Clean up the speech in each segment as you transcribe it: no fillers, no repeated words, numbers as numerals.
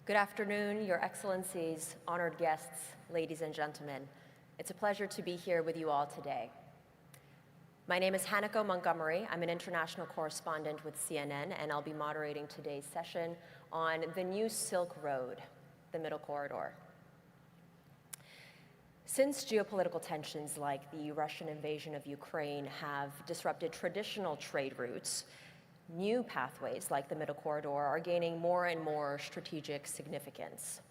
Good afternoon, Your Excellencies, honored guests, ladies and gentlemen. It's a pleasure to be here with you all today. My name is Hanako Montgomery. I'm an international correspondent with CNN, and I'll be moderating today's session on the new Silk Road, the Middle Corridor. Since geopolitical tensions like the Russian invasion of Ukraine have disrupted traditional trade routes, new pathways like the Middle Corridor are gaining more and more strategic significance.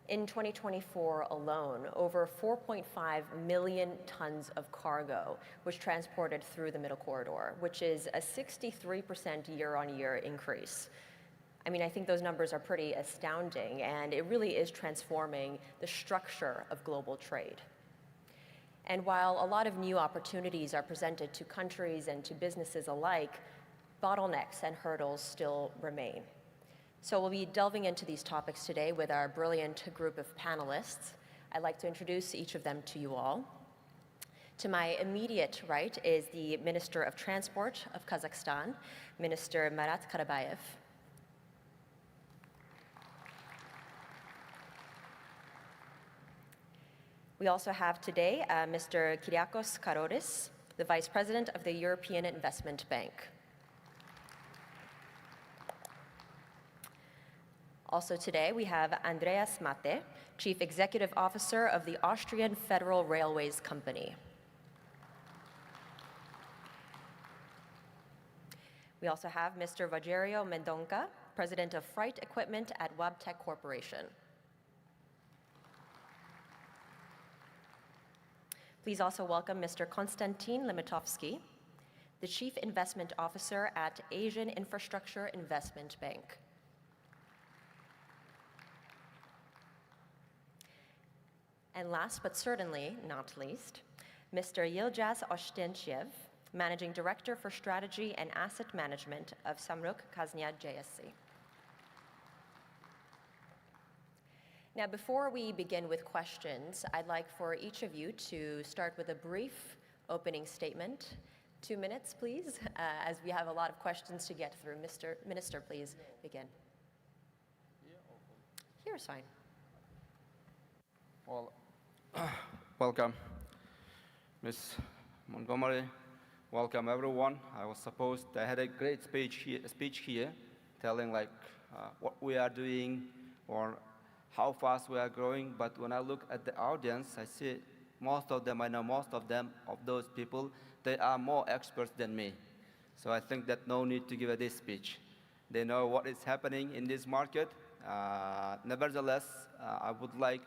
In 2024 alone, over 4.5 million tons of cargo was transported through the Middle Corridor, which is a 63% year-on-year increase. I mean, I think those numbers are pretty astounding, and it really is transforming the structure of global trade. And while a lot of new opportunities are presented to countries and to businesses alike, bottlenecks and hurdles still remain. So we'll be delving into these topics today with our brilliant group of panelists. I'd like to introduce each of them to you all. To my immediate right is the Minister of Transport of Kazakhstan, Minister Marat Karabayev. We also have today Mr. Kyriakos Karoris, the Vice President of the European Investment Bank. Also today, we have Andreas Mate, Chief Executive Officer of the Austrian Federal Railways Company. We also have Mr. Rogerio Mendonca, President of Freight Equipment at Wabtec Corporation. Please also welcome Mr. Konstantin Limitovsky, the Chief Investment Officer at Asian Infrastructure Investment Bank. And last but certainly not least, Mr. Yildiz Ostenchiev, Managing Director for Strategy and Asset Management of Samruk Kazyna JSC. Now, before we begin with questions, I'd like for each of you to start with a brief opening statement. 2 minutes, please, as we have a lot of questions to get through. Mr. Minister, please begin. Here's fine. Well, welcome, Ms. Montgomery. Welcome, everyone. I was supposed I had a great speech here, telling what we are doing or how fast we are growing. But when I look at the audience, I see I know most of them, of those people, they are more experts than me. So I think that no need to give this speech. They know what is happening in this market. Nevertheless, I would like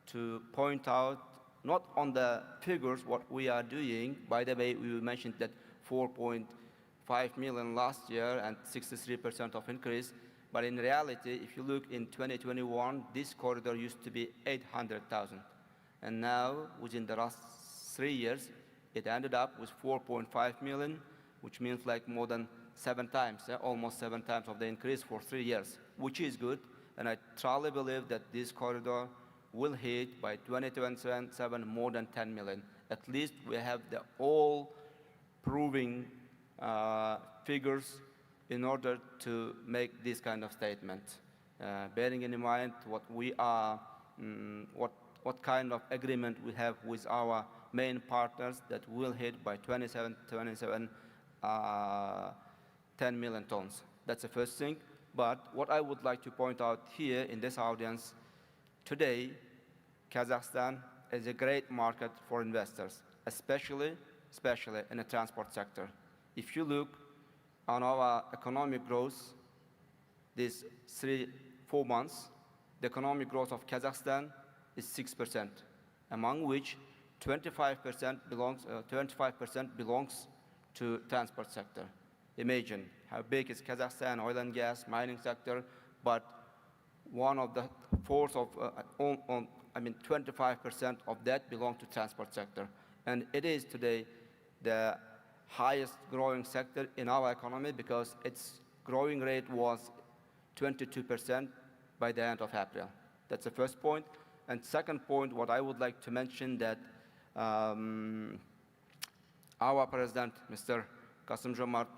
to point out, not on the figures, what we are doing. By the way, we mentioned that 4.5 million last year and 63% of increase. But in reality, if you look in 2021, this corridor used to be 800,000. And now, within the last 3 years, it ended up with 4.5 million, which means like more than 7 times, almost 7 times of the increase for 3 years, which is good. And I truly believe that this corridor will hit by 2027 more than 10 million. At least we have the all proving figures in order to make this kind of statement, bearing in mind what we are, what kind of agreement we have with our main partners that will hit by 2027 10 million tons. That's the first thing. But what I would like to point out here in this audience, today, Kazakhstan is a great market for investors, especially in the transport sector. If you look on our economic growth, these 3-4 months, the economic growth of Kazakhstan is 6%, among which 25% belongs to transport sector. Imagine how big is Kazakhstan, oil and gas, mining sector, but one of the fourth of, 25% of that belong to transport sector. And it is today the highest growing sector in our economy because its growing rate was 22% by the end of April. That's the first point. And second point, what I would like to mention that our president, Mr. Kasım-Jomart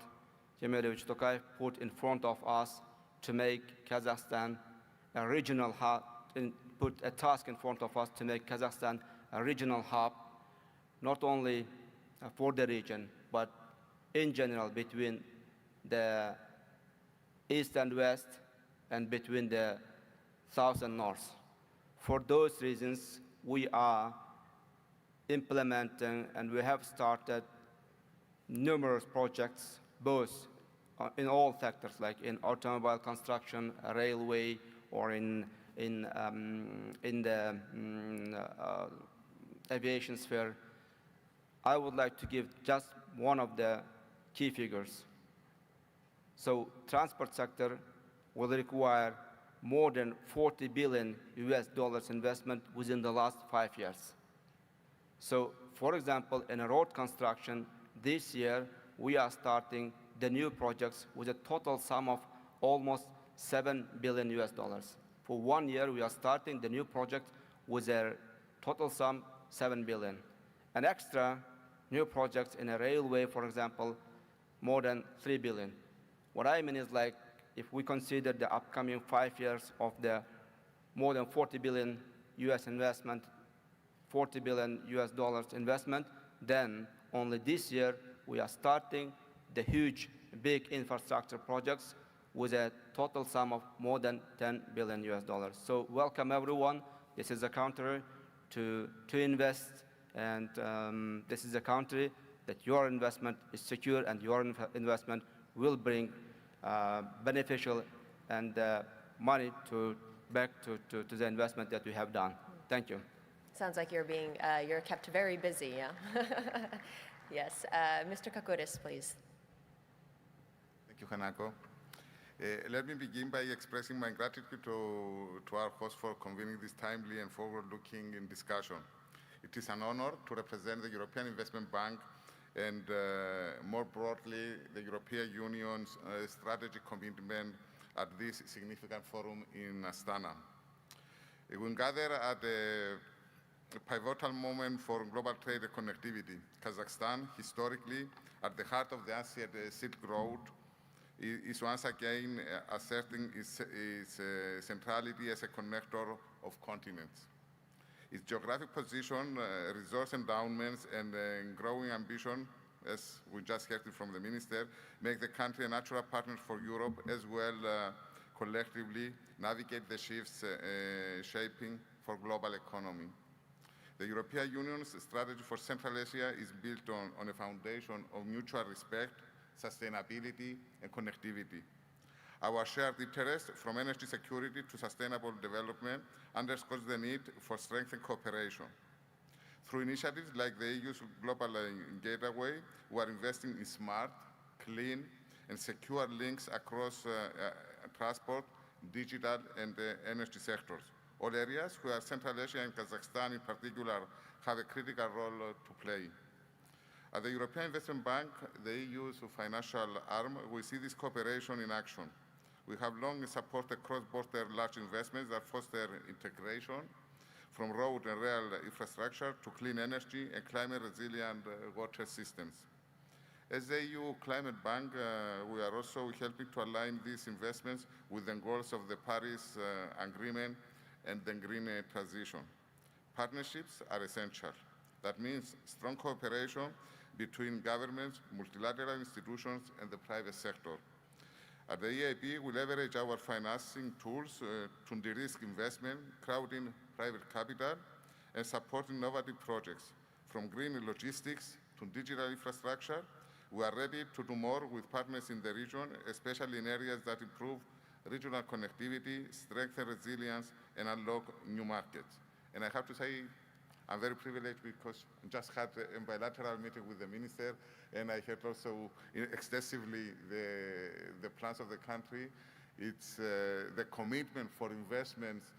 Kemerievich Tokayev, put in front of us to make Kazakhstan a regional hub, and put a task in front of us to make Kazakhstan a regional hub, not only for the region, but in general between the east and west, and between the south and north. For those reasons, we are implementing and we have started numerous projects, both in all sectors, like in automobile construction, railway, or in the aviation sphere. I would like to give just one of the key figures. So transport sector will require more than 40 billion US dollars investment within the last 5 years. So for example, in a road construction, this year we are starting the new projects with a total sum of almost 7 billion US dollars. For 1 year, we are starting the new project with a total sum 7 billion. An extra new projects in a railway, for example, more than 3 billion. What I mean is, like, if we consider the upcoming 5 years of the more than 40 billion US investment, 40 billion US dollars investment, then only this year we are starting the huge, big infrastructure projects with a total sum of more than 10 billion US dollars. So welcome everyone. This is a country to invest, and this is a country that your investment is secure and your investment will bring beneficial and money back to the investment that we have done. Thank you. Sounds like you're kept very busy, yeah? Yes, Mr. Kakouris, please. Thank you, Hanako. Let me begin by expressing my gratitude to our host for convening this timely and forward-looking discussion. It is an honor to represent the European Investment Bank and, more broadly, the European Union's strategic commitment at this significant forum in Astana. We gather at a pivotal moment for global trade and connectivity. Kazakhstan, historically, at the heart of the Asian Silk Road, is once again asserting its centrality as a connector of continents. Its geographic position, resource endowments, and growing ambition, as we just heard it from the minister, make the country a natural partner for Europe, as well collectively navigate the shifts shaping for global economy. The European Union's strategy for Central Asia is built on a foundation of mutual respect, sustainability, and connectivity. Our shared interest, from energy security to sustainable development, underscores the need for strengthened cooperation. Through initiatives like the EU's Global Gateway, we are investing in smart, clean, and secure links across transport, digital, and energy sectors, all areas where Central Asia and Kazakhstan in particular have a critical role to play. At the European Investment Bank, the EU's financial arm, we see this cooperation in action. We have long supported cross-border large investments that foster integration, from road and rail infrastructure to clean energy and climate-resilient water systems. As the EU Climate Bank, we are also helping to align these investments with the goals of the Paris Agreement and the green transition. Partnerships are essential. That means strong cooperation between governments, multilateral institutions, and the private sector. At the EIB, we leverage our financing tools to de-risk investment, crowding private capital, and support innovative projects. From green logistics to digital infrastructure, we are ready to do more with partners in the region, especially in areas that improve regional connectivity, strengthen resilience, and unlock new markets. And I have to say, I'm very privileged because I just had a bilateral meeting with the minister, and I heard also extensively the plans of the country. It's the commitment for investments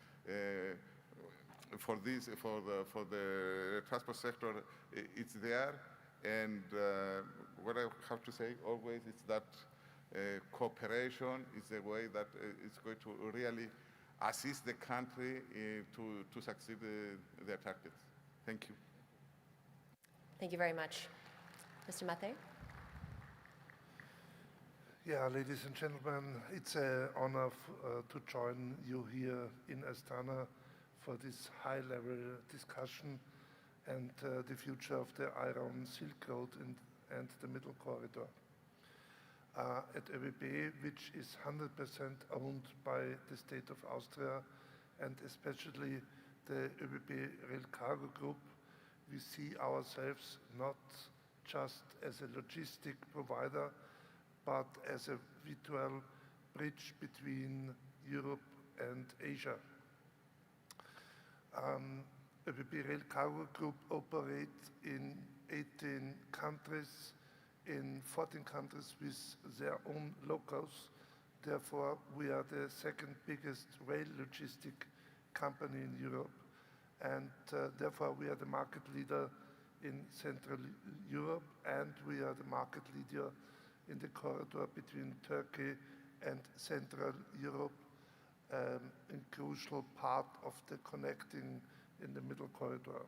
for the transport sector. It's there, and what I have to say always is that cooperation is the way that it's going to really assist the country to succeed their targets. Thank you. Thank you very much. Mr. Matei? Yeah, ladies and gentlemen, it's an honor to join you here in Astana for this high-level discussion and the future of the Iron Silk Road and the Middle Corridor. At ÖBB, which is 100% owned by the state of Austria and especially the ÖBB Rail Cargo Group, we see ourselves not just as a logistic provider, but as a virtual bridge between Europe and Asia. ÖBB Rail Cargo Group operates in 18 countries, in 14 countries with their own locals. Therefore, we are the second biggest rail logistic company in Europe. And therefore, we are the market leader in Central Europe, and we are the market leader in the corridor between Turkey and Central Europe, a crucial part of the connecting in the Middle Corridor.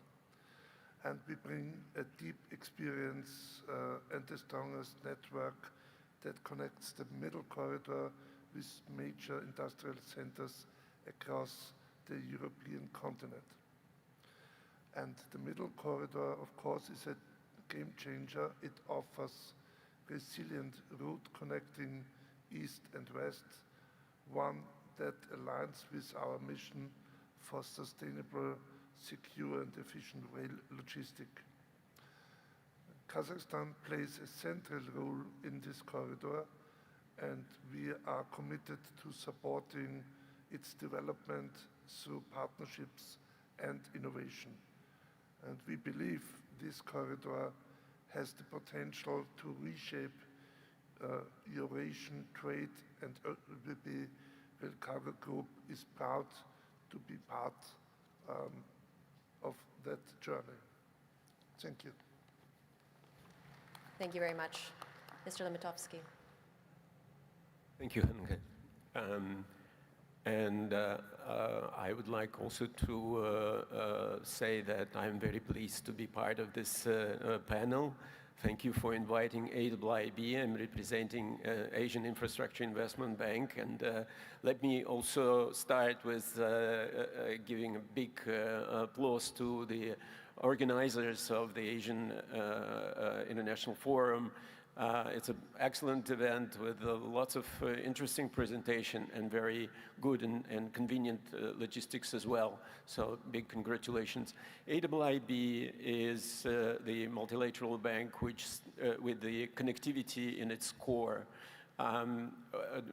And we bring a deep experience and the strongest network that connects the Middle Corridor with major industrial centers across the European continent. And the Middle Corridor, of course, is a game changer. It offers resilient route connecting east and west, one that aligns with our mission for sustainable, secure and efficient rail logistics. Kazakhstan plays a central role in this corridor, and we are committed to supporting its development through partnerships and innovation. And we believe this corridor has the potential to reshape Eurasian trade, and ÖBB Rail Cargo Group is proud to be part of that journey. Thank you. Thank you very much. Mr. Limitovsky. Thank you, Henke. I would like also to say that I'm very pleased to be part of this panel. Thank you for inviting AIIB. I'm representing Asian Infrastructure Investment Bank. And let me also start with giving a big applause to the organizers of the Asian International Forum. It's an excellent event with lots of interesting presentation and very good and convenient logistics as well. So big congratulations. AIIB is the multilateral bank which, with the connectivity in its core.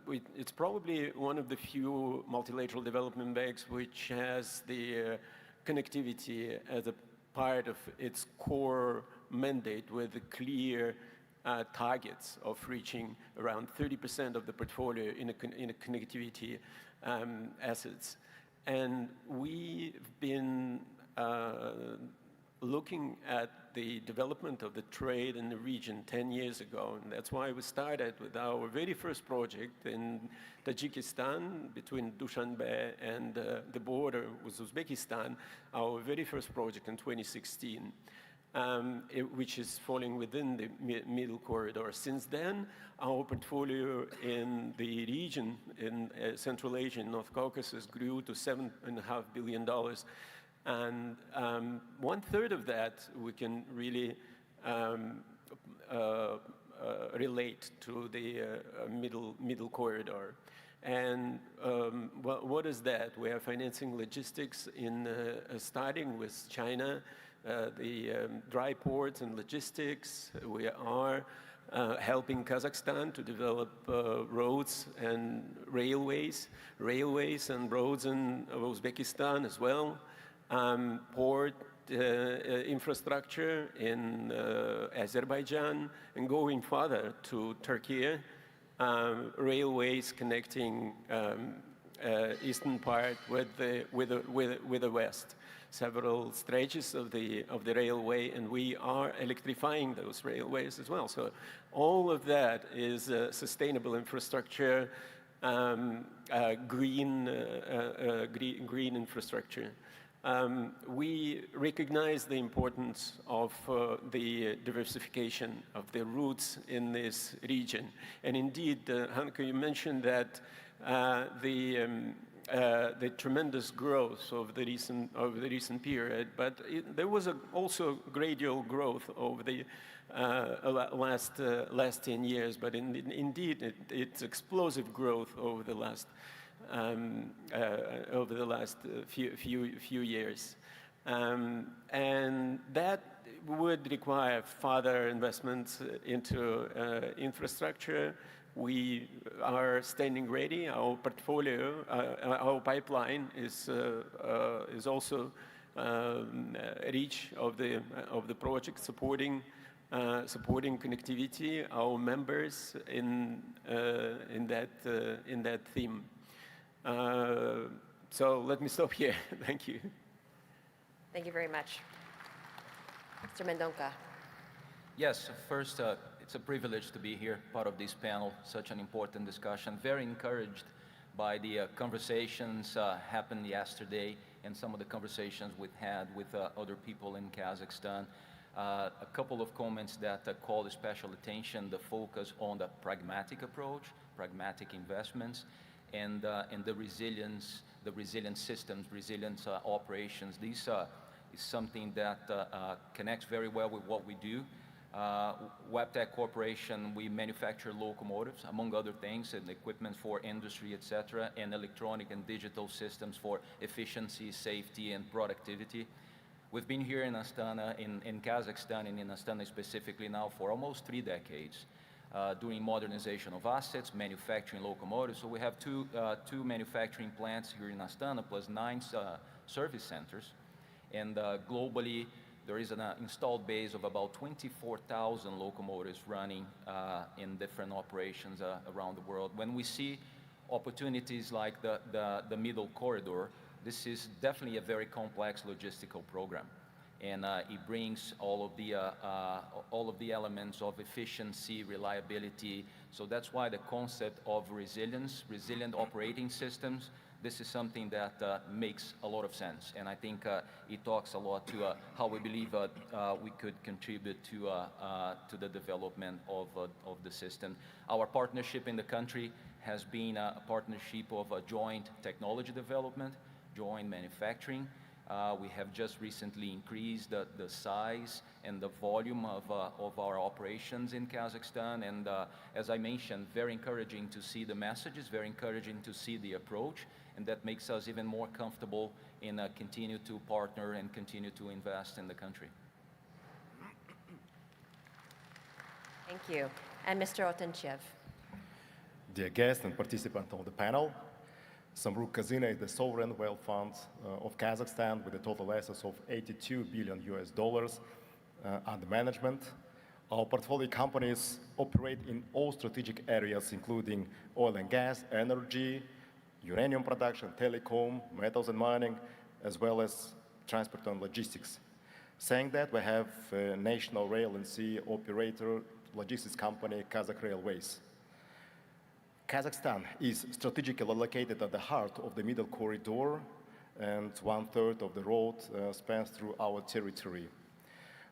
It's probably one of the few multilateral development banks which has the connectivity as a part of its core mandate with a clear targets of reaching around 30% of the portfolio in a connectivity assets. And we've been looking at the development of the trade in the region 10 years ago. And that's why we started with our very first project in Tajikistan between Dushanbe and the border with Uzbekistan, our very first project in 2016. Which is falling within the Middle Corridor. Since then, our portfolio in the region, in Central Asia and North Caucasus, grew to $7.5 billion. And 1/3 of that we can really relate to the Middle Corridor. And what is that? We are financing logistics in starting with China, the dry ports and logistics. We are helping Kazakhstan to develop roads and railways and roads in Uzbekistan as well. Port infrastructure in Azerbaijan, and going further to Turkey, railways connecting eastern part with the west. Several stretches of the railway, and we are electrifying those railways as well. So all of that is sustainable infrastructure, green infrastructure. We recognize the importance of the diversification of the routes in this region. And indeed, Hanneke, you mentioned that the tremendous growth of the recent period, but there was also gradual growth over the last 10 years. But indeed, it's explosive growth over the last few years, and that would require further investments into infrastructure. We are standing ready. Our portfolio, our pipeline is also rich of the project supporting connectivity. Our members in that theme. So let me stop here. Thank you. Thank you very much. Mr. Mendonca. Yes, first, it's a privilege to be here, part of this panel, such an important discussion. Very encouraged by the conversations happened yesterday and some of the conversations we've had with other people in Kazakhstan. A couple of comments that call special attention: the focus on the pragmatic approach, pragmatic investments, and the resilient systems, resilient operations. This is something that connects very well with what we do. Webtec Corporation, we manufacture locomotives, among other things, and equipment for industry, etc., and electronic and digital systems for efficiency, safety, and productivity. We've been here in Astana, in Kazakhstan, and in Astana specifically now for almost 3 decades, doing modernization of assets, manufacturing locomotives. So we have two manufacturing plants here in Astana, plus 9 service centers. And globally, there is an installed base of about 24,000 locomotives running in different operations around the world. When we see opportunities like the middle corridor, this is definitely a very complex logistical program. And it brings all of the elements of efficiency, reliability. So that's why the concept of resilience, resilient operating systems, this is something that makes a lot of sense. And I think it talks a lot to how we believe we could contribute to the development of the system. Our partnership in the country has been a partnership of joint technology development, joint manufacturing. We have just recently increased the size and the volume of our operations in Kazakhstan. And as I mentioned, very encouraging to see the messages, very encouraging to see the approach. And that makes us even more comfortable in continue to partner and continue to invest in the country. Thank you. And Mr. Otantyev. Dear guests and participants of the panel, Samruk-Kazyna is the sovereign wealth fund of Kazakhstan with a total assets of $82 billion under management. Our portfolio companies operate in all strategic areas, including oil and gas, energy, uranium production, telecom, metals and mining, as well as transport and logistics. Saying that, we have a national rail and sea operator logistics company, Kazakh Railways. Kazakhstan is strategically located at the heart of the middle corridor, and 1/3 of the road spans through our territory.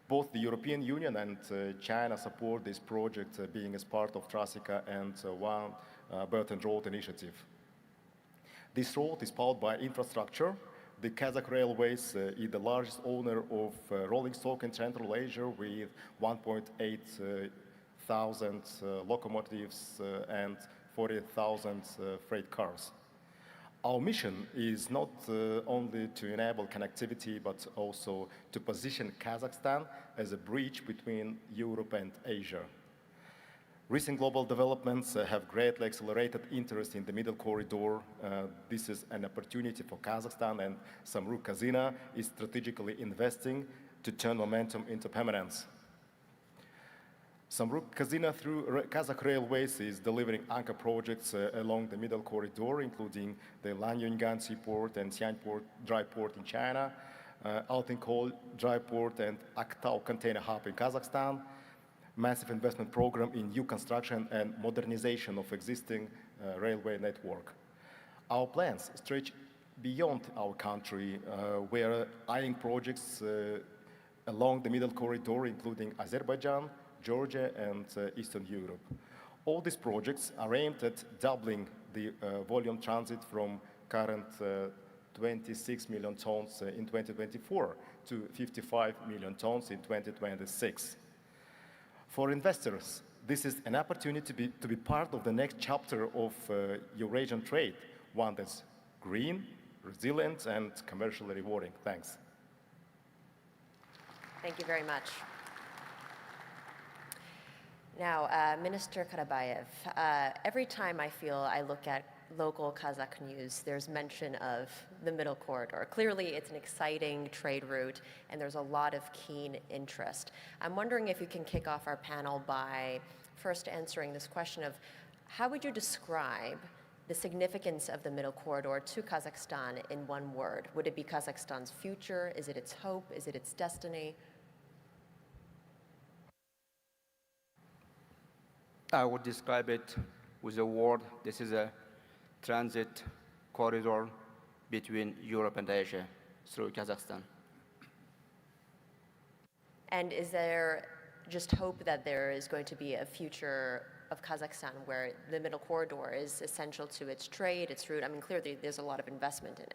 Both the European Union and China support this project being as part of Trasika and One Belt and Road Initiative. This road is powered by infrastructure. The Kazakh Railways is the largest owner of rolling stock in Central Asia with 1.8 thousand locomotives and 40,000 freight cars. Our mission is not only to enable connectivity, but also to position Kazakhstan as a bridge between Europe and Asia. Recent global developments have greatly accelerated interest in the middle corridor. This is an opportunity for Kazakhstan, and Samruk-Kazyna is strategically investing to turn momentum into permanence. Samruk-Kazyna through Kazakh Railways is delivering anchor projects along the middle corridor, including the Lanyungan Seaport and Xianport Dry Port in China, Altinkoy Dry Port and Aktau Container Hub in Kazakhstan, massive investment program in new construction and modernization of existing railway network. Our plans stretch beyond our country. We are eyeing projects along the middle corridor, including Azerbaijan, Georgia, and Eastern Europe. All these projects are aimed at doubling the volume transit from current 26 million tons in 2024 to 55 million tons in 2026. For investors, this is an opportunity to be part of the next chapter of Eurasian trade, one that's green, resilient, and commercially rewarding. Thanks. Thank you very much. Now, Minister Karabayev, every time I look at local Kazakh news, there's mention of the Middle Corridor. Clearly, it's an exciting trade route, and there's a lot of keen interest. I'm wondering if you can kick off our panel by first answering this question of how would you describe the significance of the Middle Corridor to Kazakhstan in one word? Would it be Kazakhstan's future? Is it its hope? Is it its destiny? I would describe it with a word. This is a transit corridor between Europe and Asia through Kazakhstan. And is there just hope that there is going to be a future of Kazakhstan where the Middle Corridor is essential to its trade, its route? I mean, clearly there's a lot of investment in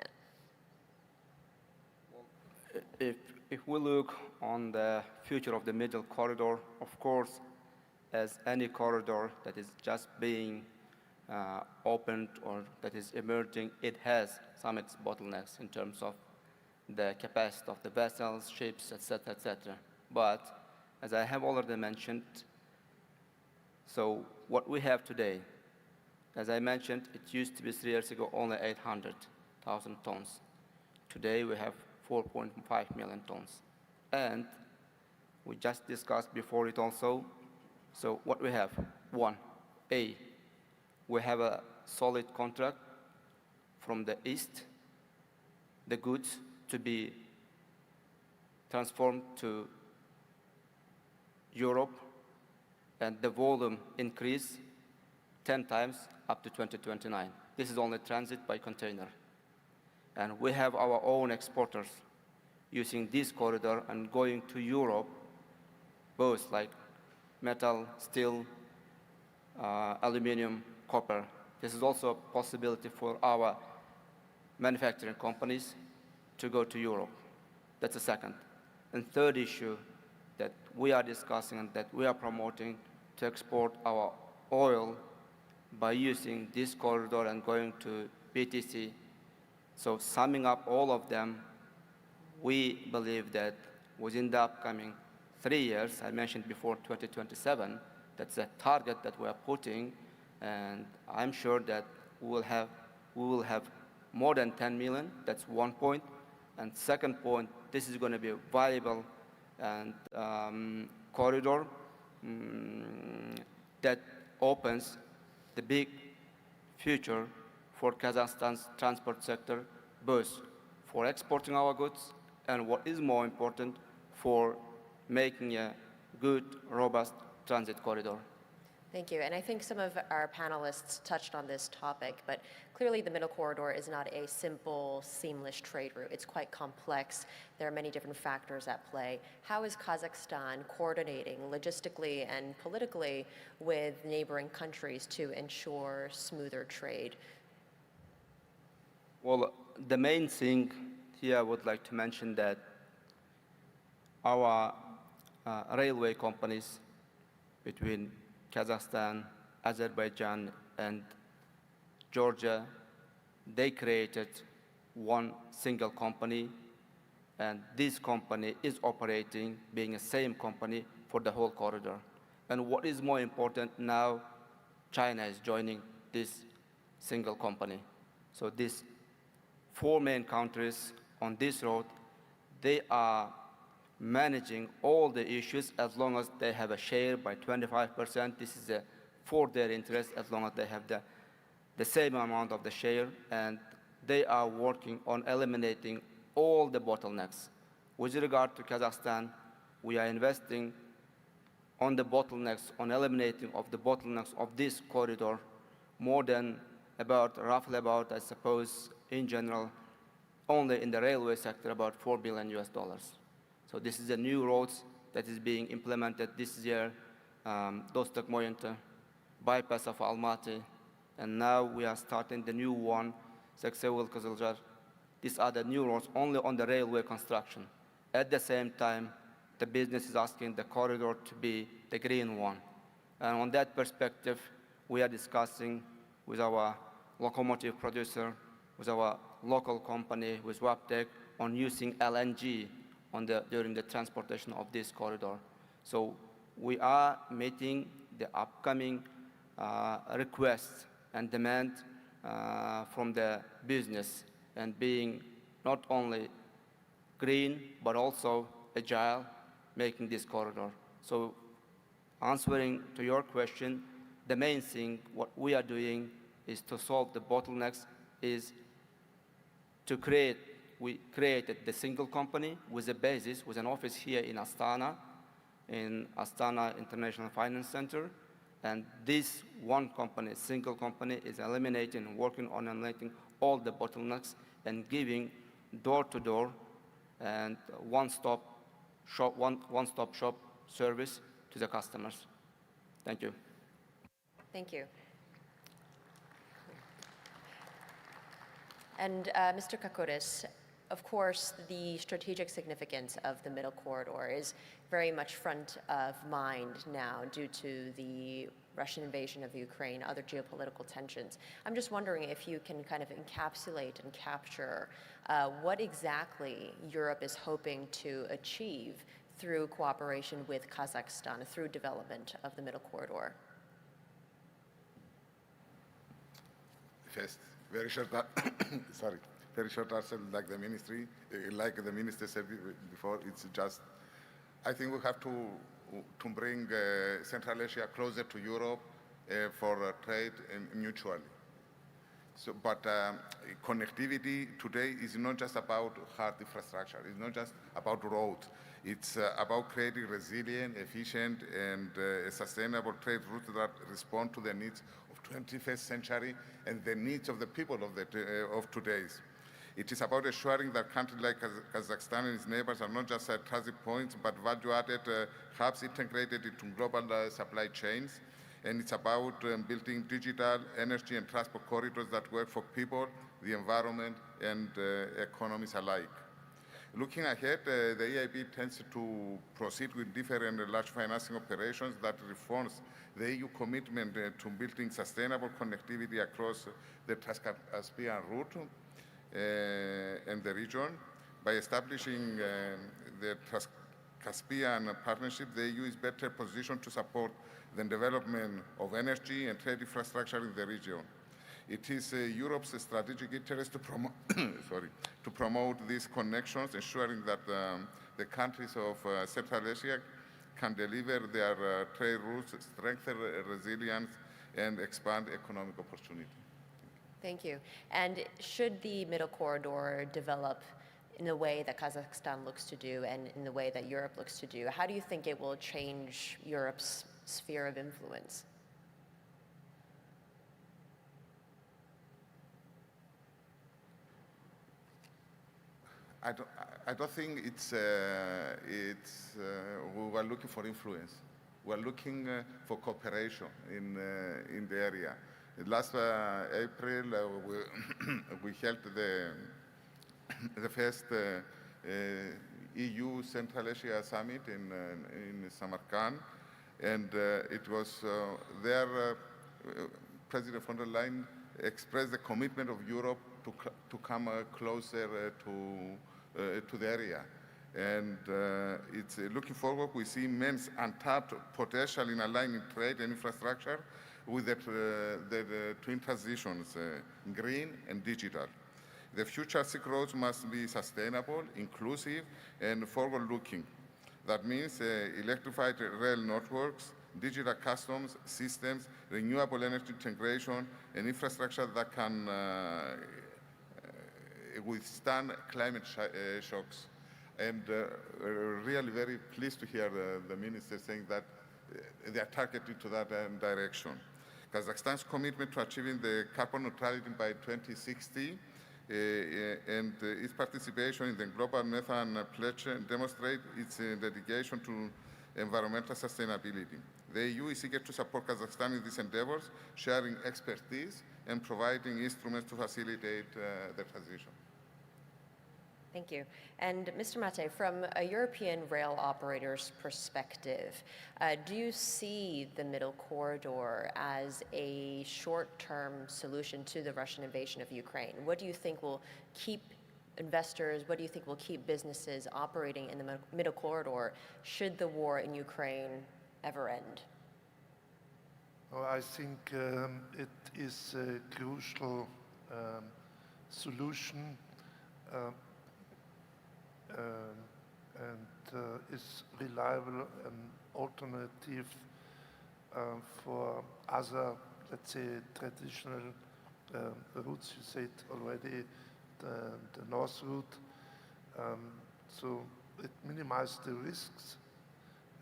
it. If we look on the future of the Middle Corridor, of course, as any corridor that is just being opened or that is emerging, it has some its bottlenecks in terms of the capacity of the vessels, ships, etc., etc. But as I have already mentioned, so what we have today, as I mentioned, it used to be 3 years ago only 800,000 tons. Today we have 4.5 million tons. And we just discussed before it also, so what we have, one, we have a solid contract from the east, the goods to be transformed to Europe, and the volume increase 10 times up to 2029. This is only transit by container. And we have our own exporters using this corridor and going to Europe, both like metal, steel, aluminum, copper. This is also a possibility for our manufacturing companies to go to Europe. That's the second. And third issue that we are discussing and that we are promoting to export our oil by using this corridor and going to BTC. So summing up all of them, we believe that within the upcoming 3 years, I mentioned before 2027, that's a target that we are putting, and I'm sure that we will have more than 10 million. That's one point. And second point, this is going to be a viable and corridor that opens the big future for Kazakhstan's transport sector, both for exporting our goods and what is more important, for making a good, robust transit corridor. Thank you. And I think some of our panelists touched on this topic, but clearly the Middle Corridor is not a simple, seamless trade route. It's quite complex. There are many different factors at play. How is Kazakhstan coordinating logistically and politically with neighboring countries to ensure smoother trade? Well, the main thing here I would like to mention that our railway companies between Kazakhstan, Azerbaijan, and Georgia, they created one single company, and this company is operating, being a same company for the whole corridor. And what is more important now, China is joining this single company. So these 4 main countries on this road, they are managing all the issues as long as they have a share by 25%. This is for their interest as long as they have the same amount of the share, and they are working on eliminating all the bottlenecks. With regard to Kazakhstan, we are investing on the bottlenecks, on eliminating of the bottlenecks of this corridor, more than roughly about, I suppose, in general, only in the railway sector, about $4 billion US. So this is a new roads that is being implemented this year, Dostok Moyanta, bypass of Almaty, and now we are starting the new one, Saksevil Kızılcar. These are the new roads only on the railway construction. At the same time, the business is asking the corridor to be the green one. And on that perspective, we are discussing with our locomotive producer, with our local company, with Waptec, on using LNG during the transportation of this corridor. So we are meeting the upcoming requests and demand from the business, and being not only green, but also agile, making this corridor. So answering to your question, the main thing, what we are doing is to solve the bottlenecks, is to we created the single company with a basis, with an office here in Astana International Finance Center. And this one company, single company, is eliminating, working on eliminating all the bottlenecks and giving door-to-door and one-stop shop service to the customers. Thank you. Thank you. And Mr. Kakouris, of course, the strategic significance of the Middle Corridor is very much front of mind now due to the Russian invasion of Ukraine, other geopolitical tensions. I'm just wondering if you can kind of encapsulate and capture what exactly Europe is hoping to achieve through cooperation with Kazakhstan, through development of the Middle Corridor. First, very short, sorry, very short answer, like the minister said before. It's just, I think we have to bring Central Asia closer to Europe for trade and mutually. So, but connectivity today is not just about hard infrastructure. It's not just about roads. It's about creating resilient, efficient, and sustainable trade routes that respond to the needs of 21st century and the needs of the people of today's. It is about ensuring that countries like Kazakhstan and its neighbors are not just transit points, but value-added hubs integrated into global supply chains. And it's about building digital, energy, and transport corridors that work for people, the environment, and economies alike. Looking ahead, the EIB tends to proceed with different large financing operations that reforms the EU commitment to building sustainable connectivity across the Trans-Caspian route and the region. By establishing the Trans-Caspian Partnership, the EU is better positioned to support the development of energy and trade infrastructure in the region. It is Europe's strategic interest to promote, to promote these connections, ensuring that the countries of Central Asia can deliver their trade routes, strengthen resilience, and expand economic opportunity. Thank you. And should the Middle Corridor develop in the way that Kazakhstan looks to do and in the way that Europe looks to do, how do you think it will change Europe's sphere of influence? I don't think we are looking for influence. We are looking for cooperation in the area. Last April, we held the first EU Central Asia Summit in Samarkand, and it was there President von der Leyen expressed the commitment of Europe to come closer to the area. And it's looking forward, we see immense untapped potential in aligning trade and infrastructure with the twin transitions, green and digital. The future Silk Roads must be sustainable, inclusive, and forward-looking. That means electrified rail networks, digital customs systems, renewable energy integration, and infrastructure that can withstand climate shocks. And really very pleased to hear the minister saying that they are targeted to that direction. Kazakhstan's commitment to achieving the carbon neutrality by 2060 and its participation in the Global Methane Pledge demonstrate its dedication to environmental sustainability. The EU is eager to support Kazakhstan in these endeavors, sharing expertise and providing instruments to facilitate the transition. Thank you. And Mr. Mate, from a European rail operator's perspective, do you see the Middle Corridor as a short-term solution to the Russian invasion of Ukraine? What do you think will keep investors, what do you think will keep businesses operating in the Middle Corridor should the war in Ukraine ever end? Well, I think it is a crucial solution and is reliable and alternative for other, let's say, traditional routes. You said already the North route. So it minimizes the risks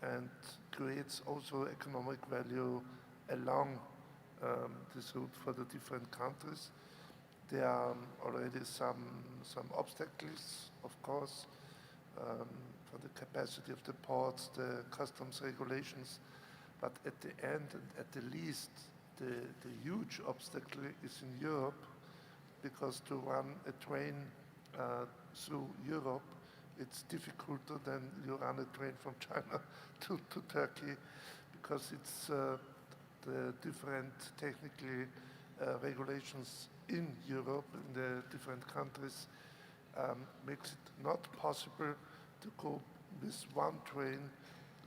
and creates also economic value along this route for the different countries. There are already some obstacles, of course, for the capacity of the ports, the customs regulations, but at the end, at the least, the huge obstacle is in Europe, because to run a train through Europe, it's difficult than you run a train from China to Turkey, because it's the different technical regulations in Europe, in the different countries, makes it not possible to go with one train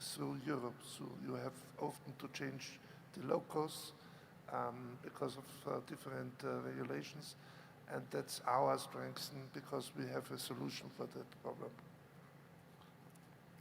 through Europe. So you have often to change the locos because of different regulations, and that's our strength because we have a solution for that problem.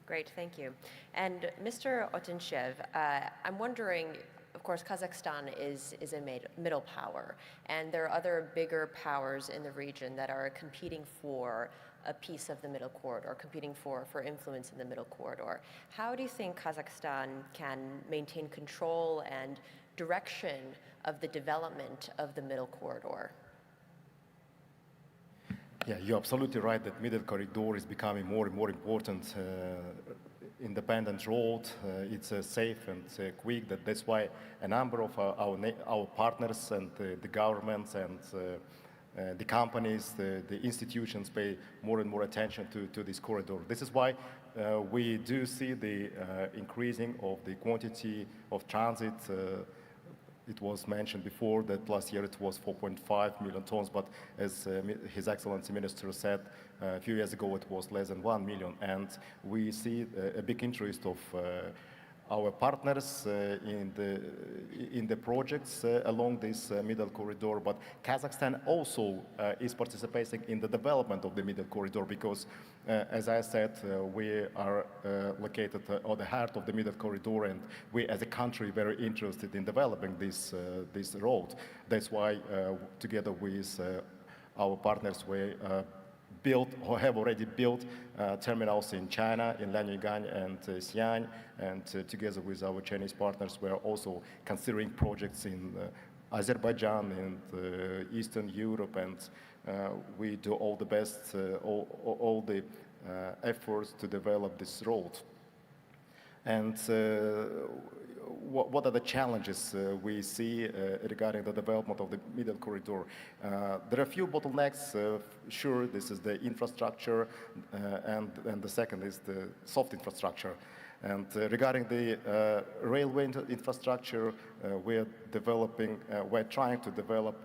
Great, thank you. And Mr. Otinchev, I'm wondering, of course, Kazakhstan is a middle power, and there are other bigger powers in the region that are competing for a piece of the Middle Corridor, competing for influence in the Middle Corridor. How do you think Kazakhstan can maintain control and direction of the development of the Middle Corridor? Yeah, you're absolutely right that Middle Corridor is becoming more and more important. Independent road, it's safe and quick. That's why a number of our partners and the governments and the companies, the institutions pay more and more attention to this corridor. This is why we do see the increasing of the quantity of transit. It was mentioned before that last year it was 4.5 million tons, but as His Excellency Minister said, a few years ago it was less than 1 million. And we see a big interest of our partners in the projects along this middle corridor, but Kazakhstan also is participating in the development of the middle corridor because, as I said, we are located at the heart of the middle corridor, and we, as a country, very interested in developing this road. That's why, together with our partners, we built or have already built terminals in China, in Lanyugan and Xi'an, and together with our Chinese partners, we are also considering projects in Azerbaijan and Eastern Europe, and we do all the best, all the efforts to develop this road. And what are the challenges we see regarding the development of the middle corridor? There are a few bottlenecks. Sure, this is the infrastructure, and the second is the soft infrastructure. And regarding the railway infrastructure, we're trying to develop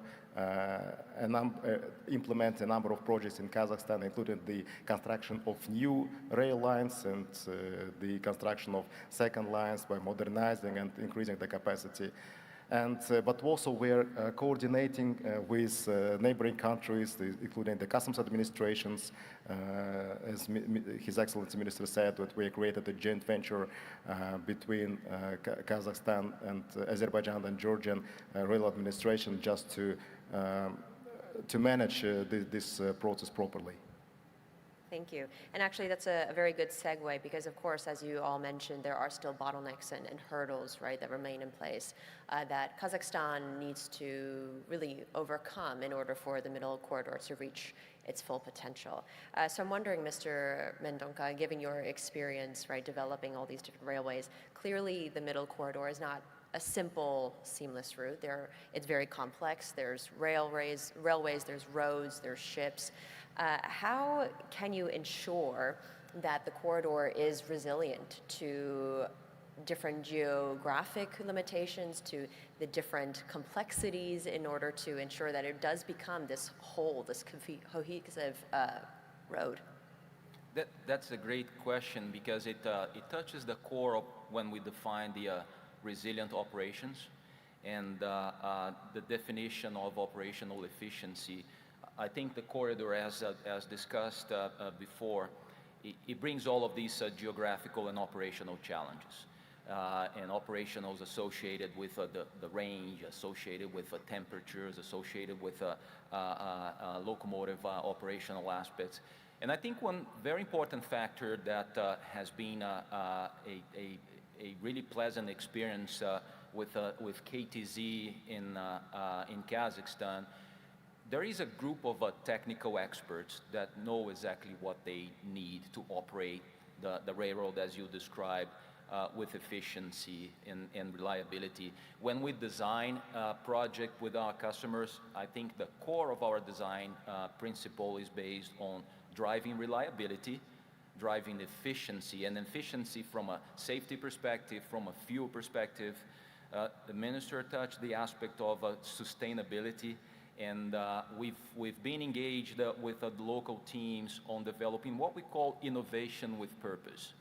implement a number of projects in Kazakhstan, including the construction of new rail lines and the construction of second lines by modernizing and increasing the capacity. And, but also we're coordinating with neighboring countries, including the customs administrations. As His Excellency Minister said, that we created a joint venture between Kazakhstan and Azerbaijan and Georgian rail administration just to manage this process properly. Thank you. And actually, that's a very good segue because, of course, as you all mentioned, there are still bottlenecks and hurdles, right, that remain in place that Kazakhstan needs to really overcome in order for the middle corridor to reach its full potential. So I'm wondering, Mr. Mendonca, given your experience, right, developing all these different railways, clearly the middle corridor is not a simple, seamless route. It's very complex. There's railways, there's roads, there's ships. How can you ensure that the corridor is resilient to different geographic limitations, to the different complexities in order to ensure that it does become this whole, this cohesive road? That's a great question because it touches the core of when we define the resilient operations and the definition of operational efficiency. I think the corridor, as discussed before, it brings all of these geographical and operational challenges and operationals associated with the range, associated with temperatures, associated with locomotive operational aspects. And I think one very important factor that has been a really pleasant experience with KTZ in Kazakhstan. There is a group of technical experts that know exactly what they need to operate the railroad as you described with efficiency and reliability. When we design a project with our customers, I think the core of our design principle is based on driving reliability, driving efficiency, and efficiency from a safety perspective, from a fuel perspective. The minister touched the aspect of sustainability. And we've been engaged with the local teams on developing what we call innovation with purpose.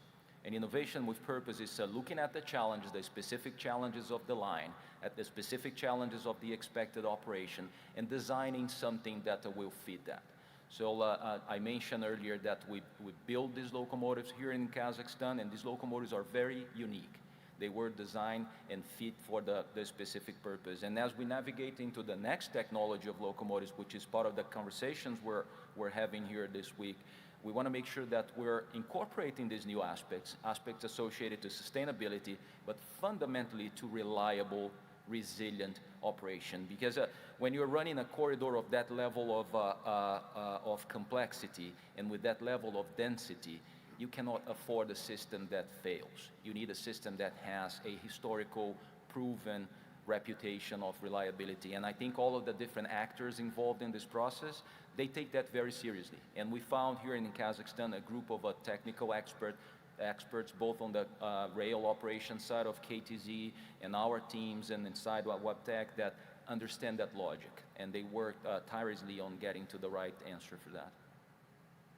And innovation with purpose is looking at the challenges, the specific challenges of the line, at the specific challenges of the expected operation, and designing something that will fit that. So I mentioned earlier that we build these locomotives here in Kazakhstan, and these locomotives are very unique. They were designed and fit for the specific purpose. And as we navigate into the next technology of locomotives, which is part of the conversations we're having here this week, we want to make sure that we're incorporating these new aspects associated to sustainability, but fundamentally to reliable, resilient operation. Because when you're running a corridor of that level of complexity and with that level of density, you cannot afford a system that fails. You need a system that has a historical, proven reputation of reliability. And I think all of the different actors involved in this process, they take that very seriously. And we found here in Kazakhstan a group of technical experts, both on the rail operation side of KTZ and our teams and inside WebTech that understand that logic. And they work tirelessly on getting to the right answer for that.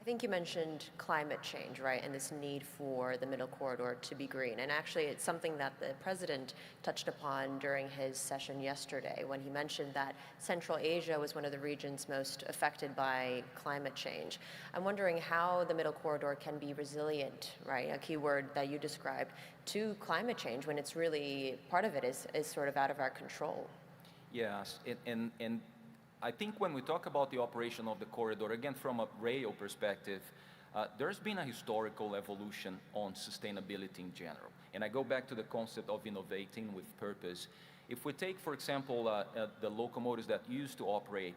I think you mentioned climate change, right, and this need for the middle corridor to be green. And actually, it's something that the president touched upon during his session yesterday when he mentioned that Central Asia was one of the regions most affected by climate change. I'm wondering how the middle corridor can be resilient, right, a key word that you described, to climate change when it's really, part of it is sort of out of our control. Yes, and I think when we talk about the operation of the corridor, again, from a rail perspective, there's been a historical evolution on sustainability in general. And I go back to the concept of innovating with purpose. If we take, for example, the locomotives that used to operate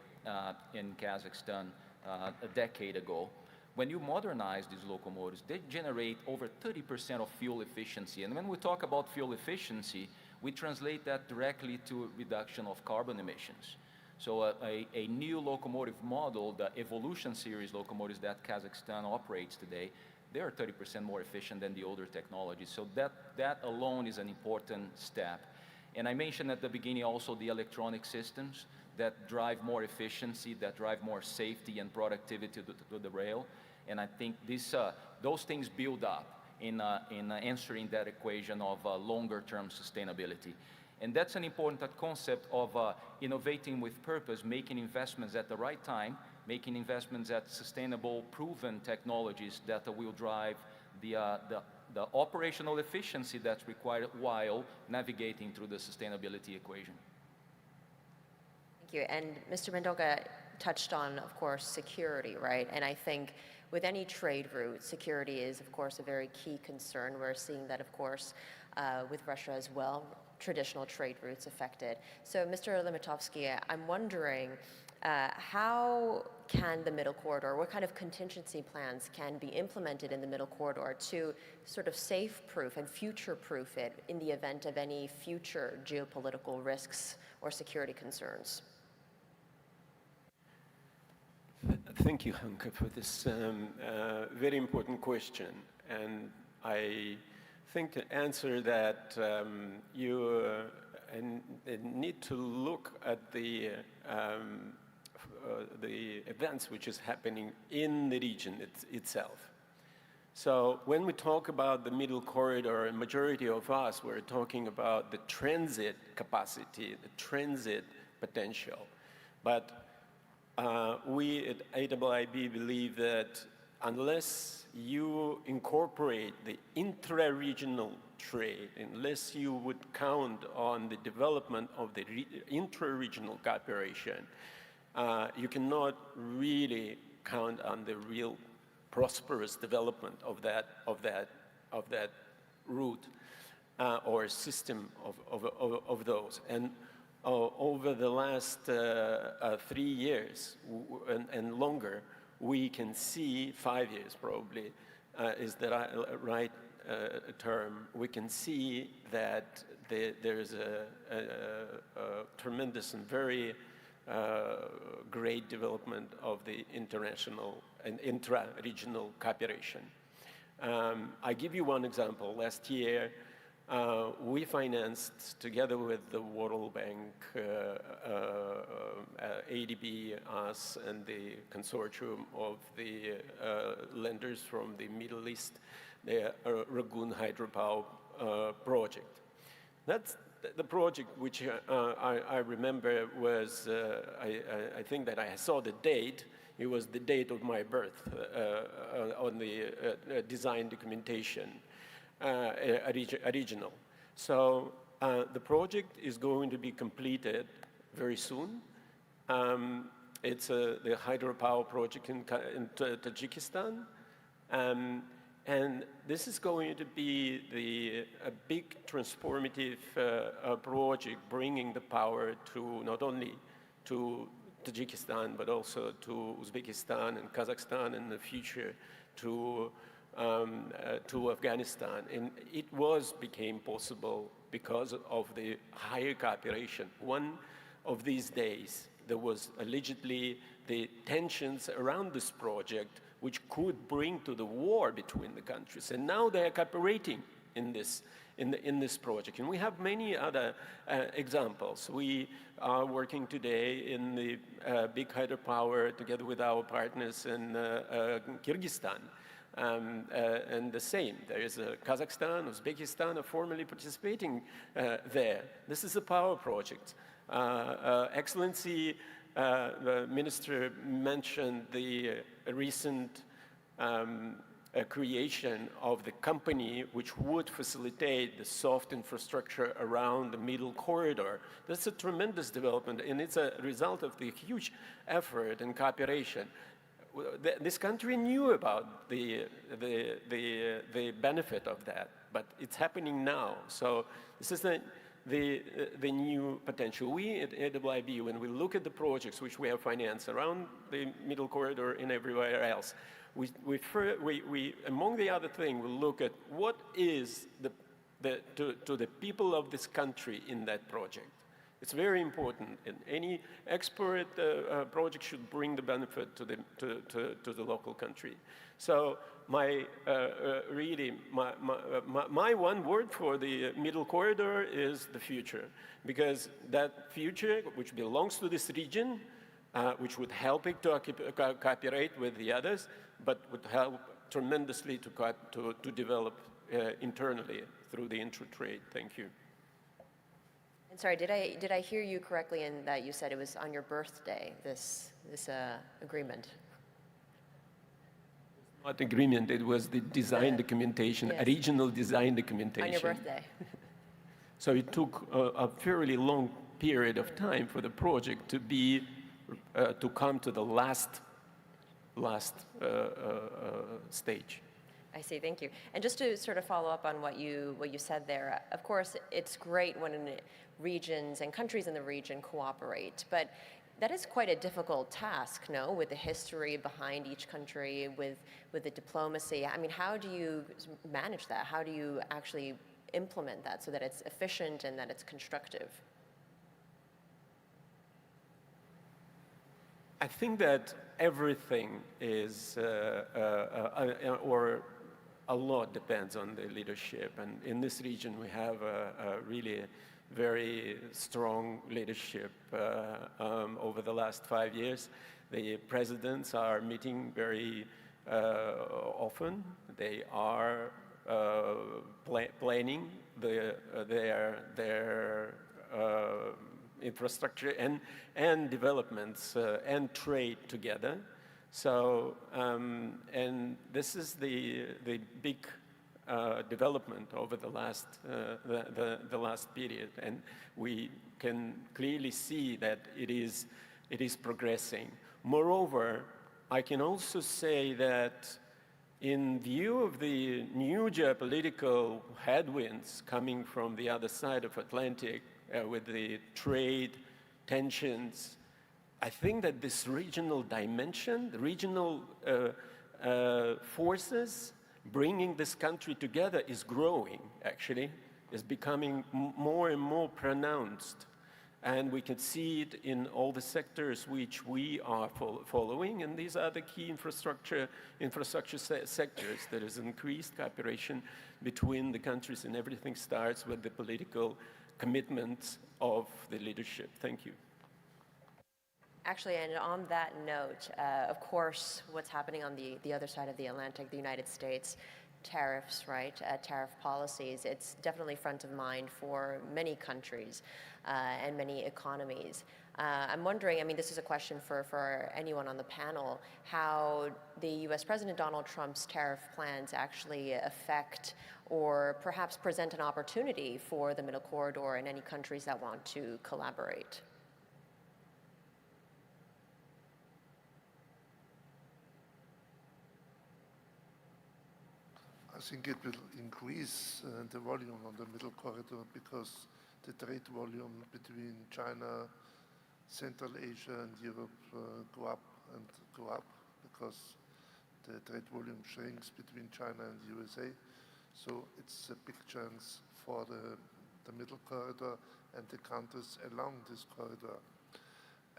in Kazakhstan a decade ago, when you modernize these locomotives, they generate over 30% of fuel efficiency. And when we talk about fuel efficiency, we translate that directly to reduction of carbon emissions. So a new locomotive model, the Evolution series locomotives that Kazakhstan operates today, they are 30% more efficient than the older technologies. So that alone is an important step. And I mentioned at the beginning also the electronic systems that drive more efficiency, that drive more safety and productivity to the rail. And I think those things build up in answering that equation of longer-term sustainability. And that's an important concept of innovating with purpose, making investments at the right time, making investments at sustainable, proven technologies that will drive the operational efficiency that's required while navigating through the sustainability equation. Thank you. And Mr. Mendonca touched on, of course, security, right? And I think with any trade route, security is, of course, a very key concern. We're seeing that, of course, with Russia as well, traditional trade routes affected. So, Mr. Limitovsky, I'm wondering, how can the Middle Corridor, what kind of contingency plans can be implemented in the Middle Corridor to sort of safe-proof and future-proof it in the event of any future geopolitical risks or security concerns? Thank you, Hanka, for this very important question. And I think to answer that, you need to look at the events which is happening in the region itself. So when we talk about the Middle Corridor, a majority of us, we're talking about the transit capacity, the transit potential. But we at AIIB believe that unless you incorporate the intra-regional trade, unless you would count on the development of the intra-regional cooperation, you cannot really count on the real prosperous development of that route or system of those. And over the last 3 years and longer, we can see, 5 years probably, is the right term, we can see that there is a tremendous and very great development of the international and intra-regional cooperation. I give you one example. Last year, we financed, together with the World Bank, ADB, us, and the consortium of the lenders from the Middle East, the Ragun hydropower project. That's the project which I remember was, I think that I saw the date. It was the date of my birth on the design documentation. Original. So the project is going to be completed very soon. It's the hydropower project in Tajikistan. And this is going to be a big transformative project, bringing the power to not only to Tajikistan, but also to Uzbekistan and Kazakhstan in the future, to Afghanistan. And it became possible because of the higher cooperation. One of these days, there was allegedly the tensions around this project which could bring to the war between the countries. And now they are cooperating in this project. And we have many other examples. We are working today in the big hydropower together with our partners in Kyrgyzstan. And the same, there is Kazakhstan, Uzbekistan are formally participating there. This is a power project. Excellency, the minister mentioned the recent creation of the company which would facilitate the soft infrastructure around the Middle Corridor. That's a tremendous development, and it's a result of the huge effort and cooperation. This country knew about the benefit of that, but it's happening now. So this is the new potential. We at AIIB, when we look at the projects which we have financed around the Middle Corridor and everywhere else, we among the other thing, we look at what is to the people of this country in that project. It's very important, and any export project should bring the benefit to the local country. So my one word for the Middle Corridor is the future, because that future, which belongs to this region, which would help it to cooperate with the others, but would help tremendously to develop internally through the intra-trade. Thank you. And sorry, did I hear you correctly in that you said it was on your birthday, this agreement? Not agreement, it was the design documentation, yes. Original design documentation. On your birthday. So it took a fairly long period of time for the project to come to the last last stage. I see, thank you. And just to sort of follow up on what you said there, of course, it's great when regions and countries in the region cooperate, but that is quite a difficult task, no? With the history behind each country, with the diplomacy. I mean, how do you manage that? How do you actually implement that so that it's efficient and that it's constructive? I think that everything is, or a lot depends on the leadership. And in this region, we have a really very strong leadership over the last 5 years. The presidents are meeting very often. They are planning their infrastructure and developments and trade together. So, and this is the big development over the last period, and we can clearly see that it is progressing. Moreover, I can also say that in view of the new geopolitical headwinds coming from the other side of Atlantic, with the trade tensions, I think that this regional dimension, the regional forces bringing this country together is growing, actually, is becoming more and more pronounced. And we can see it in all the sectors which we are following, and these are the key infrastructure sectors. There is increased cooperation between the countries, and everything starts with the political commitment of the leadership. Thank you. Actually, and on that note, of course, what's happening on the other side of the Atlantic, the United States, tariffs, right? Tariff policies, it's definitely front of mind for many countries and many economies. I'm wondering, I mean, this is a question for anyone on the panel, how the US President Donald Trump's tariff plans actually affect or perhaps present an opportunity for the Middle Corridor and any countries that want to collaborate. I think it will increase the volume on the Middle Corridor because the trade volume between China, Central Asia and Europe go up because the trade volume shrinks between China and the USA. So it's a big chance for the Middle Corridor and the countries along this corridor.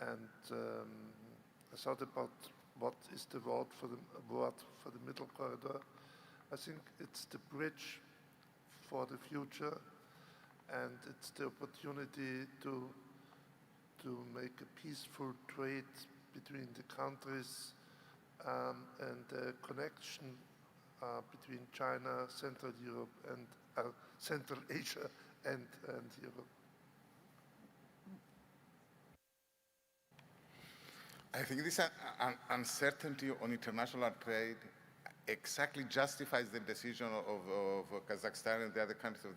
And I thought about what is the word for the Middle Corridor. I think it's the bridge for the future, and it's the opportunity to make a peaceful trade between the countries and the connection between China, Central Europe, and Central Asia and Europe. I think this uncertainty on international trade exactly justifies the decision of Kazakhstan and the other countries of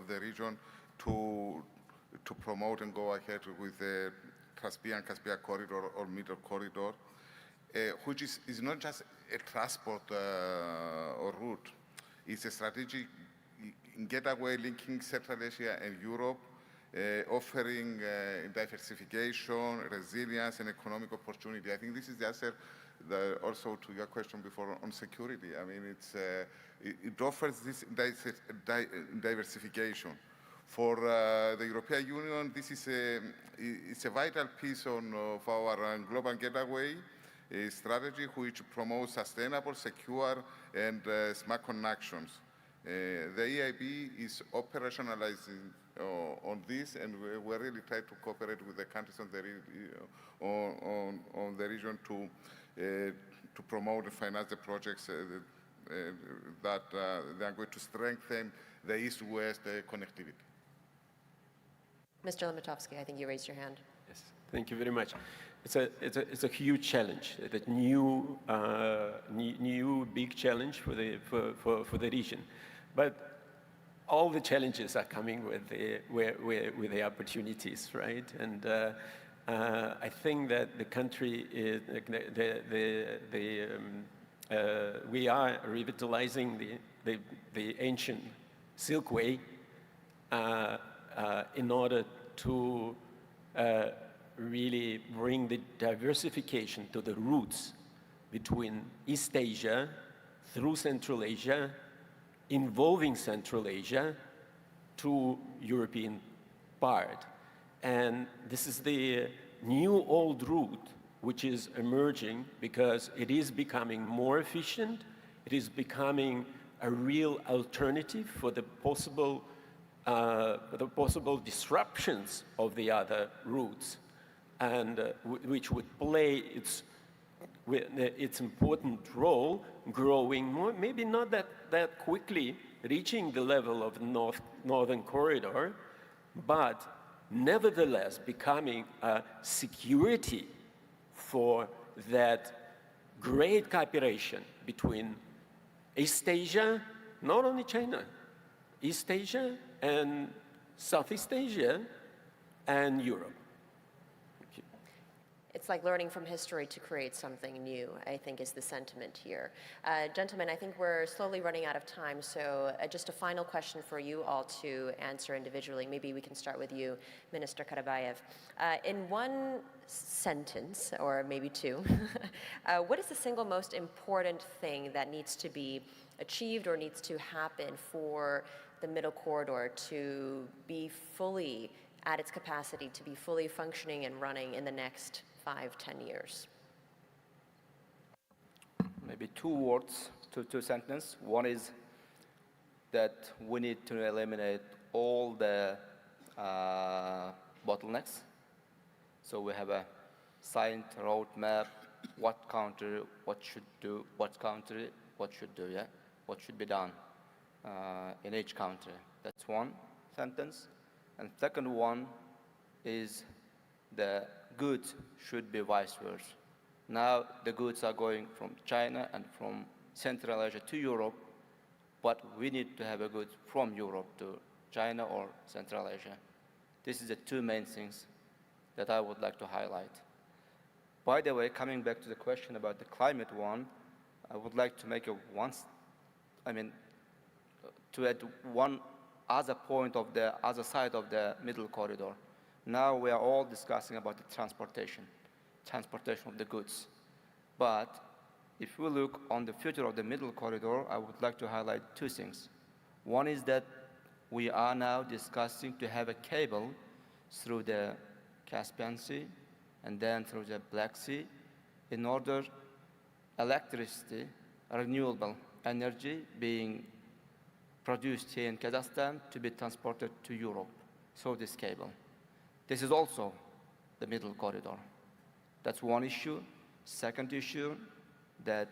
the region to promote and go ahead with the Caspian corridor or Middle Corridor, which is not just a transport or route. It's a strategic getaway linking Central Asia and Europe, offering diversification, resilience, and economic opportunity. I think this is the answer also to your question before on security. I mean, it offers this diversification. For the European Union, this is it's a vital piece of our global getaway strategy, which promotes sustainable, secure, and smart connections. The EIB is operationalizing on this, and we're really trying to cooperate with the countries on the region to promote and finance the projects that they are going to strengthen the East-West connectivity. Mr. Lematovsky, I think you raised your hand. Yes, thank you very much. It's a huge challenge, that new big challenge for the region. But all the challenges are coming with the opportunities, right? And I think that the country is, we are revitalizing the ancient Silk Way in order to really bring the diversification to the roots between East Asia, through Central Asia, involving Central Asia to European part. And this is the new old route which is emerging because it is becoming more efficient, it is becoming a real alternative for the possible disruptions of the other routes, and which would play its important role growing more, maybe not that quickly reaching the level of the Northern Corridor, but nevertheless becoming a security for that great cooperation between East Asia, not only China, East Asia and Southeast Asia and Europe. It's like learning from history to create something new, I think is the sentiment here. Gentlemen, I think we're slowly running out of time, so just a final question for you all to answer individually. Maybe we can start with you, Minister Karabayev. In one sentence, or maybe two, what is the single most important thing that needs to be achieved or needs to happen for the Middle Corridor to be fully at its capacity, to be fully functioning and running in the next 5-10 years? Maybe two words, two sentences. One is that we need to eliminate all the bottlenecks. So we have a signed roadmap, what country, what should do, what country, what should do, yeah? What should be done in each country. That's one sentence. And second one is the goods should be vice versa. Now the goods are going from China and from Central Asia to Europe, but we need to have a goods from Europe to China or Central Asia. This is the two main things that I would like to highlight. By the way, coming back to the question about the climate one, I would like to make to add one other point of the other side of the Middle Corridor. Now we are all discussing about the transportation of the goods. But if we look on the future of the Middle Corridor, I would like to highlight two things. One is that we are now discussing to have a cable through the Caspian Sea and then through the Black Sea in order electricity, renewable energy being produced here in Kazakhstan to be transported to Europe through this cable. This is also the Middle Corridor. That's one issue. Second issue, that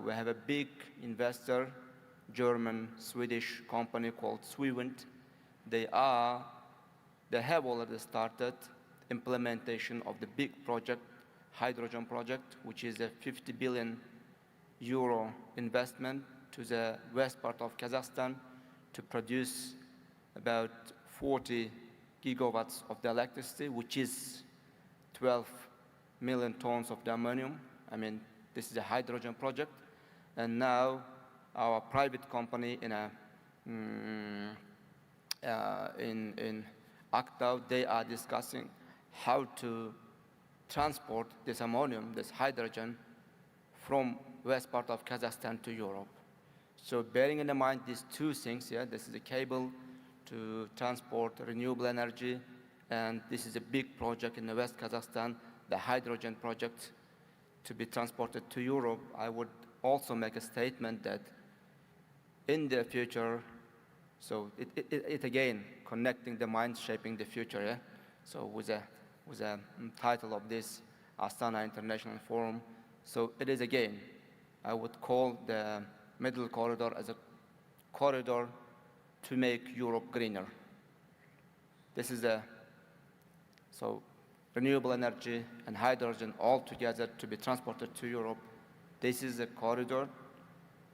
we have a big investor, German, Swedish company called Swiwind. They have already started implementation of the big project, hydrogen project, which is a 50 billion euro investment to the west part of Kazakhstan to produce about 40 gigawatts of the electricity, which is 12 million tons of the ammonium. This is a hydrogen project. And now our private company in Aktau, they are discussing how to transport this ammonium, this hydrogen, from west part of Kazakhstan to Europe. So bearing in mind these two things, yeah, this is a cable to transport renewable energy, and this is a big project in the West Kazakhstan, the hydrogen project to be transported to Europe. I would also make a statement that in the future, so it again, connecting the mind, shaping the future, yeah? So with the title of this Astana International Forum, so it is again, I would call the Middle Corridor as a corridor to make Europe greener. This is so renewable energy and hydrogen all together to be transported to Europe. This is a corridor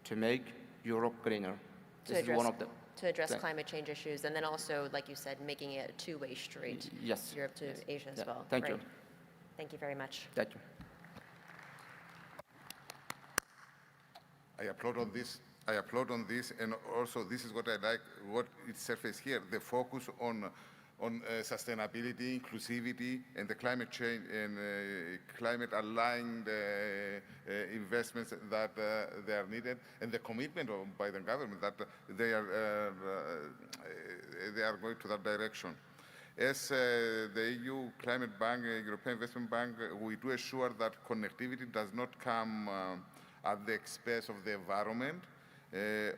to make Europe greener. This is one of the To address Thank- climate change issues, and then also, like you said, making it a two-way street. Yes. Europe to Asia as Yeah. well. Thank you. Great. Thank you very much. Thank you. I applaud on this. I applaud on this, and also this is what I like, what it surfaces here, the focus on sustainability, inclusivity, and the climate change and climate-aligned investments that they are needed, and the commitment by the government that they are going to that direction. As the EU Climate Bank, European Investment Bank, we do assure that connectivity does not come at the expense of the environment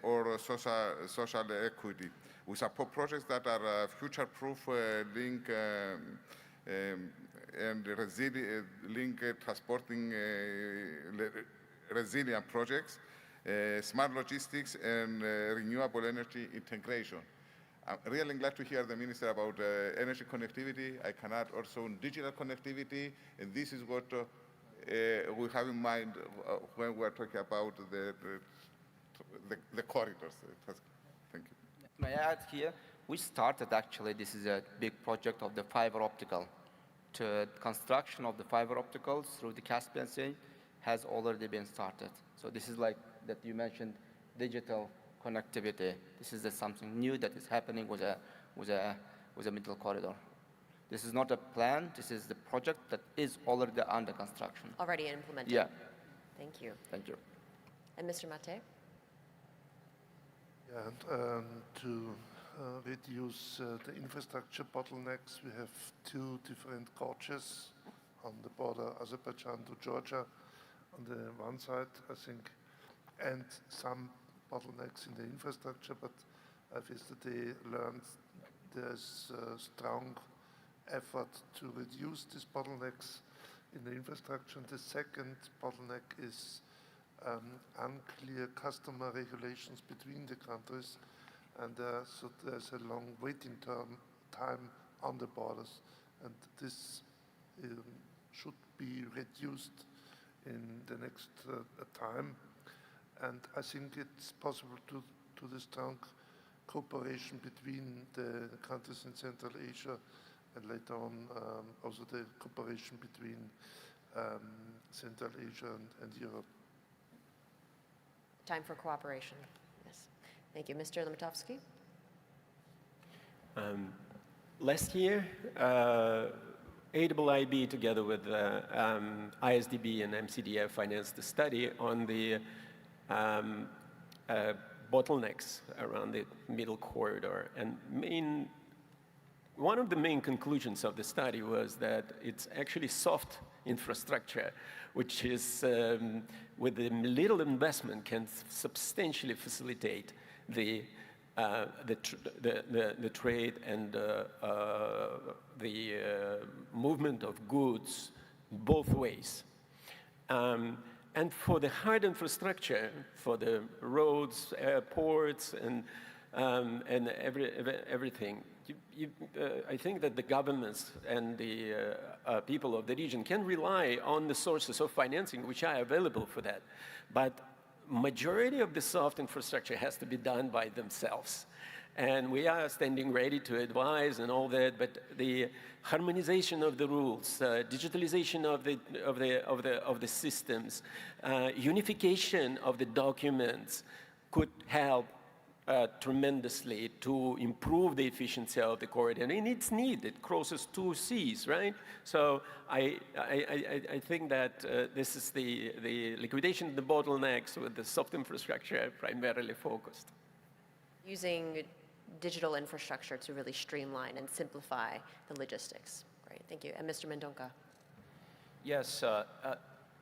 or social equity. We support projects that are future-proof, link and link transporting resilient projects, smart logistics, and renewable energy integration. I'm really glad to hear the Minister about energy connectivity. I can add also digital connectivity, and this is what we have in mind when we're talking about the corridors. Thank you. May I add here? We started actually, this is a big project of the fiber optical. To construction of the fiber opticals through the Caspian Sea has already been started. So this is like that you mentioned, digital connectivity. This is something new that is happening with a middle corridor. This is not a plan. This is the project that is already under construction. Already implemented. Yeah. Thank you. Thank you. And Mr. Mate? Yeah, and to reduce the infrastructure bottlenecks, we have two different gorges on the border, Azerbaijan to Georgia, on the one side, I think, and some bottlenecks in the infrastructure, but I've yesterday learned there's a strong effort to reduce these bottlenecks in the infrastructure. And the second bottleneck is unclear customer regulations between the countries, and so there's a long waiting time on the borders, and this should be reduced in the next time. And I think it's possible to the strong cooperation between the countries in Central Asia, and later on also the cooperation between Central Asia and Europe. Time for cooperation. Yes. Thank you. Mr. Lematovsky? Last year, AIIB together with ISDB and MCDF financed a study on the bottlenecks around the middle corridor. And one of the main conclusions of the study was that it's actually soft infrastructure, which is, with the little investment, can substantially facilitate the trade and the movement of goods both ways. And for the hard infrastructure, for the roads, airports, and everything, I think that the governments and the people of the region can rely on the sources of financing which are available for that. But majority of the soft infrastructure has to be done by themselves. And we are standing ready to advise and all that, but the harmonization of the rules, digitalization of the systems, unification of the documents could help tremendously to improve the efficiency of the corridor. And it's needed. It crosses 2 seas, right? So I think that this is the liquidation of the bottlenecks with the soft infrastructure primarily focused. Using digital infrastructure to really streamline and simplify the logistics. Great, thank you. And Mr. Mendonca? Yes,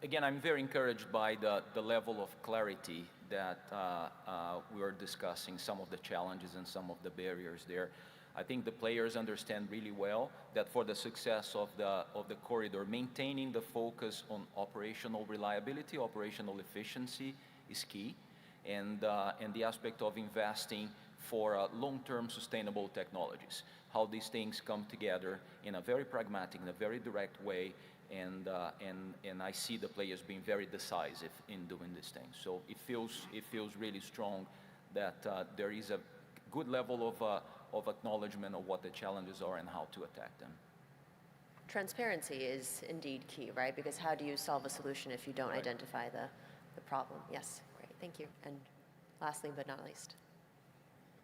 again, I'm very encouraged by the level of clarity that we are discussing, some of the challenges and some of the barriers there. I think the players understand really well that for the success of the corridor, maintaining the focus on operational reliability, operational efficiency is key, and the aspect of investing for long-term sustainable technologies, how these things come together in a very pragmatic, in a very direct way, and I see the players being very decisive in doing these things. So it feels really strong that there is a good level of acknowledgement of what the challenges are and how to attack them. Transparency is indeed key, right? Because how do you solve a solution if you don't identify the problem? Yes, great, thank you. And lastly but not least.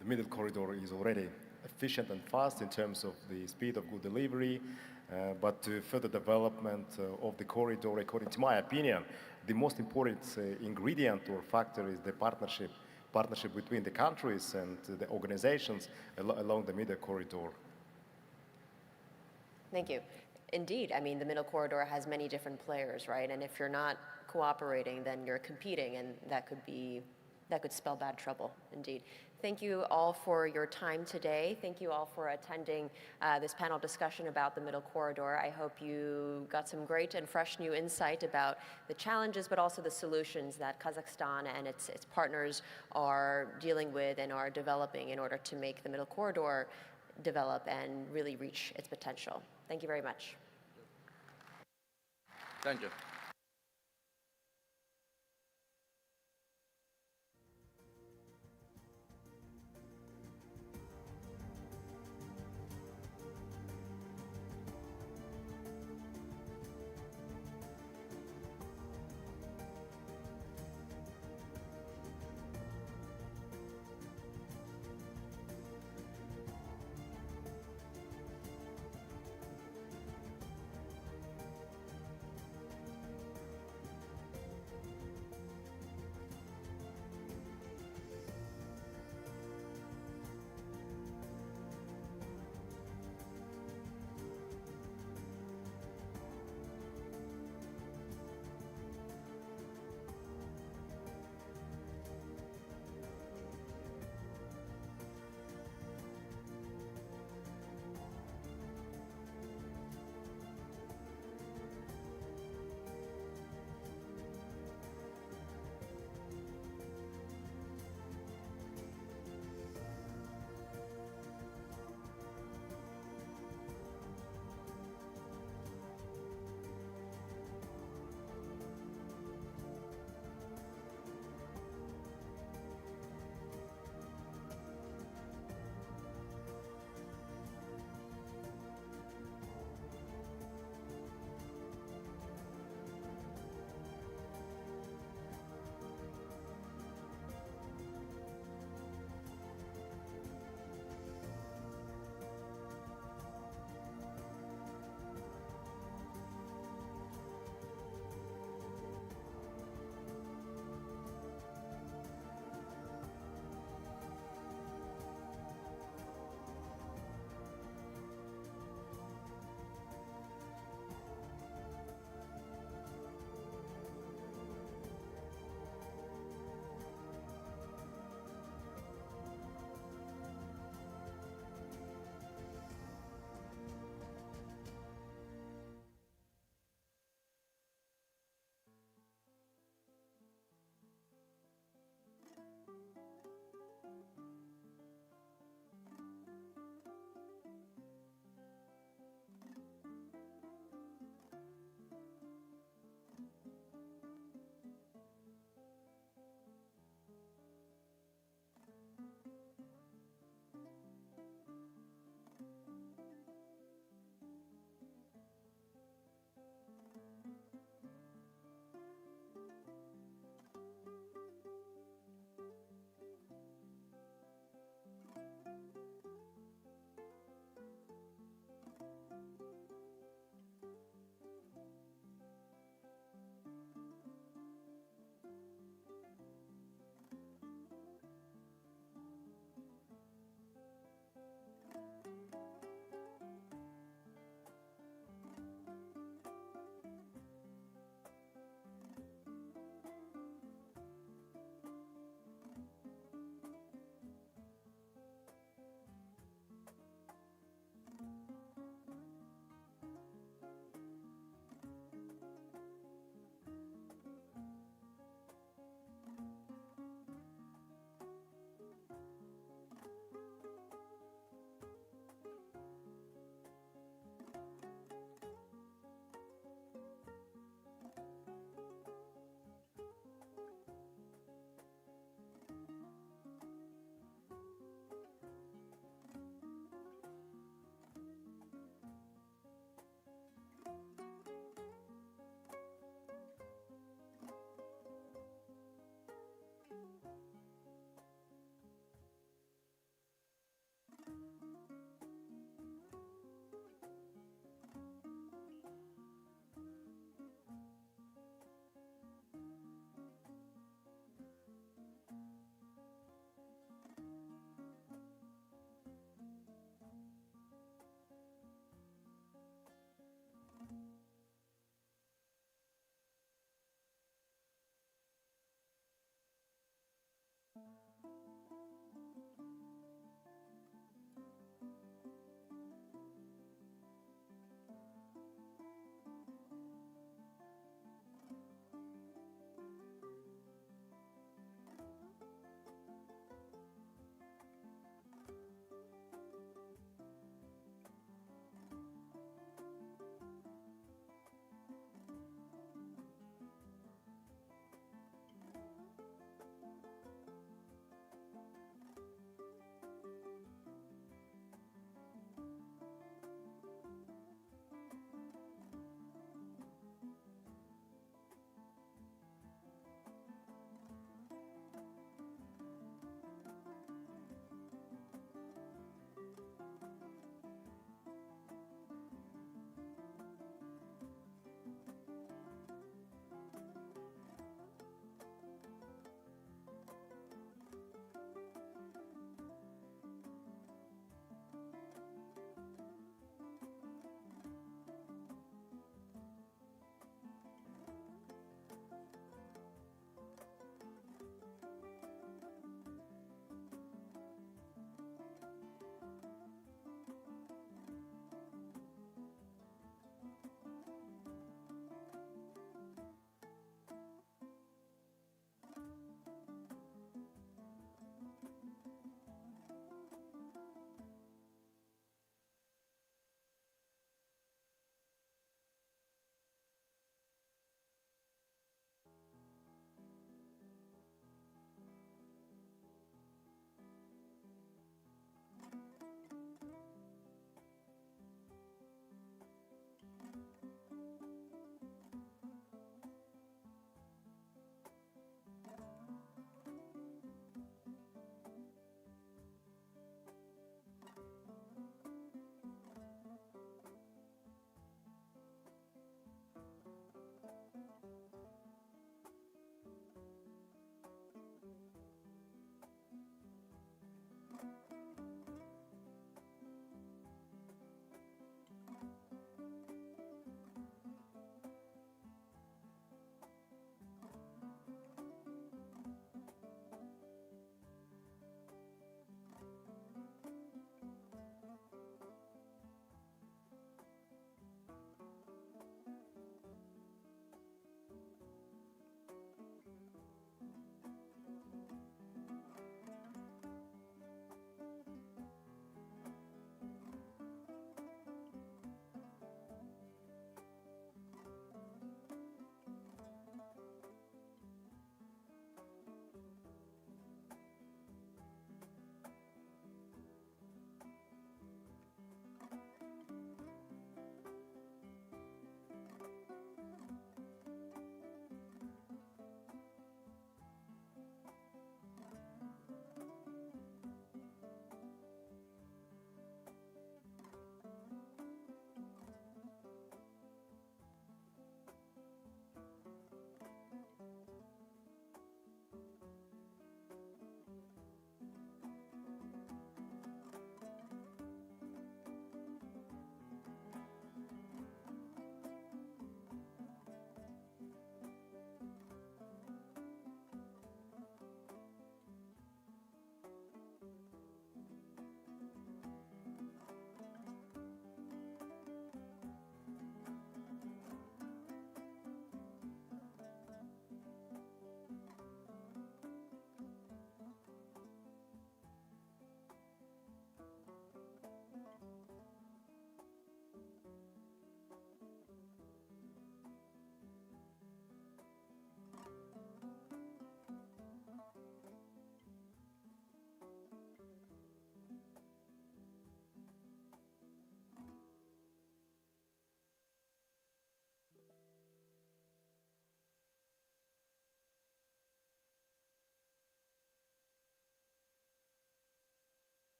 The middle corridor is already efficient and fast in terms of the speed of good delivery, but to further development of the corridor, according to my opinion, the most important ingredient or factor is the partnership between the countries and the organizations along the middle corridor. Thank you. Indeed, I mean, the middle corridor has many different players, right? And if you're not cooperating, then you're competing, and that could spell bad trouble, indeed. Thank you all for your time today. Thank you all for attending this panel discussion about the middle corridor. I hope you got some great and fresh new insight about the challenges, but also the solutions that Kazakhstan and its partners are dealing with and are developing in order to make the middle corridor develop and really reach its potential. Thank you very much. Thank you.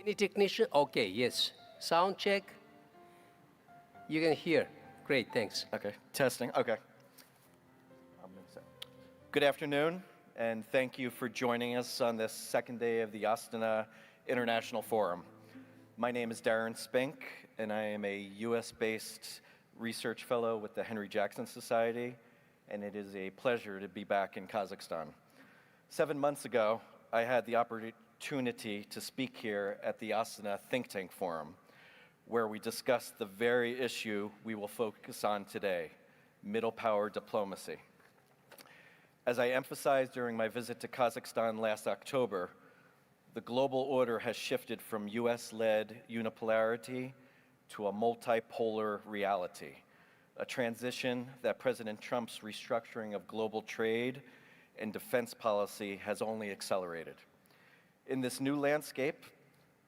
Any technician? Okay, yes. Sound check. You can hear. Great, thanks. Okay, testing, okay. Good afternoon, and thank you for joining us on this second day of the Astana International Forum. My name is Darren Spink, and I am a US-based research fellow with the Henry Jackson Society, and it is a pleasure to be back in Kazakhstan. 7 months ago, I had the opportunity to speak here at the Astana Think Tank Forum, where we discussed the very issue we will focus on today, middle power diplomacy. As I emphasized during my visit to Kazakhstan last October, the global order has shifted from US-led unipolarity to a multipolar reality, a transition that President Trump's restructuring of global trade and defense policy has only accelerated. In this new landscape,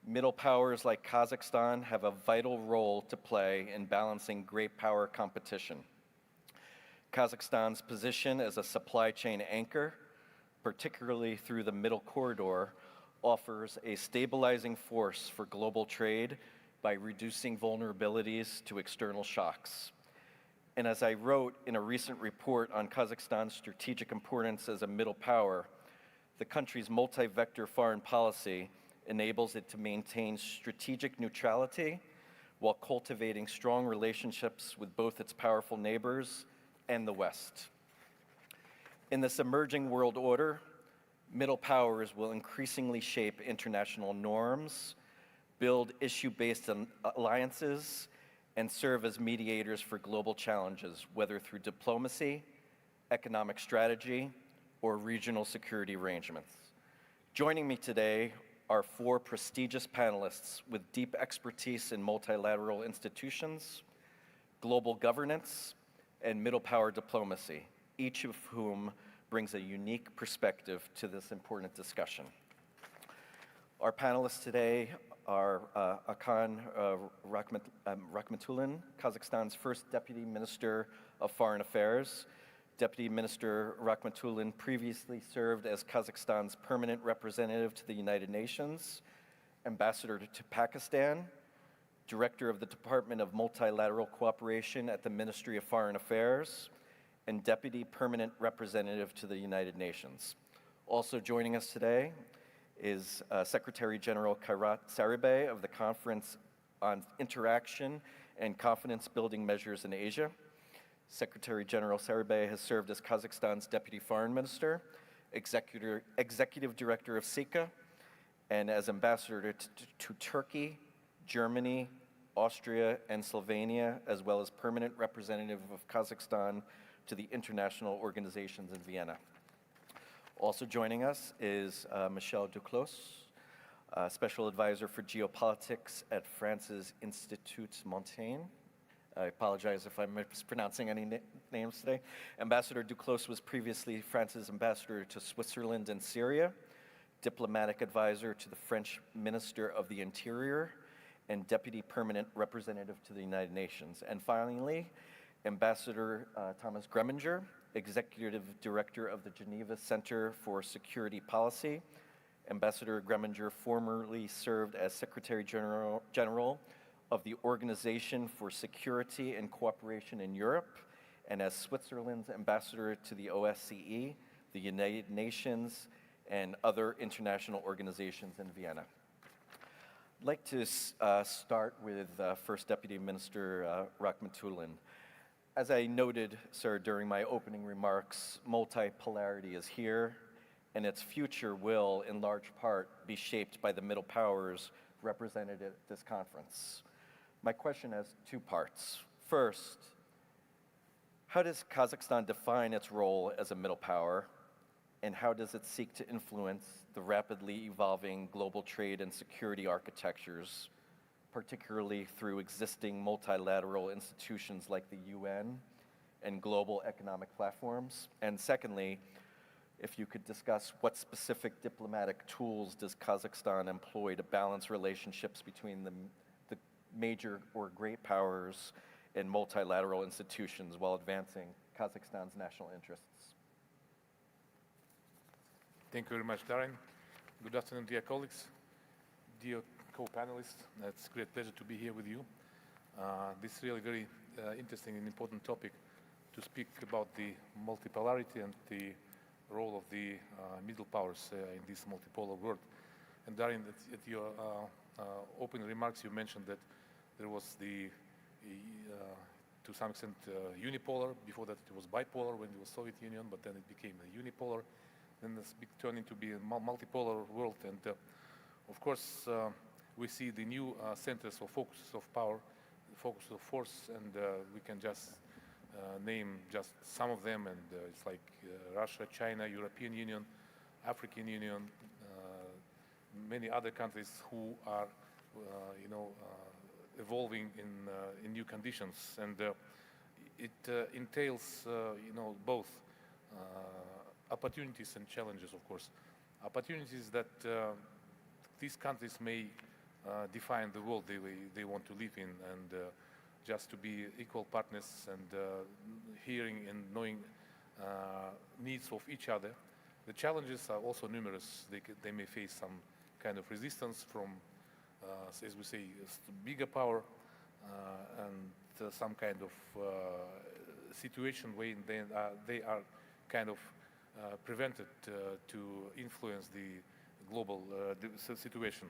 middle powers like Kazakhstan have a vital role to play in balancing great power competition. Kazakhstan's position as a supply chain anchor, particularly through the Middle Corridor, offers a stabilizing force for global trade by reducing vulnerabilities to external shocks. And as I wrote in a recent report on Kazakhstan's strategic importance as a middle power, the country's multi-vector foreign policy enables it to maintain strategic neutrality while cultivating strong relationships with both its powerful neighbors and the West. In this emerging world order, middle powers will increasingly shape international norms, build issue-based alliances, and serve as mediators for global challenges, whether through diplomacy, economic strategy, or regional security arrangements. Joining me today are 4 prestigious panelists with deep expertise in multilateral institutions, global governance, and middle power diplomacy, each of whom brings a unique perspective to this important discussion. Our panelists today are Akan Rahmatulin, Kazakhstan's first Deputy Minister of Foreign Affairs. Deputy Minister Rahmatulin previously served as Kazakhstan's permanent representative to the United Nations, ambassador to Pakistan, Director of the Department of Multilateral Cooperation at the Ministry of Foreign Affairs, and Deputy Permanent Representative to the United Nations. Also joining us today is Secretary General Kairat Saribay of the Conference on Interaction and Confidence Building Measures in Asia. Secretary General Saribay has served as Kazakhstan's Deputy Foreign Minister, Executive Director of SICA, and as Ambassador to Turkey, Germany, Austria, and Slovenia, as well as permanent representative of Kazakhstan to the international organizations in Vienna. Also joining us is Michel Duclos, Special Advisor for Geopolitics at France's Institut Montaigne. I apologize if I'm mispronouncing any names today. Ambassador Duclos was previously France's ambassador to Switzerland and Syria, diplomatic advisor to the French Minister of the Interior, and Deputy Permanent Representative to the United Nations. And finally, Ambassador Thomas Greminger, Executive Director of the Geneva Center for Security Policy. Ambassador Greminger formerly served as Secretary General of the Organization for Security and Cooperation in Europe, and as Switzerland's ambassador to the OSCE, the United Nations, and other international organizations in Vienna. I'd like to start with First Deputy Minister Rahmatulin. As I noted, sir, during my opening remarks, multipolarity is here, and its future will, in large part, be shaped by the middle powers represented at this conference. My question has 2 parts. First, how does Kazakhstan define its role as a middle power, and how does it seek to influence the rapidly evolving global trade and security architectures, particularly through existing multilateral institutions like the UN and global economic platforms? And secondly, if you could discuss what specific diplomatic tools does Kazakhstan employ to balance relationships between the major or great powers and multilateral institutions while advancing Kazakhstan's national interests? Thank you very much, Darren. Good afternoon, dear colleagues, dear co-panelists. It's a great pleasure to be here with you. This is really very interesting and important topic to speak about the multipolarity and the role of the middle powers in this multipolar world. And Darin, at your opening remarks, you mentioned that there was to some extent, unipolar. Before that, it was bipolar when it was Soviet Union, but then it became a unipolar. Then this turned into be a multipolar world. And of course, we see the new centers of focuses of power, focus of force, and we can just name just some of them. And it's like Russia, China, European Union, African Union, many other countries who are, evolving in new conditions, and it entails, both opportunities and challenges, of course. Opportunities that these countries may define the world they want to live in, and just to be equal partners and hearing and knowing needs of each other. The challenges are also numerous. They may face some kind of resistance from, as we say, bigger power, and some kind of situation where they are kind of prevented to influence the global situation.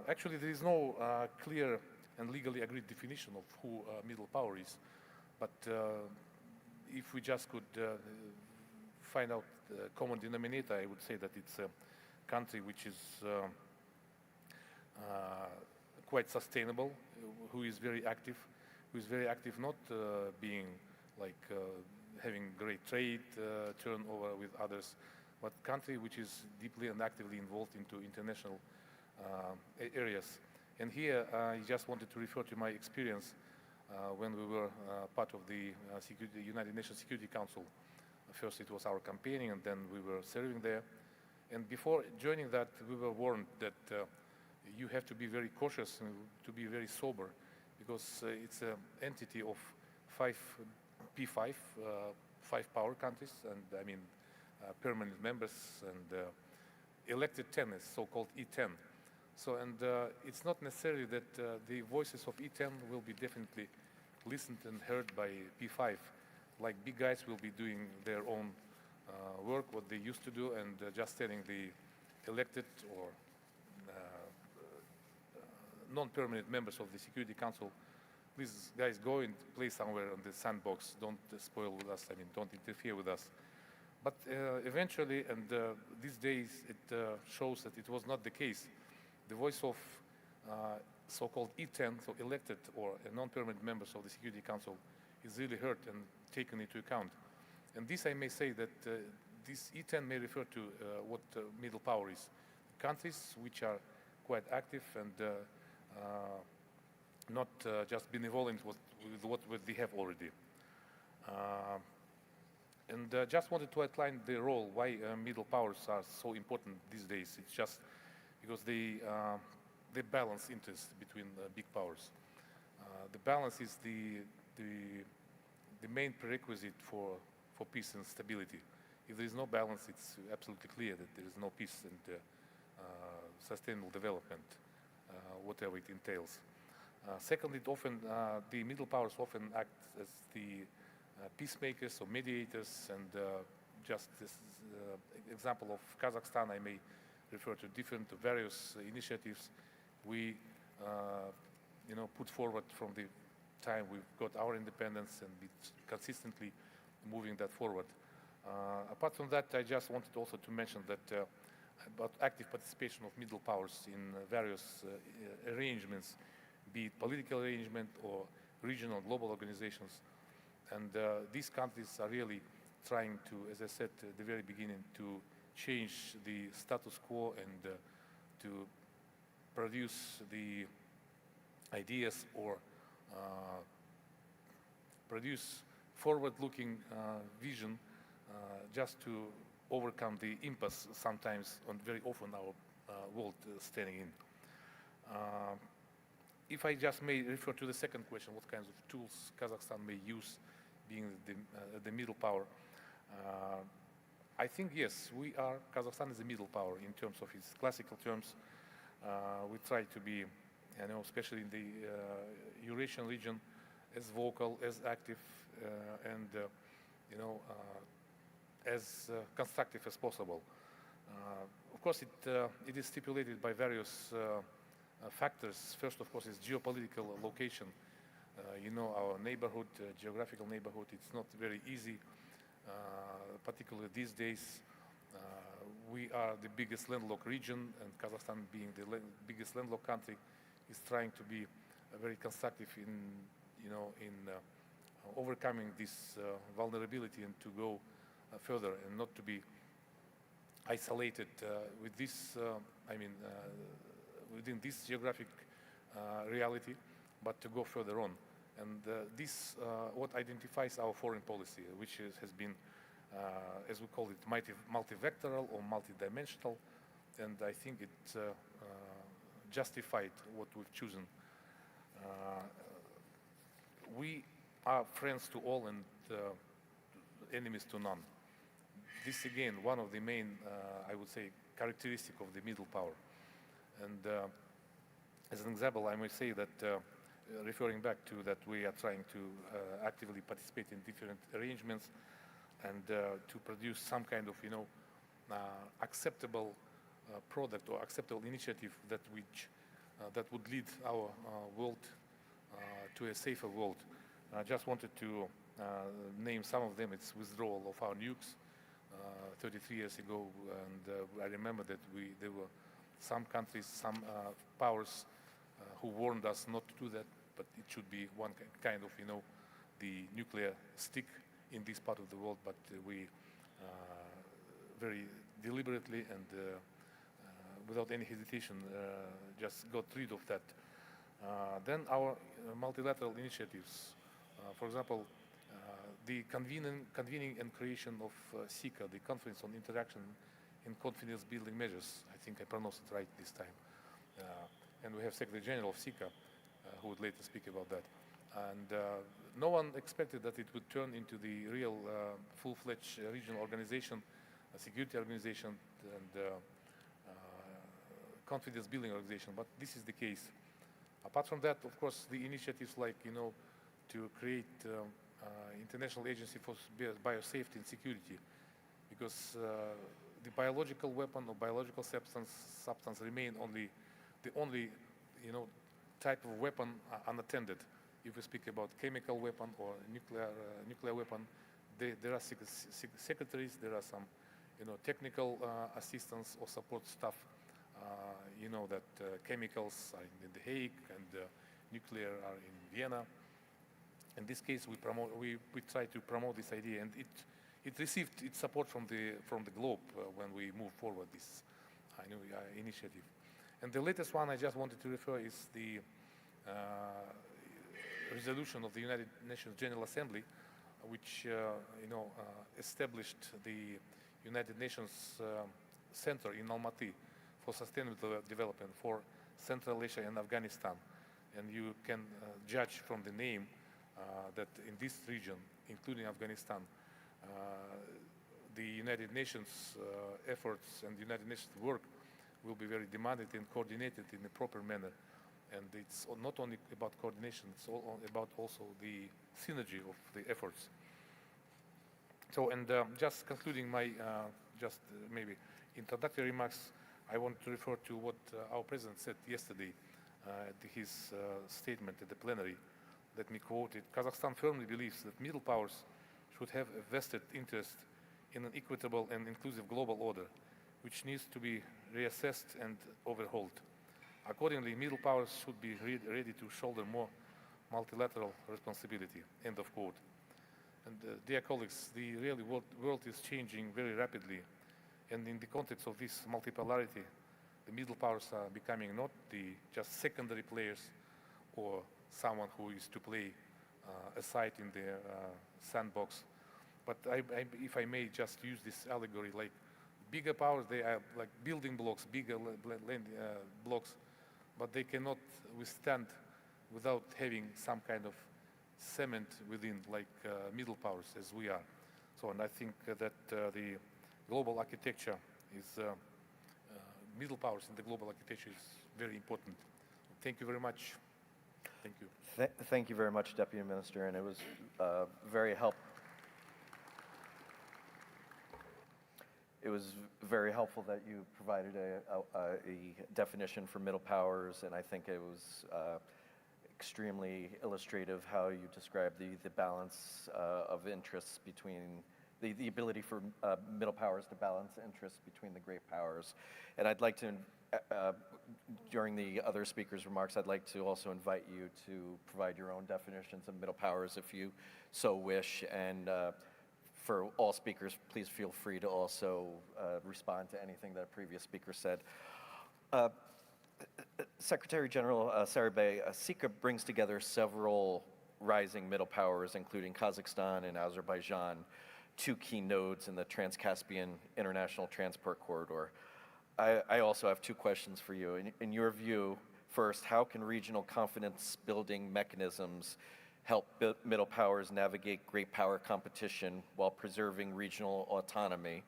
Actually, there is no clear and legally agreed definition of who middle power is, but if we just could find out the common denominator, I would say that it's a country which is quite sustainable, who is very active not being like having great trade turnover with others, but country which is deeply and actively involved into international areas. And here I just wanted to refer to my experience when we were part of the United Nations Security Council. First it was our campaigning, and then we were serving there. And before joining that, we were warned that you have to be very cautious and to be very sober, because it's an entity of five power countries, and I mean permanent members, and elected 10, so-called E10. So, and it's not necessarily that the voices of E10 will be definitely listened and heard by P5. Like big guys will be doing their own work, what they used to do, and just telling the elected or non-permanent members of the Security Council, please guys, go and play somewhere on the sandbox, don't spoil with us, I mean, don't interfere with us. But eventually, and these days, it shows that it was not the case. The voice of so-called E10, so elected or non-permanent members of the Security Council, is really heard and taken into account. And this, I may say that this E10 may refer to what middle power is. Countries which are quite active and not just benevolent with what they have already. And just wanted to outline the role, why middle powers are so important these days. It's just because they balance interests between big powers. The balance is the main prerequisite for peace and stability. If there is no balance, it's absolutely clear that there is no peace and sustainable development, whatever it entails. Secondly, the middle powers often act as the peacemakers or mediators, and just this example of Kazakhstan, I may refer to various initiatives we put forward from the time we got our independence, and we consistently moving that forward. Apart from that, I just wanted also to mention that about active participation of middle powers in various arrangements, be it political arrangement or regional global organizations. And these countries are really trying to, as I said at the very beginning, to change the status quo and to produce the ideas or produce forward-looking vision just to overcome the impasse sometimes and very often our world standing in. If I just may refer to the second question, what kinds of tools Kazakhstan may use being the middle power, I think, yes, Kazakhstan is a middle power in terms of its classical terms. We try to be, especially in the Eurasian region, as vocal, as active, and as constructive as possible. Of course, it is stipulated by various factors. First, of course, is geopolitical location. Our neighborhood, geographical neighborhood, it's not very easy, particularly these days. We are the biggest landlocked region, and Kazakhstan, being the biggest landlocked country, is trying to be very constructive in overcoming this vulnerability and to go further and not to be isolated with this, within this geographic reality, but to go further on. And this what identifies our foreign policy, which has been, as we call it, multivectoral or multidimensional, and I think it justified what we've chosen. We are friends to all and enemies to none. This, again, one of the main, I would say, characteristic of the middle power. And as an example, I may say that, referring back to that, we are trying to actively participate in different arrangements and to produce some kind of, acceptable product or acceptable initiative that would lead our world to a safer world. I just wanted to name some of them. It's withdrawal of our nukes 33 years ago, and I remember that there were some countries, some powers who warned us not to do that, but it should be one kind of, the nuclear stick in this part of the world, but we very deliberately and without any hesitation just got rid of that. Then our multilateral initiatives, for example, the convening and creation of SICA, the Conference on Interaction in Confidence Building Measures. I think I pronounced it right this time. And we have Secretary General of SICA, who would later speak about that. And no one expected that it would turn into the real full-fledged regional organization, a security organization, and confidence building organization, but this is the case. Apart from that, of course, the initiatives like, to create International Agency for Biosafety and Security, because the biological weapon or biological substance remain the only type of weapon unattended. If we speak about chemical weapon or nuclear weapon, there are secretaries, there are some technical assistance or support staff. That chemicals are in The Hague and nuclear are in Vienna. In this case, we try to promote this idea, and it received its support from the globe when we moved forward this initiative. And the latest one I just wanted to refer is the resolution of the United Nations General Assembly, which established the United Nations Center in Almaty for Sustainable Development for Central Asia and Afghanistan. And you can judge from the name that in this region, including Afghanistan, the United Nations efforts and the United Nations work will be very demanded and coordinated in a proper manner. And it's not only about coordination, it's all about also the synergy of the efforts. So, and just concluding my maybe introductory remarks, I want to refer to what our president said yesterday at his statement at the plenary. Let me quote it. Kazakhstan firmly believes that middle powers should have a vested interest in an equitable and inclusive global order, which needs to be reassessed and overhauled. Accordingly, middle powers should be ready to shoulder more multilateral responsibility, end of quote. And dear colleagues, the real world is changing very rapidly. And in the context of this multipolarity, the middle powers are becoming not the just secondary players or someone who is to play aside in their sandbox. But if I may just use this allegory, like bigger powers, they are like building blocks, bigger land blocks, but they cannot withstand without having some kind of cement within, like middle powers as we are. So, and I think that the global architecture is middle powers in the global architecture is very important. Thank you very much. Thank you. Thank you very much, Deputy Minister, and it was very helpful. It was very helpful that you provided a definition for middle powers, and I think it was extremely illustrative how you described the balance of interests between the ability for middle powers to balance interests between the great powers. And I'd like to, during the other speakers' remarks, I'd like to also invite you to provide your own definitions of middle powers if you so wish. And for all speakers, please feel free to also respond to anything that a previous speaker said. Secretary General Sarabay, SICA brings together several rising middle powers, including Kazakhstan and Azerbaijan, two key nodes in the Trans-Caspian International Transport Corridor. I also have two questions for you. In your view, first, how can regional confidence building mechanisms help middle powers navigate great power competition while preserving regional autonomy,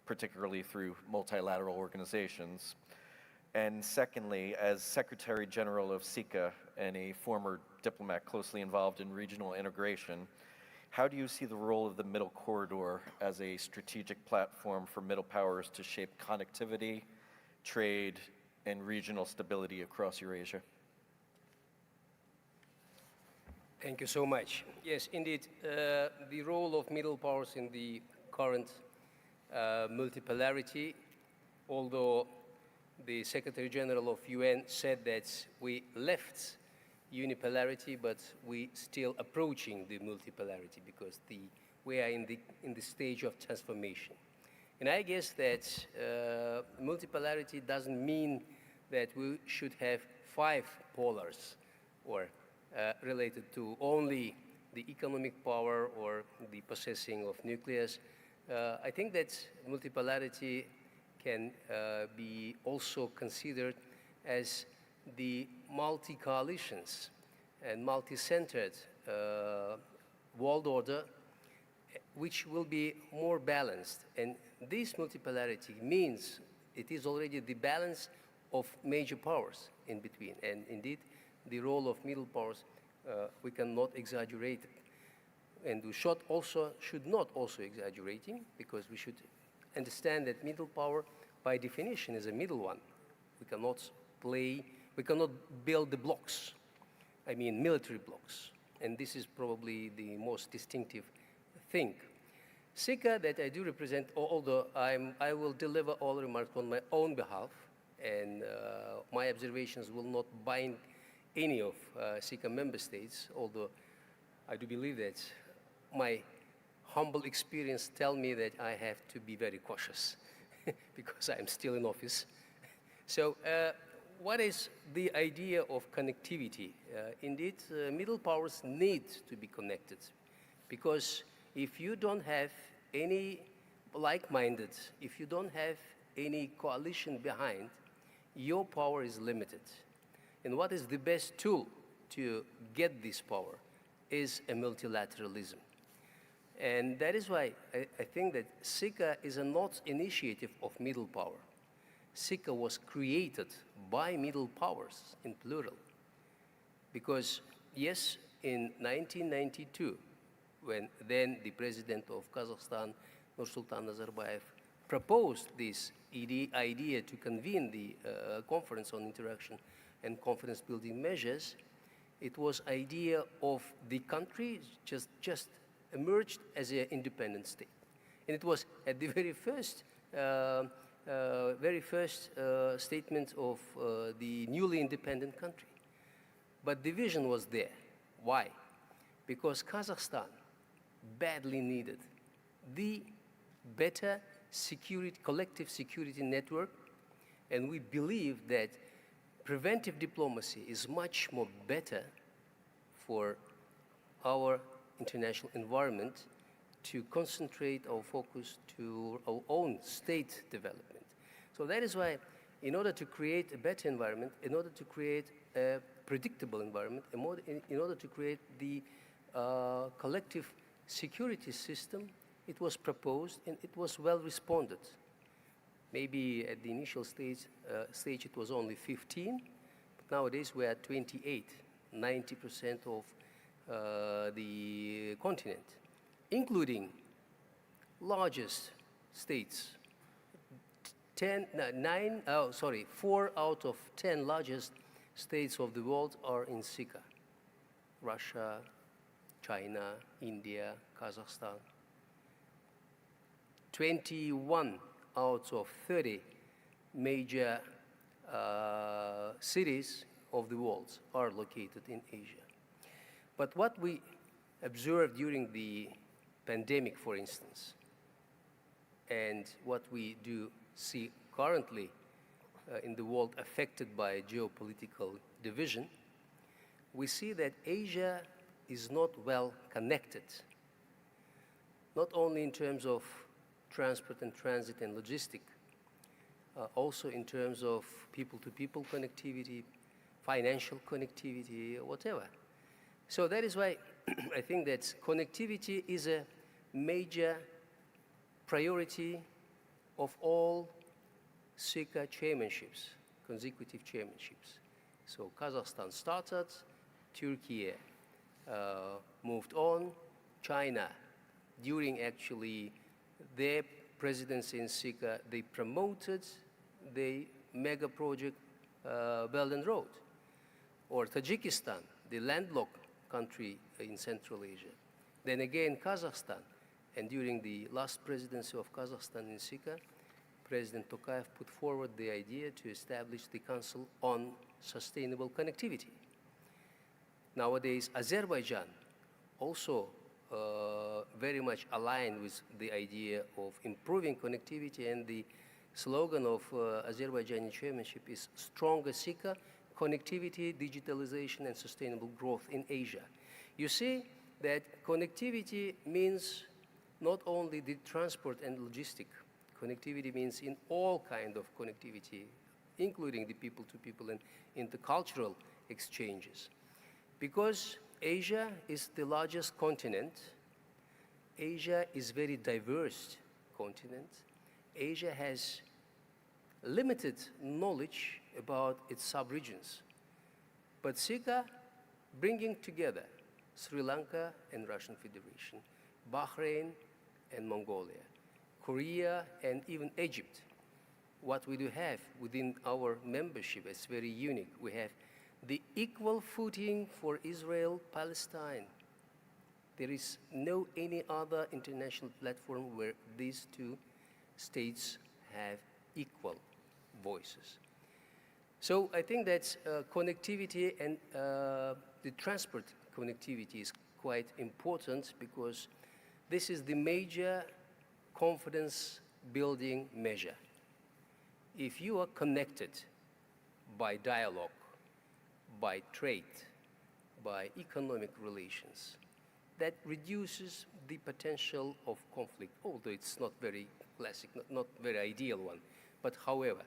particularly through multilateral organizations? And secondly, as Secretary General of SICA and a former diplomat closely involved in regional integration, how do you see the role of the Middle Corridor as a strategic platform for middle powers to shape connectivity, trade, and regional stability across Eurasia? Thank you so much. Yes, indeed, the role of middle powers in the current multipolarity, although the Secretary General of UN said that we left unipolarity, but we still approaching the multipolarity because we are in the stage of transformation. And I guess that multipolarity doesn't mean that we should have 5 polars or related to only the economic power or the possessing of nucleus. I think that multipolarity can be also considered as the multi-coalitions and multi-centered world order, which will be more balanced. And this multipolarity means it is already the balance of major powers in between. And indeed, the role of middle powers, we cannot exaggerate it. And we should not also exaggerating, because we should understand that middle power, by definition, is a middle one. We cannot build the blocks, I mean military blocks. And this is probably the most distinctive thing. SICA that I do represent, although I will deliver all remarks on my own behalf, and my observations will not bind any of SICA member states, although I do believe that my humble experience tell me that I have to be very cautious because I'm still in office. So what is the idea of connectivity? Indeed, middle powers need to be connected, because if you don't have any like-minded, if you don't have any coalition behind, your power is limited. And what is the best tool to get this power is a multilateralism. And that is why I think that SICA is not initiative of middle power. SICA was created by middle powers, in plural. Because, yes, in 1992, when then the president of Kazakhstan, Nursultan Nazarbayev, proposed this idea to convene the Conference on Interaction and Confidence Building Measures, it was idea of the country just emerged as an independent state. And it was at the very first statement of the newly independent country. But division was there. Why? Because Kazakhstan badly needed the better security, collective security network, and we believe that preventive diplomacy is much more better for our international environment to concentrate our focus to our own state development. So that is why, in order to create a better environment, in order to create a predictable environment, in order to create the collective security system, it was proposed and it was well responded. Maybe at the initial stage it was only 15, but nowadays we're at 28, 90% of the continent, including largest states. 4 out of 10 largest states of the world are in SICA. Russia, China, India, Kazakhstan. 21 out of 30 major cities of the world are located in Asia. But what we observed during the pandemic, for instance, and what we do see currently in the world affected by geopolitical division, we see that Asia is not well connected, not only in terms of transport and transit and logistics, also in terms of people-to-people connectivity, financial connectivity, whatever. So that is why I think that connectivity is a major priority of all SICA chairmanships, consecutive chairmanships. So Kazakhstan started, Turkey moved on, China, during actually their presidency in SICA, they promoted the mega project Belt and Road, or Tajikistan, the landlocked country in Central Asia. Then again, Kazakhstan, and during the last presidency of Kazakhstan in SICA, President Tokayev put forward the idea to establish the Council on Sustainable Connectivity. Nowadays, Azerbaijan also very much aligned with the idea of improving connectivity, and the slogan of Azerbaijani chairmanship is Stronger SICA, Connectivity, Digitalization, and Sustainable Growth in Asia. You see that connectivity means not only the transport and logistic. Connectivity means in all kind of connectivity, including the people-to-people and intercultural exchanges. Because Asia is the largest continent, Asia is very diverse continent, Asia has limited knowledge about its sub-regions. But SICA bringing together Sri Lanka and Russian Federation, Bahrain and Mongolia, Korea and even Egypt. What we do have within our membership is very unique. We have the equal footing for Israel, Palestine. There is no any other international platform where these two states have equal voices. So I think that connectivity and the transport connectivity is quite important, because this is the major confidence building measure. If you are connected by dialogue, by trade, by economic relations, that reduces the potential of conflict, although it's not very classic, not very ideal one. But however,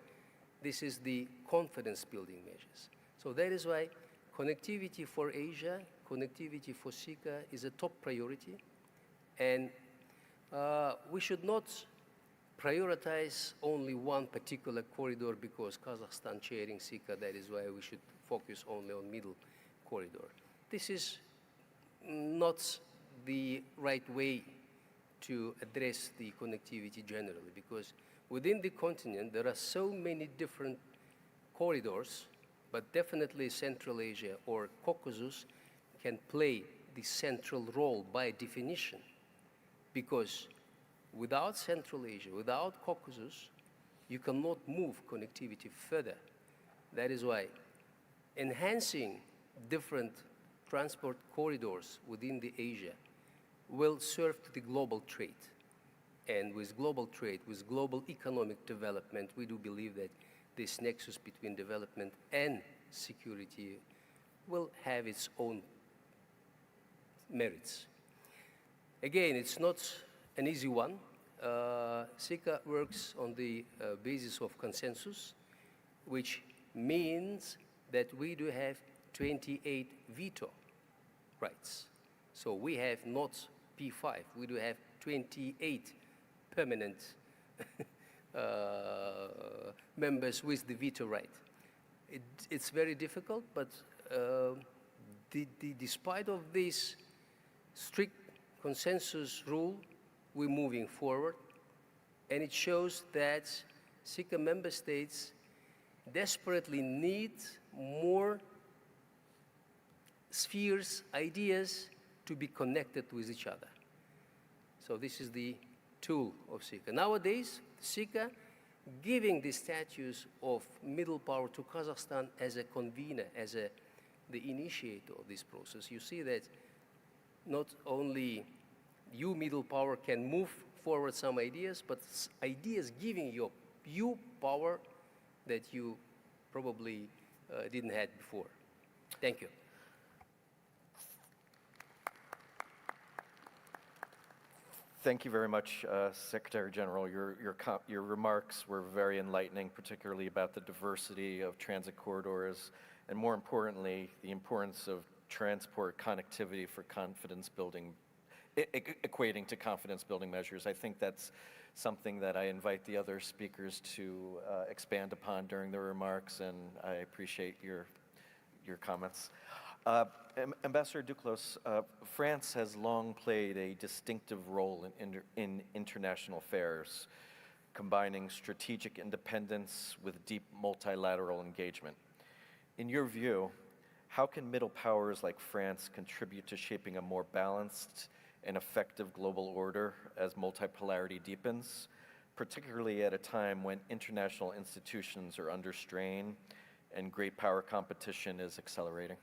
this is the confidence building measures. So that is why connectivity for Asia, connectivity for SICA is a top priority. And we should not prioritize only one particular corridor because Kazakhstan chairing SICA, that is why we should focus only on middle corridor. This is not the right way to address the connectivity generally, because within the continent there are so many different corridors, but definitely Central Asia or Caucasus can play the central role by definition, because without Central Asia, without Caucasus, you cannot move connectivity further. That is why enhancing different transport corridors within the Asia will serve to the global trade. And with global trade, with global economic development, we do believe that this nexus between development and security will have its own merits. Again, it's not an easy one. SICA works on the basis of consensus, which means that we do have 28 veto rights. So we have not P5, we do have 28 permanent members with the veto right. It's very difficult, but despite of this strict consensus rule, we're moving forward, and it shows that SICA member states desperately need more spheres, ideas to be connected with each other. So this is the tool of SICA. Nowadays, SICA giving the status of middle power to Kazakhstan as a convener, as the initiator of this process. You see that not only you, middle power, can move forward some ideas, but ideas giving you power that you probably didn't have before. Thank you. Thank you very much, Secretary General. Your remarks were very enlightening, particularly about the diversity of transit corridors, and more importantly, the importance of transport connectivity for confidence building, equating to confidence building measures. I think that's something that I invite the other speakers to expand upon during their remarks, and I appreciate your comments. Ambassador Duclos, France has long played a distinctive role in international affairs, combining strategic independence with deep multilateral engagement. In your view, how can middle powers like France contribute to shaping a more balanced and effective global order as multipolarity deepens, particularly at a time when international institutions are under strain and great power competition is accelerating?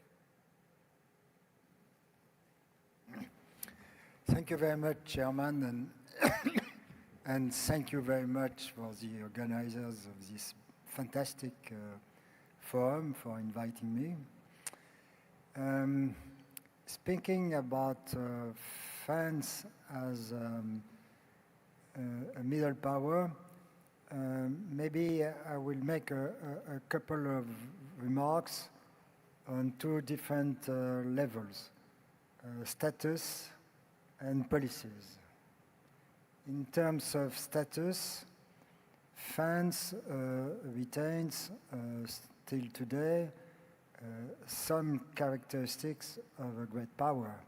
Thank you very much, Chairman, and thank you very much for the organizers of this fantastic forum for inviting me. Speaking about France as a middle power, maybe I will make a couple of remarks on two different levels, status and policies. In terms of status, France retains still today some characteristics of a great power.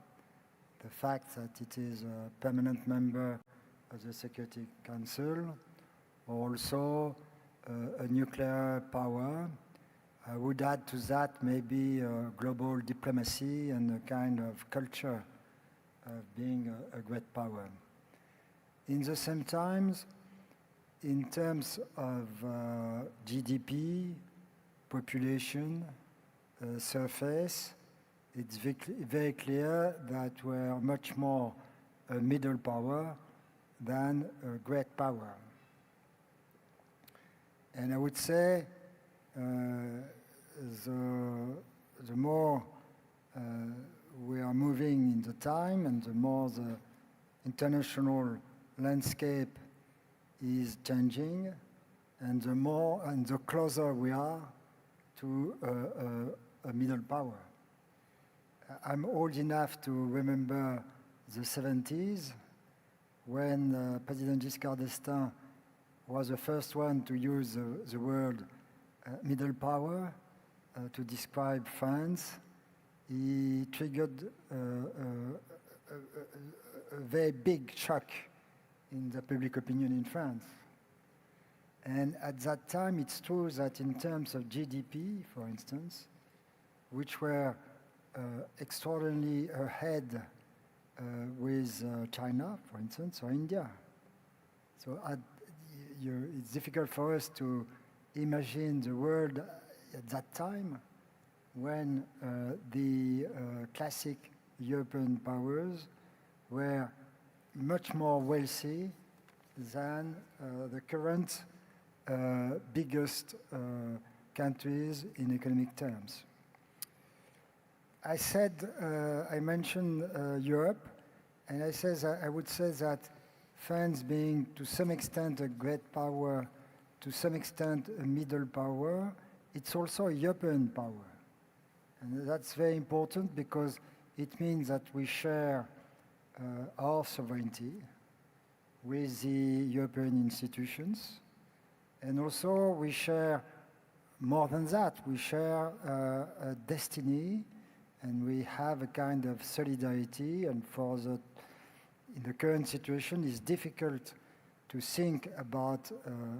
The fact that it is a permanent member of the Security Council, also a nuclear power. I would add to that maybe global diplomacy and a kind of culture of being a great power. In the same times, in terms of GDP, population, surface, it's very clear that we're much more a middle power than a great power. And I would say the more we are moving in the time and the more the international landscape is changing, and the closer we are to a middle power. I'm old enough to remember the 70s when President Giscard d'Estaing was the first one to use the word middle power to describe France. He triggered a very big shock in the public opinion in France. And at that time, it's true that in terms of GDP, for instance, which were extraordinarily ahead with China, for instance, or India. So it's difficult for us to imagine the world at that time when the classic European powers were much more wealthy than the current biggest countries in economic terms. I mentioned Europe, and I would say that France being to some extent a great power, to some extent a middle power, it's also a European power. And that's very important because it means that we share our sovereignty with the European institutions. And also we share more than that. We share a destiny, and we have a kind of solidarity. And in the current situation, it's difficult to think about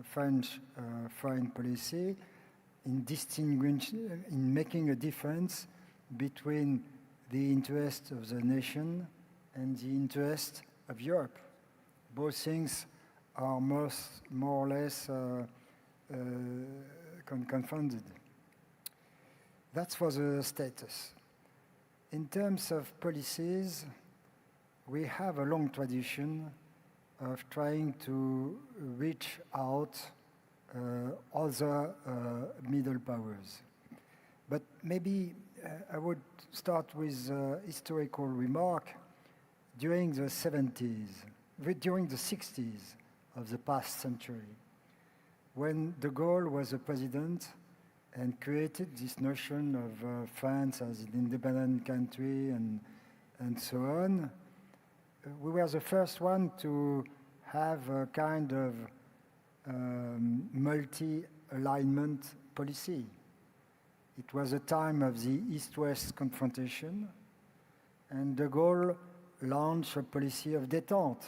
French foreign policy in making a difference between the interest of the nation and the interest of Europe. Both things are more or less confounded. That's for the status. In terms of policies, we have a long tradition of trying to reach out other middle powers. But maybe I would start with a historical remark. During the 60s of the past century, when de Gaulle was the president and created this notion of France as an independent country and so on, we were the first one to have a kind of multi-alignment policy. It was a time of the East-West confrontation, and de Gaulle launched a policy of détente,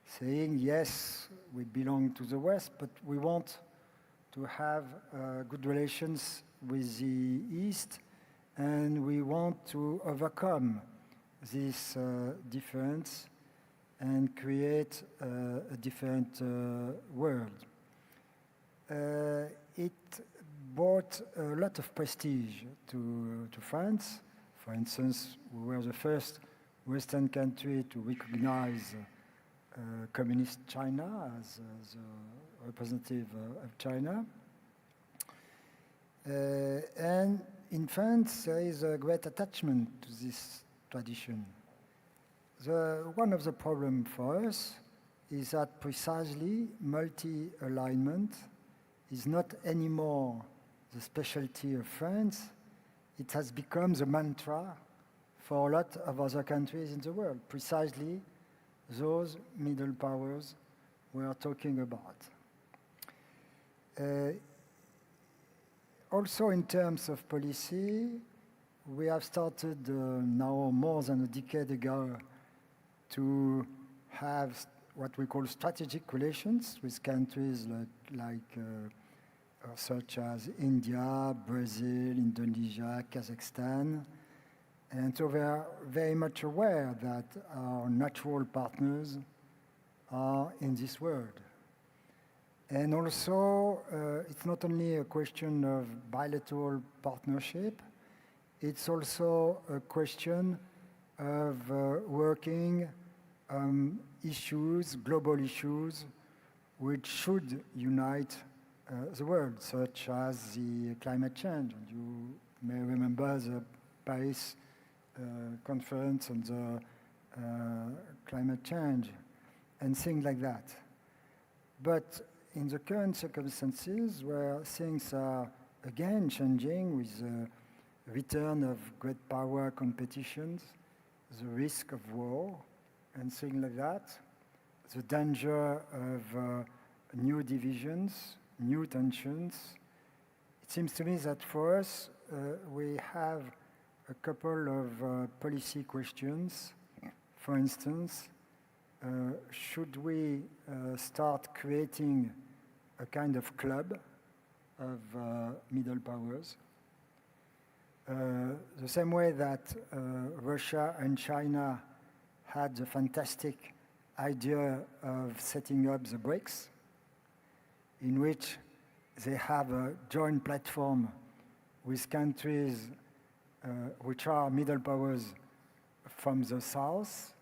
saying, yes, we belong to the West, but we want to have good relations with the East, and we want to overcome this difference and create a different world. It brought a lot of prestige to France. For instance, we were the first Western country to recognize communist China as a representative of China. And in France, there is a great attachment to this tradition. One of the problems for us is that precisely multi-alignment is not anymore the specialty of France. It has become the mantra for a lot of other countries in the world, precisely those middle powers we are talking about. Also, in terms of policy, we have started now more than a decade ago to have what we call strategic relations with countries such as India, Brazil, Indonesia, Kazakhstan. And so we are very much aware that our natural partners are in this world. And also, it's not only a question of bilateral partnership, it's also a question of working issues, global issues, which should unite the world, such as the climate change. And you may remember the Paris conference on the climate change and things like that. But in the current circumstances, where things are again changing with the return of great power competitions, the risk of war, and things like that, the danger of new divisions, new tensions, it seems to me that for us, we have a couple of policy questions. For instance, should we start creating a kind of club of middle powers? The same way that Russia and China had the fantastic idea of setting up the BRICS, in which they have a joint platform with countries which are middle powers from the south,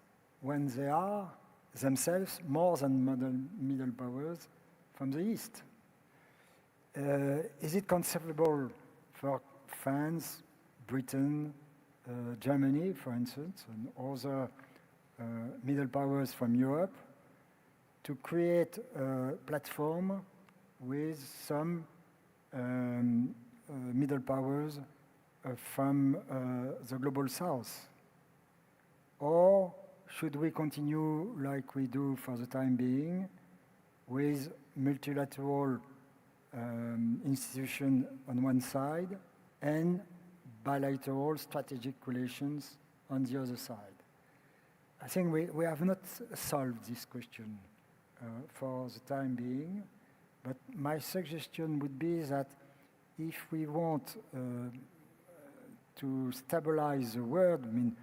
when they are themselves more than middle powers from the east. Is it conceivable for France, Britain, Germany, for instance, and other middle powers from Europe to create a platform with some middle powers from the global south? Or should we continue like we do for the time being with multilateral institution on one side and bilateral strategic relations on the other side. I think we have not solved this question for the time being, but my suggestion would be that if we want to stabilize the world, I mean,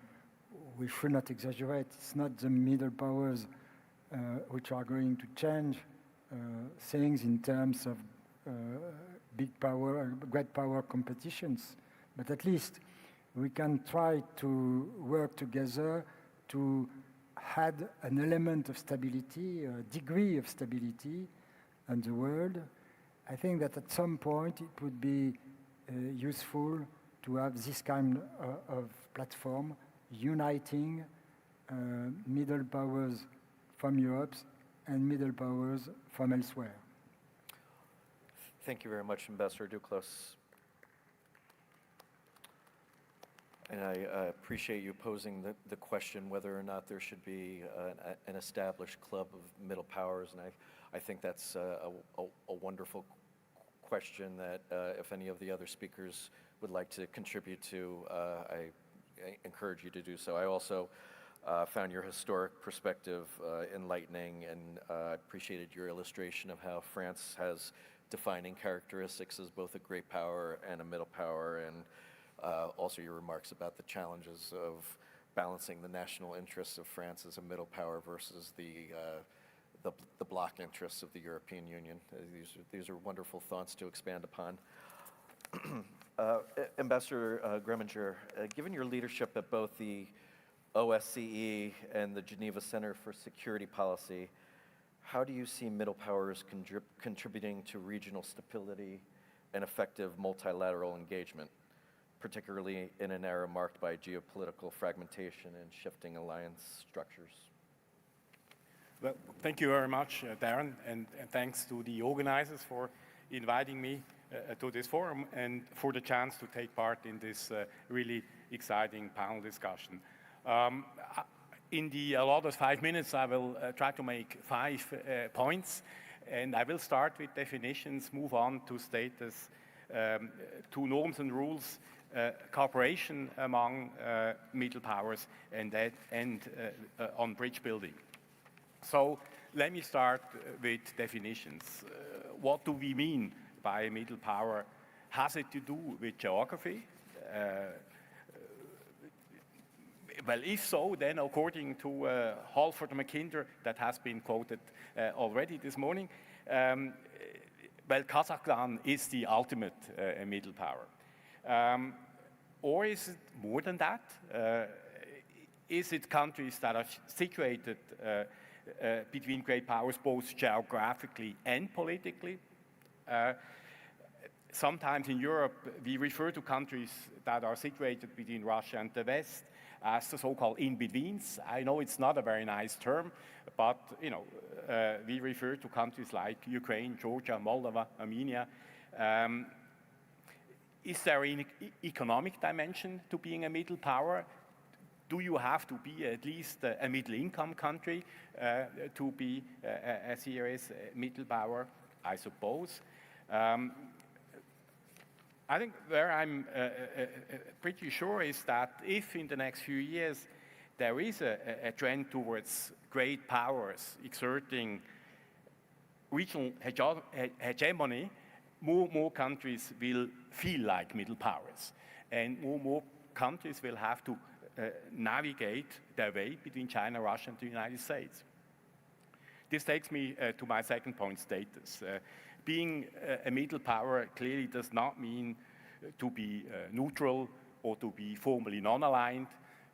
we should not exaggerate. It's not the middle powers which are going to change things in terms of big power, great power competitions. But at least we can try to work together to add an element of stability, a degree of stability in the world. I think that at some point it would be useful to have this kind of platform uniting middle powers from Europe and middle powers from elsewhere. Thank you very much, Ambassador Duclos. And I appreciate you posing the question whether or not there should be an established club of middle powers, and I think that's a wonderful question that if any of the other speakers would like to contribute to, I encourage you to do so. I also found your historic perspective enlightening, and appreciated your illustration of how France has defining characteristics as both a great power and a middle power, and also your remarks about the challenges of balancing the national interests of France as a middle power versus the bloc interests of the European Union. These are wonderful thoughts to expand upon. Ambassador Greminger, given your leadership at both the OSCE and the Geneva Center for Security Policy, how do you see middle powers contributing to regional stability and effective multilateral engagement, particularly in an era marked by geopolitical fragmentation and shifting alliance structures? Well, thank you very much, Darren, and thanks to the organizers for inviting me to this forum and for the chance to take part in this really exciting panel discussion. In the allotted 5 minutes, I will try to make 5 points, and I will start with definitions, move on to status, to norms and rules, cooperation among middle powers, and end on bridge building. So let me start with definitions. What do we mean by a middle power? Has it to do with geography? Well, if so, then according to Halford and Mackinder, that has been quoted already this morning, well, Kazakhstan is the ultimate middle power. Or is it more than that? Is it countries that are situated between great powers, both geographically and politically? Sometimes in Europe, we refer to countries that are situated between Russia and the West as the so-called in-betweens. I know it's not a very nice term, but we refer to countries like Ukraine, Georgia, Moldova, Armenia. Is there an economic dimension to being a middle power? Do you have to be at least a middle-income country to be a serious middle power? I suppose. I think where I'm pretty sure is that if in the next few years there is a trend towards great powers exerting regional hegemony, more countries will feel like middle powers, and more countries will have to navigate their way between China, Russia, and the United States. This takes me to my second point, status. Being a middle power clearly does not mean to be neutral or to be formally non-aligned.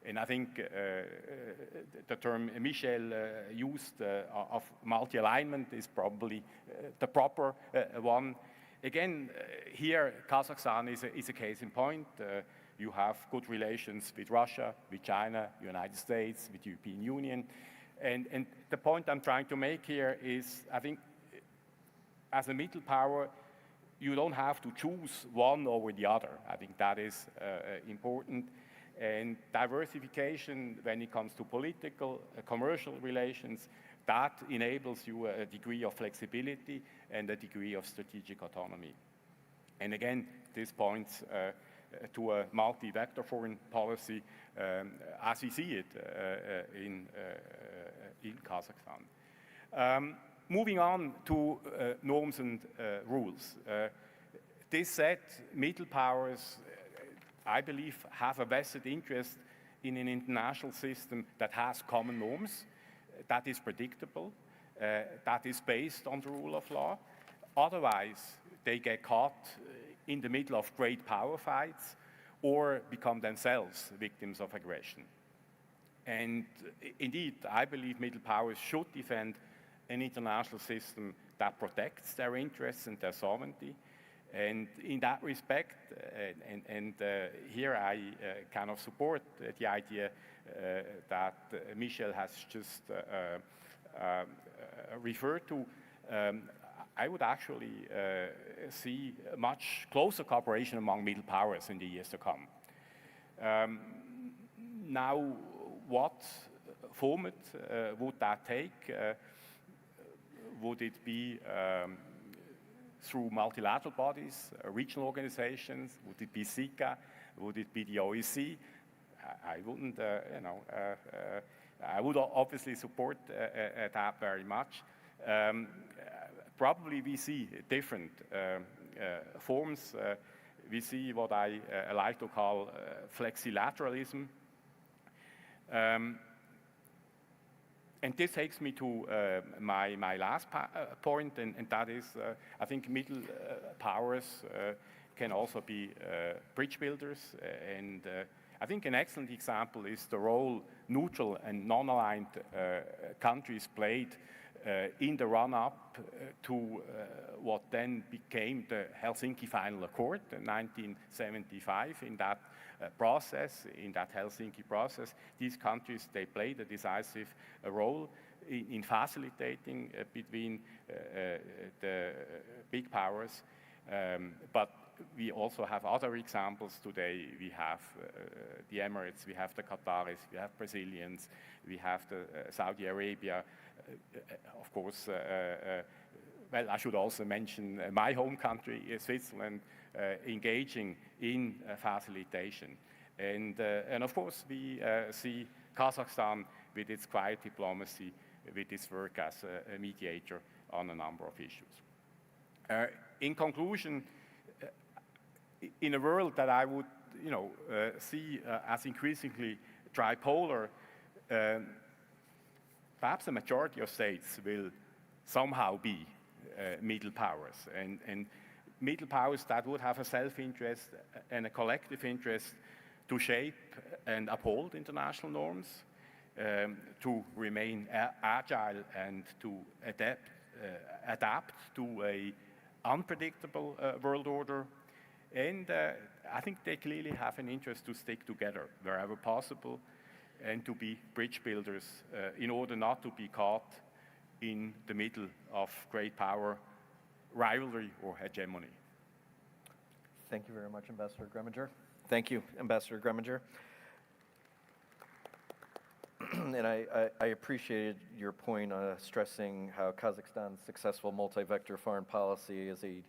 And I think the term Michel used of multi-alignment is probably the proper one. Again, here Kazakhstan is a case in point. You have good relations with Russia, with China, United States, with the European Union. And the point I'm trying to make here is, I think, as a middle power, you don't have to choose one over the other. I think that is important. And diversification when it comes to political, commercial relations That enables you a degree of flexibility and a degree of strategic autonomy. And again, this points to a multi-vector foreign policy as we see it in Kazakhstan. Moving on to norms and rules. This said, middle powers, I believe, have a vested interest in an international system that has common norms, that is predictable, that is based on the rule of law. Otherwise, they get caught in the middle of great power fights or become themselves victims of aggression. And indeed, I believe middle powers should defend an international system that protects their interests and their sovereignty. And in that respect, here I kind of support the idea that Michel has just referred to. I would actually see much closer cooperation among middle powers in the years to come. Now, what format would that take? Would it be through multilateral bodies, regional organizations? Would it be SICA? Would it be the OEC? I wouldn't, I would obviously support that very much. Probably we see different forms. We see what I like to call flexilateralism. And this takes me to my last point, and that is, I think middle powers can also be bridge builders. And I think an excellent example is the role neutral and non-aligned countries played in the run-up to what then became the Helsinki Final Accord in 1975. In that process, in that Helsinki process, these countries, they played a decisive role in facilitating between the big powers. But we also have other examples today. We have the Emirates, we have the Qataris, we have Brazilians, we have the Saudi Arabia. Of course, well, I should also mention my home country, Switzerland, engaging in facilitation. And of course, we see Kazakhstan with its quiet diplomacy, with its work as a mediator on a number of issues. In conclusion, in a world that I would, see as increasingly tripolar, perhaps a majority of states will somehow be middle powers, and middle powers that would have a self-interest and a collective interest to shape and uphold international norms, to remain agile and to adapt to a unpredictable world order. And I think they clearly have an interest to stick together wherever possible and to be bridge builders in order not to be caught in the middle of great power, rivalry, or hegemony. Thank you very much, Ambassador Greminger. Thank you, Ambassador Greminger. And I appreciated your point on stressing how Kazakhstan's successful multi-vector foreign policy is a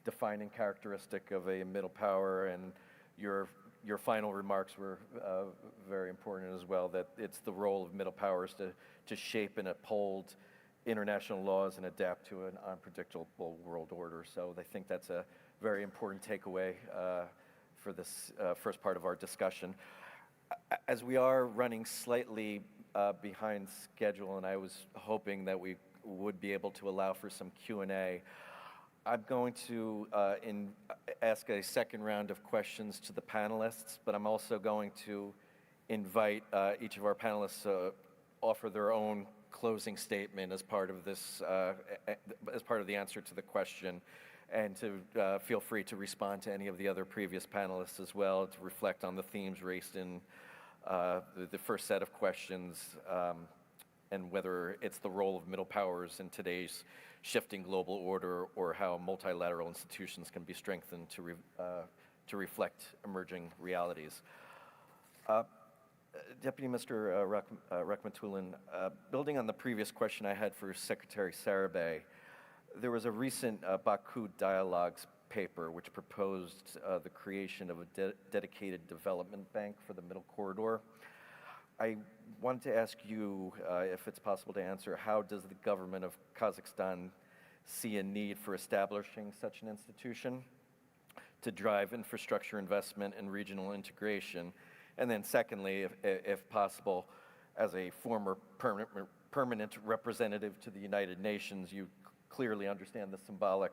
defining characteristic of a middle power, and your final remarks were very important as well, that it's the role of middle powers to shape and uphold international laws and adapt to an unpredictable world order. So I think that's a very important takeaway for this first part of our discussion. As we are running slightly behind schedule, and I was hoping that we would be able to allow for some Q&A, I'm going to ask a second round of questions to the panelists, but I'm also going to invite each of our panelists to offer their own closing statement as part of this, as part of the answer to the question, and to feel free to respond to any of the other previous panelists as well, to reflect on the themes raised in the first set of questions, and whether it's the role of middle powers in today's shifting global order, or how multilateral institutions can be strengthened to reflect emerging realities. Deputy Minister Rahmatulin, building on the previous question I had for Secretary Sarabay, there was a recent Baku Dialogues paper which proposed the creation of a dedicated development bank for the Middle Corridor. I wanted to ask you, if it's possible to answer, how does the government of Kazakhstan see a need for establishing such an institution to drive infrastructure investment and regional integration? And then secondly, if possible, as a former permanent representative to the United Nations, you clearly understand the symbolic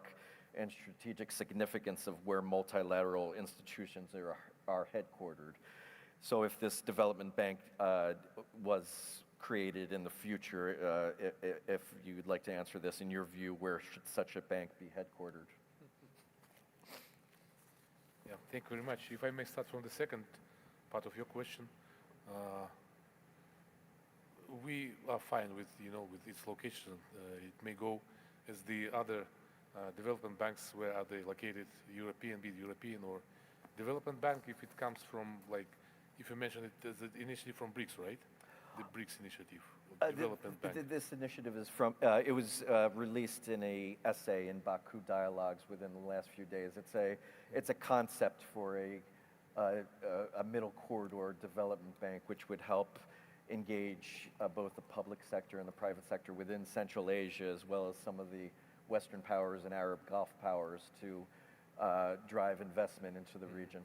and strategic significance of where multilateral institutions are headquartered. So if this development bank was created in the future, if you'd like to answer this, in your view, where should such a bank be headquartered? Yeah, thank you very much. If I may start from the second part of your question, we are fine with, with its location. It may go as the other development banks. Where are they located? European, be it European or development bank, if it comes from, like, if you mentioned it as an initiative from BRICS, right? The BRICS initiative, development bank. This initiative is from, it was released in a essay in Baku Dialogues within the last few days. It's a concept for a middle corridor development bank, which would help engage both the public sector and the private sector within Central Asia, as well as some of the Western powers and Arab Gulf powers to drive investment into the region.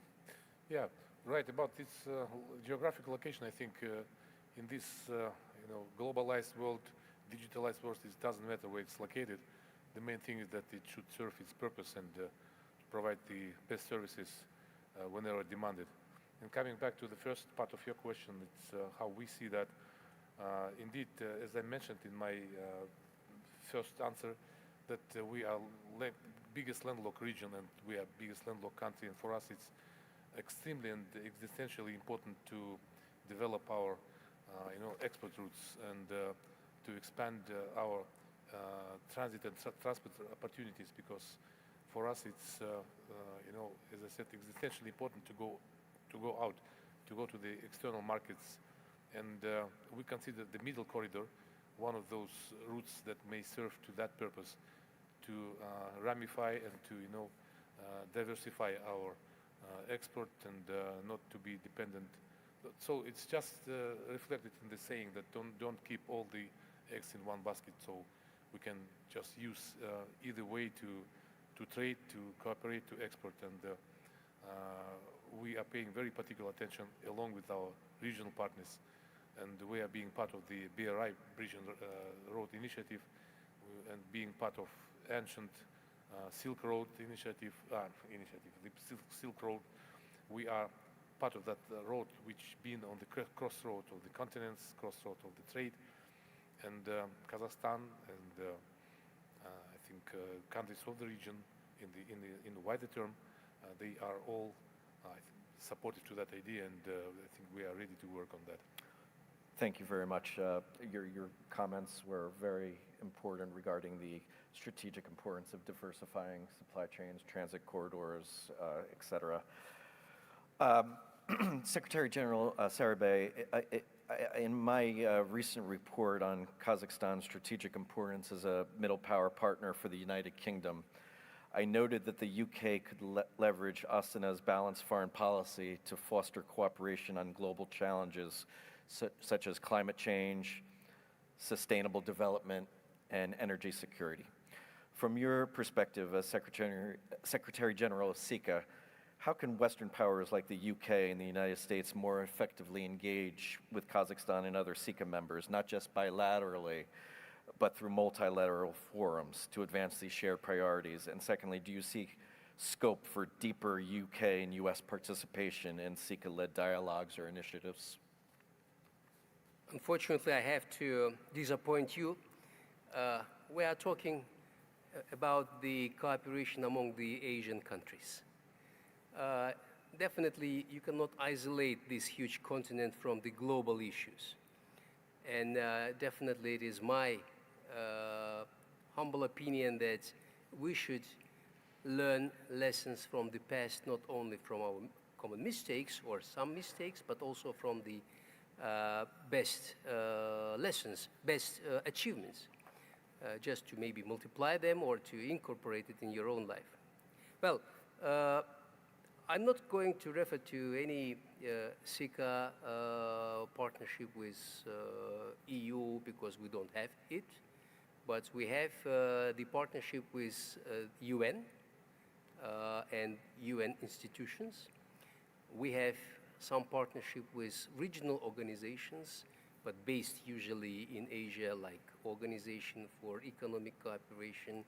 Yeah, right. About its geographic location, I think in this globalized world, digitalized world, it doesn't matter where it's located. The main thing is that it should serve its purpose and provide the best services whenever demanded. And coming back to the first part of your question, it's how we see that. Indeed, as I mentioned in my first answer, that we are biggest landlocked region and we are biggest landlocked country, and for us it's extremely and existentially important to develop our export routes and to expand our transit and transport opportunities, because for us it's as I said, existentially important to go out, to go to the external markets, and we consider the middle corridor one of those routes that may serve to that purpose, to ramify and to diversify our export and not to be dependent. So it's just reflected in the saying that don't keep all the eggs in one basket. So we can just use either way to trade, to cooperate, to export, and we are paying very particular attention along with our regional partners, and we are being part of the BRI, Bridge and Road Initiative, and being part of ancient Silk Road initiative, the Silk Road. We are part of that road, which been on the crossroad of the continents, crossroad of the trade, and Kazakhstan and I think countries of the region in the wider term, they are all supportive to that idea, and I think we are ready to work on that. Thank you very much. Your comments were very important regarding the strategic importance of diversifying supply chains, transit corridors, et cetera. Secretary General Sarabay, in my recent report on Kazakhstan's strategic importance as a middle power partner for the United Kingdom, I noted that the UK could leverage Astana's balanced foreign policy to foster cooperation on global challenges such as climate change, sustainable development, and energy security. From your perspective as Secretary General of SICA, how can Western powers like the UK and the United States more effectively engage with Kazakhstan and other SICA members, not just bilaterally, but through multilateral forums to advance these shared priorities? And secondly, do you see scope for deeper UK and US participation in SICA-led dialogues or initiatives? Unfortunately, I have to disappoint you. We are talking about the cooperation among the Asian countries. Definitely, you cannot isolate this huge continent from the global issues. And definitely, it is my humble opinion that we should learn lessons from the past, not only from our common mistakes or some mistakes, but also from the best lessons, best achievements, just to maybe multiply them or to incorporate it in your own life. Well, I'm not going to refer to any SICA partnership with EU because we don't have it, but we have the partnership with UN and UN institutions. We have some partnership with regional organizations, but based usually in Asia, like Organization for Economic Cooperation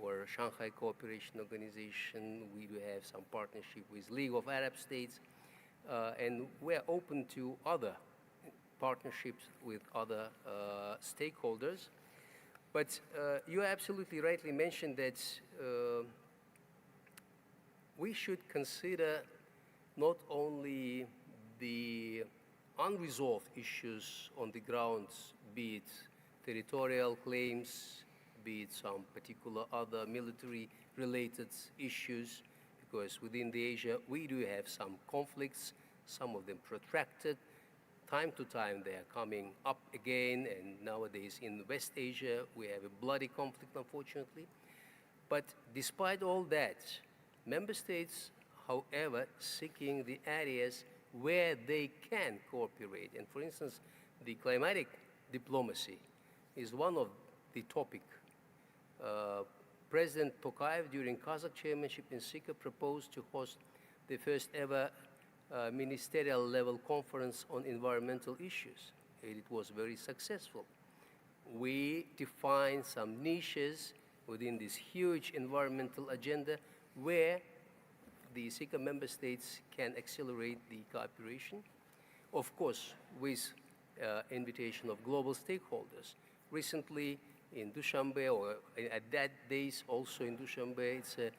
or Shanghai Cooperation Organization. We do have some partnership with League of Arab States, and we're open to other partnerships with other stakeholders. But you absolutely rightly mentioned that we should consider not only the unresolved issues on the grounds, be it territorial claims, be it some particular other military-related issues, because within the Asia we do have some conflicts, some of them protracted. Time to time they are coming up again, and nowadays in West Asia we have a bloody conflict, unfortunately. But despite all that, member states, however, seeking the areas where they can cooperate. And for instance, the climatic diplomacy is one of the topic. President Tokayev, during Kazakh chairmanship in SICA, proposed to host the first ever ministerial level conference on environmental issues. It was very successful. We defined some niches within this huge environmental agenda where the SICA member states can accelerate the cooperation, of course, with invitation of global stakeholders. Recently in Dushanbe, or at that days also in Dushanbe, it's an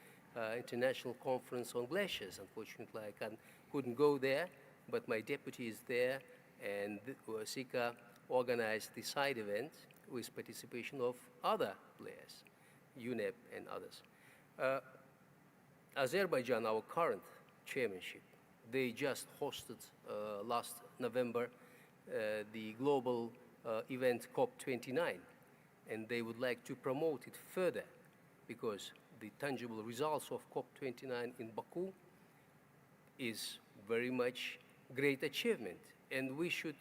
international conference on glaciers. Unfortunately, I couldn't go there, but my deputy is there, and SICA organized the side event with participation of other players, UNEP and others. Azerbaijan, our current chairmanship, they just hosted last November the global event COP29, and they would like to promote it further because the tangible results of COP29 in Baku is very much great achievement, and we should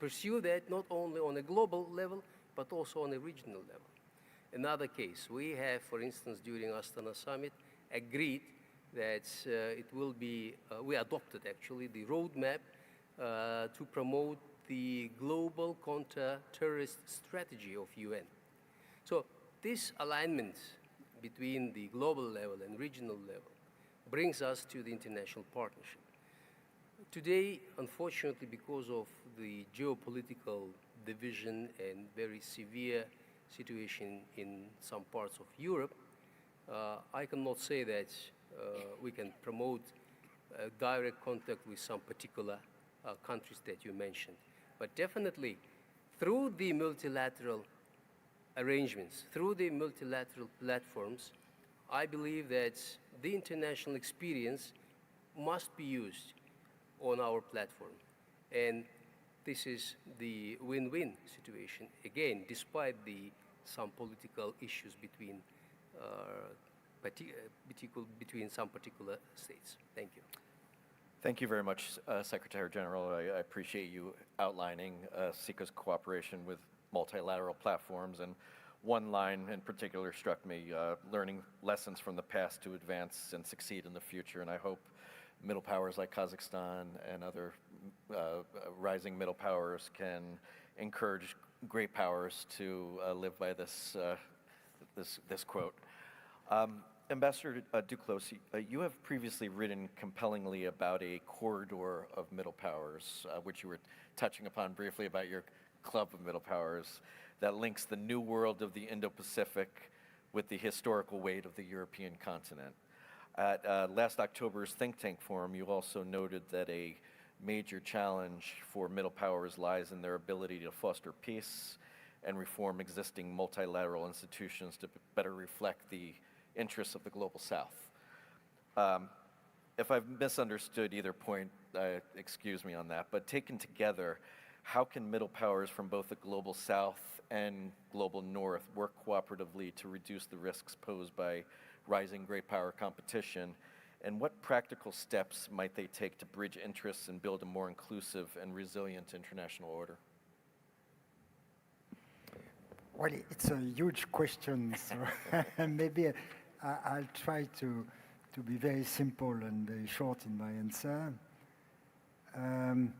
pursue that not only on a global level but also on a regional level. Another case, we have, for instance, during Astana summit, agreed that it will be, we adopted actually the roadmap to promote the global counter-terrorist strategy of UN. So this alignment between the global level and regional level brings us to the international partnership. Today, unfortunately, because of the geopolitical division and very severe situation in some parts of Europe, I cannot say that we can promote direct contact with some particular countries that you mentioned. But definitely, through the multilateral arrangements, through the multilateral platforms, I believe that the international experience must be used on our platform. And this is the win-win situation, again, despite some political issues between some particular states. Thank you. Thank you very much, Secretary General. I appreciate you outlining SICA's cooperation with multilateral platforms. And one line in particular struck me, learning lessons from the past to advance and succeed in the future. And I hope middle powers like Kazakhstan and other rising middle powers can encourage great powers to live by this quote. Ambassador Duclos, you have previously written compellingly about a corridor of middle powers, which you were touching upon briefly about your club of middle powers, that links the new world of the Indo-Pacific with the historical weight of the European continent. At last October's think tank forum, you also noted that a major challenge for middle powers lies in their ability to foster peace and reform existing multilateral institutions to better reflect the interests of the global South. If I've misunderstood either point, excuse me on that, but taken together, how can middle powers from both the global south and global north work cooperatively to reduce the risks posed by rising great power competition? And what practical steps might they take to bridge interests and build a more inclusive and resilient international order? Well, it's a huge question, so maybe I'll try to be very simple and very short in my answer. 10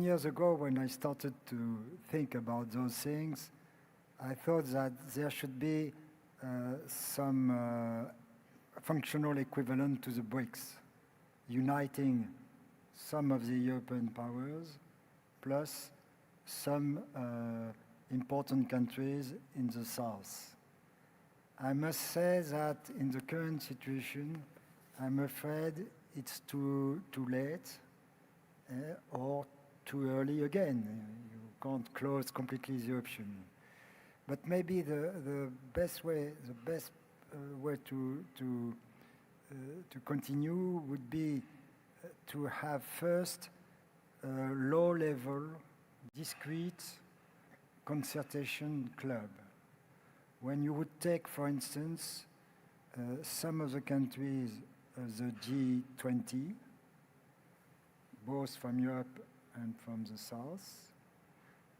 years ago, when I started to think about those things, I thought that there should be some functional equivalent to the BRICS, uniting some of the European powers plus some important countries in the south. I must say that in the current situation, I'm afraid it's too late or too early again. You can't close completely the option. But maybe the best way to continue would be to have first a low-level, discrete concertation club. When you would take, for instance, some of the countries of the G20, both from Europe and from the South,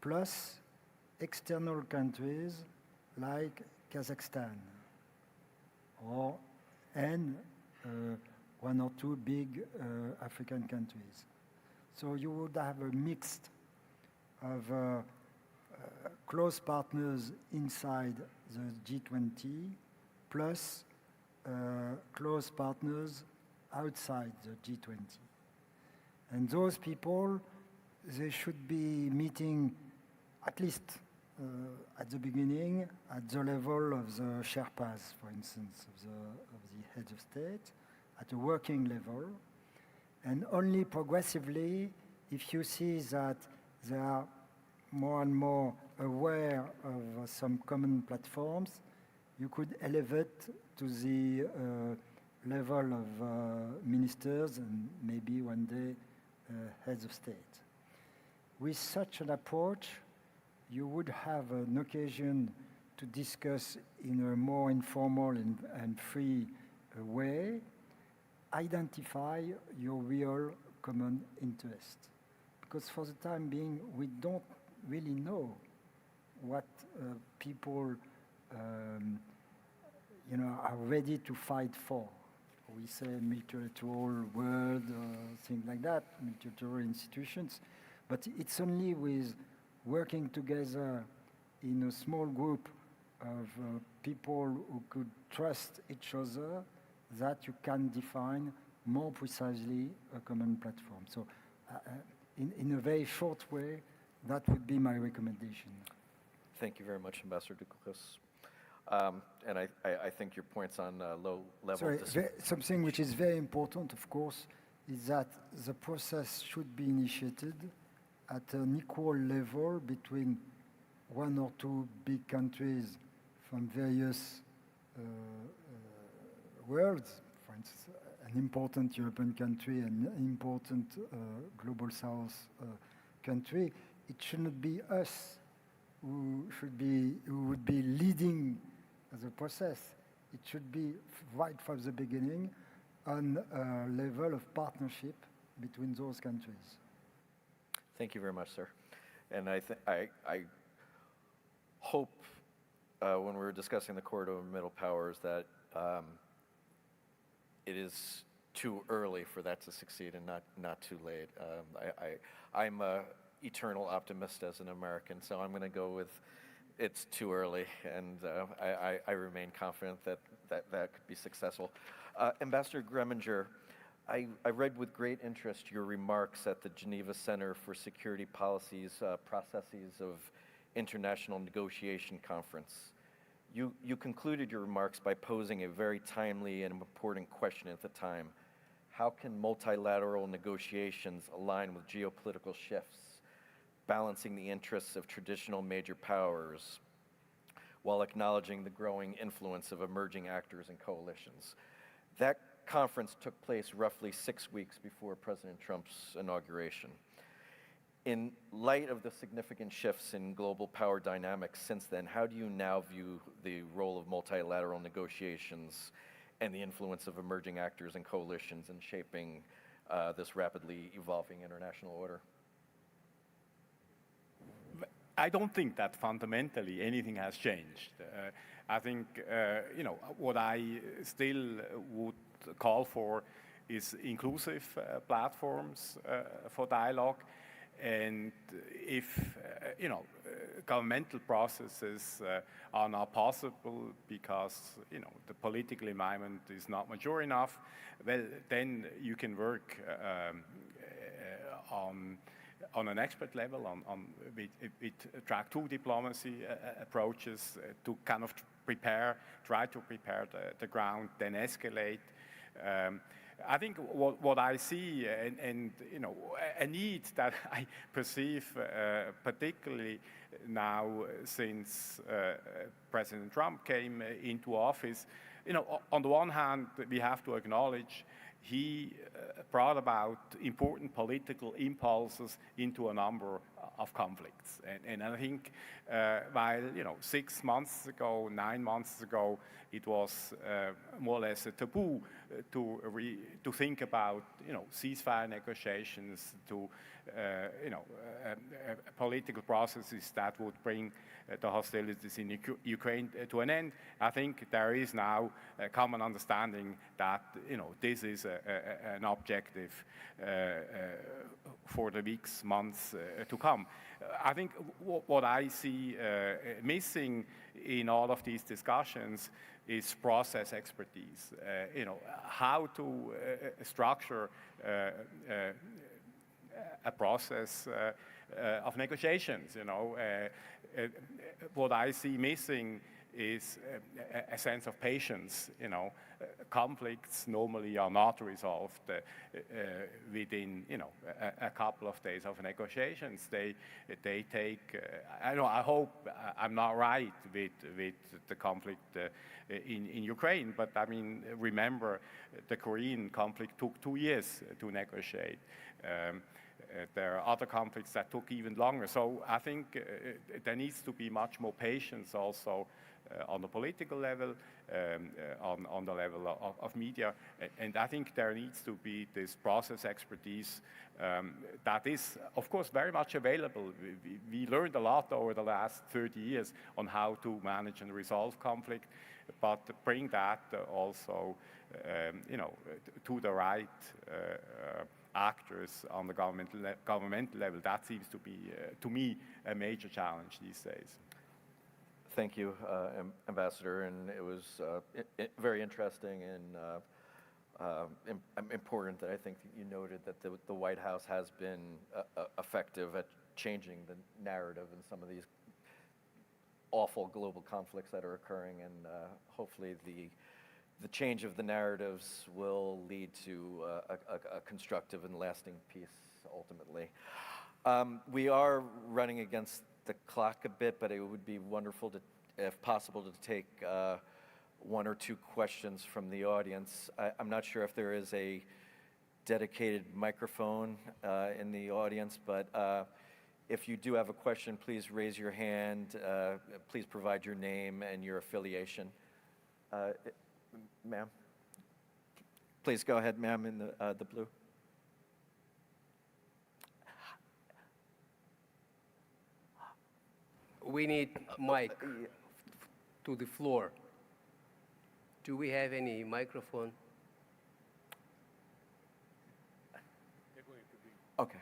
plus external countries like Kazakhstan, and one or two big African countries. So you would have a mix of close partners inside the G20 plus close partners outside the G20. And those people, they should be meeting at least at the beginning at the level of the Sherpas, for instance, of the heads of state, at a working level. And only progressively, if you see that they are more and more aware of some common platforms, you could elevate to the level of ministers and maybe one day heads of state. With such an approach, you would have an occasion to discuss in a more informal and free way, identify your real common interest. Because for the time being, we don't really know what people are ready to fight for. We say multilateral world, things like that, multilateral institutions. But it's only with working together in a small group of people who could trust each other that you can define more precisely a common platform. So in a very short way, that would be my recommendation. Thank you very much, Ambassador Duclos. And I think your points on low level... Something which is very important, of course, is that the process should be initiated at an equal level between one or two big countries from various worlds. For instance, an important European country and an important global south country. It shouldn't be us who would be leading the process. It should be right from the beginning on a level of partnership between those countries. Thank you very much, sir. And I hope when we were discussing the corridor of middle powers that it is too early for that to succeed and not too late. I'm an eternal optimist as an American, so I'm going to go with it's too early, and I remain confident that could be successful. Ambassador Greminger, I read with great interest your remarks at the Geneva Center for Security Policies Processes of International Negotiation Conference. You concluded your remarks by posing a very timely and important question at the time. How can multilateral negotiations align with geopolitical shifts, balancing the interests of traditional major powers while acknowledging the growing influence of emerging actors and coalitions? That conference took place roughly 6 weeks before President Trump's inauguration. In light of the significant shifts in global power dynamics since then, how do you now view the role of multilateral negotiations and the influence of emerging actors and coalitions in shaping this rapidly evolving international order? I don't think that fundamentally anything has changed. I think, what I still would call for is inclusive platforms for dialogue. And if, governmental processes are not possible because, the political environment is not mature enough, well, then you can work on an expert level, with track 2 diplomacy approaches to kind of try to prepare the ground, then escalate. I think what I see, and a need that I perceive, particularly now since President Trump came into office, on the one hand, we have to acknowledge he brought about important political impulses into a number of conflicts. And I think while, 6 months ago, 9 months ago, it was more or less a taboo to think about, ceasefire negotiations, to, political processes that would bring the hostilities in Ukraine to an end. I think there is now a common understanding that, this is an objective for the weeks, months to come. I think what I see missing in all of these discussions is process expertise. How to structure a process of negotiations. What I see missing is a sense of patience. Conflicts normally are not resolved within, a couple of days of negotiations. They take. I hope I'm not right with the conflict in Ukraine, but I mean, remember, the Korean conflict took 2 years to negotiate. There are other conflicts that took even longer. So I think there needs to be much more patience also on the political level, on the level of media. And I think there needs to be this process expertise that is, of course, very much available. We learned a lot over the last 30 years on how to manage and resolve conflict, but bring that also, to the right actors on the governmental level. That seems to be, to me, a major challenge these days. Thank you, Ambassador, and it was very interesting and important that I think that you noted that the White House has been effective at changing the narrative in some of these awful global conflicts that are occurring, and hopefully the change of the narratives will lead to a constructive and lasting peace ultimately. We are running against the clock a bit, but it would be wonderful to, if possible, to take 1 or 2 questions from the audience. I'm not sure if there is a dedicated microphone in the audience, but if you do have a question, please raise your hand. Please provide your name and your affiliation. Ma'am? Please go ahead, ma'am, in the blue. We need mic to the floor. Do we have any microphone? Okay.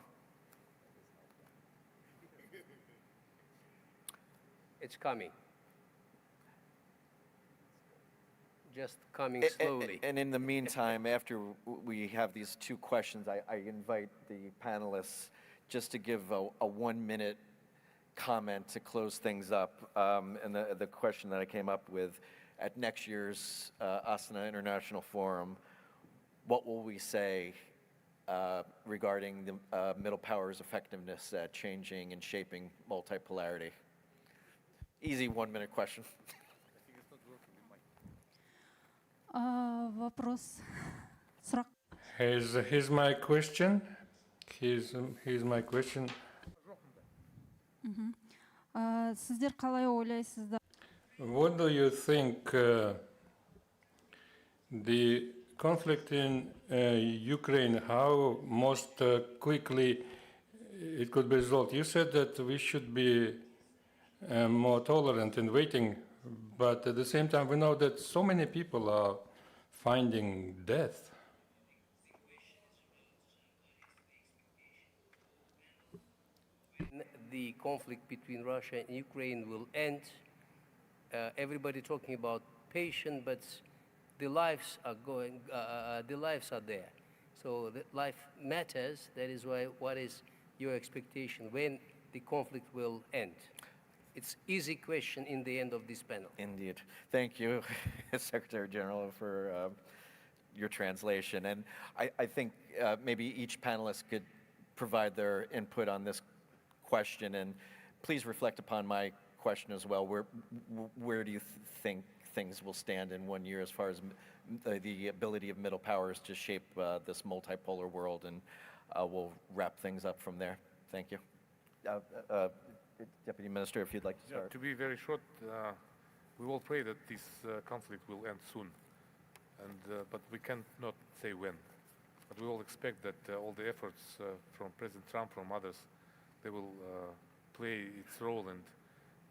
It's coming. Just coming slowly. And in the meantime, after we have these 2 questions, I invite the panelists just to give a 1-minute comment to close things up. And the question that I came up with, at next year's Astana International Forum, what will we say regarding the middle powers' effectiveness at changing and shaping multipolarity? Easy 1-minute question. Вопрос Сұрақ Here's my question. Here's my question. Сіздер қалай ойлайсыздар? What do you think the conflict in Ukraine, how most quickly it could be resolved? You said that we should be more tolerant in waiting, but at the same time we know that so many people are finding death. The conflict between Russia and Ukraine will end. Everybody talking about patience, but the lives are going. The lives are there, so the life matters. That is why. What is your expectation when the conflict will end? It's easy question in the end of this panel. Indeed. Thank you, Secretary General, for your translation. And I think maybe each panelist could provide their input on this question, and please reflect upon my question as well. Where do you think things will stand in 1 year as far as the ability of middle powers to shape this multipolar world? And we'll wrap things up from there. Thank you. Deputy Minister, if you'd like to start. To be very short, we all pray that this conflict will end soon, and but we cannot say when. But we all expect that all the efforts from President Trump, from others, they will play its role, and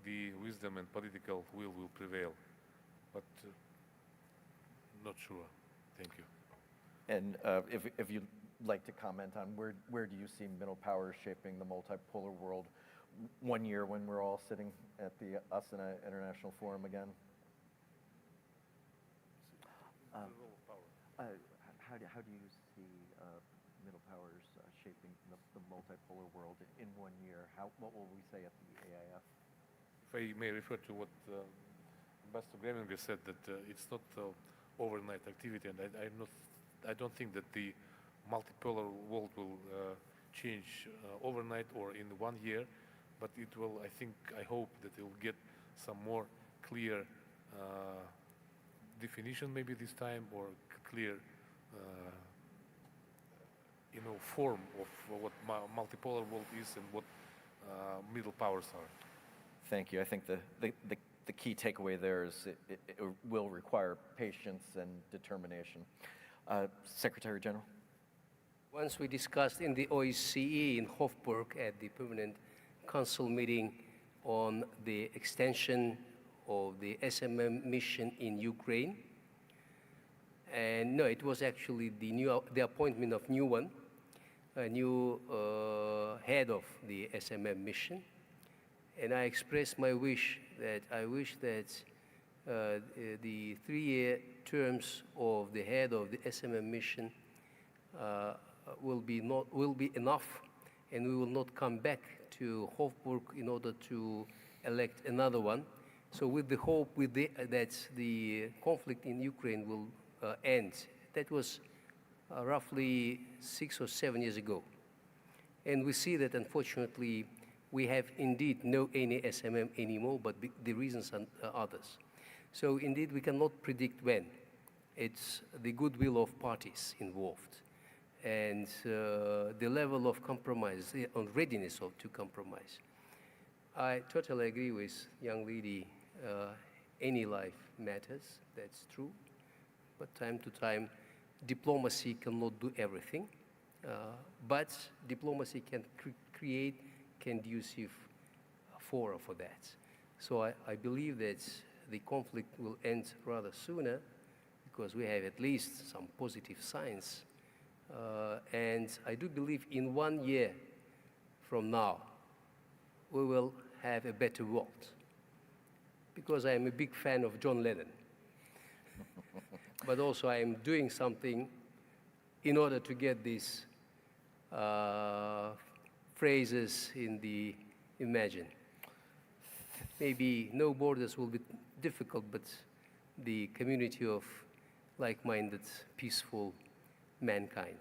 the wisdom and political will prevail. But not sure. Thank you. And if you'd like to comment on where do you see middle powers shaping the multipolar world 1 year when we're all sitting at the Astana International Forum again? How do you see middle powers shaping the multipolar world in 1 year? What will we say at the AIF? If I may refer to what Ambassador Greminger said, that it's not overnight activity, and I don't think that the multipolar world will change overnight or in 1 year, but it will, I hope that it will get some more clear definition maybe this time, or clear form of what multipolar world is and what middle powers are. Thank you. I think the key takeaway there is it will require patience and determination. Secretary General. Once we discussed in the OSCE in Hofburg at the Permanent Council meeting on the extension of the SMM mission in Ukraine. And no, it was actually the appointment of a new head of the SMM mission. And I expressed my wish that I wish that the 3-year terms of the head of the SMM mission will be enough, and we will not come back to Hofburg in order to elect another one. So with the hope that the conflict in Ukraine will end. That was roughly 6 or 7 years ago. And we see that, unfortunately, we have indeed any SMM anymore, but the reasons are others. So indeed, we cannot predict when. It's the goodwill of parties involved, and the level of compromise, on readiness to compromise. I totally agree with young lady, any life matters, that's true. But time to time, diplomacy cannot do everything. But diplomacy can create conducive fora for that. So I believe that the conflict will end rather sooner, because we have at least some positive signs. And I do believe in 1 year from now, we will have a better world. Because I am a big fan of John Lennon. But also I am doing something in order to get these phrases in the Imagine. Maybe no borders will be difficult, but the community of like-minded, peaceful mankind.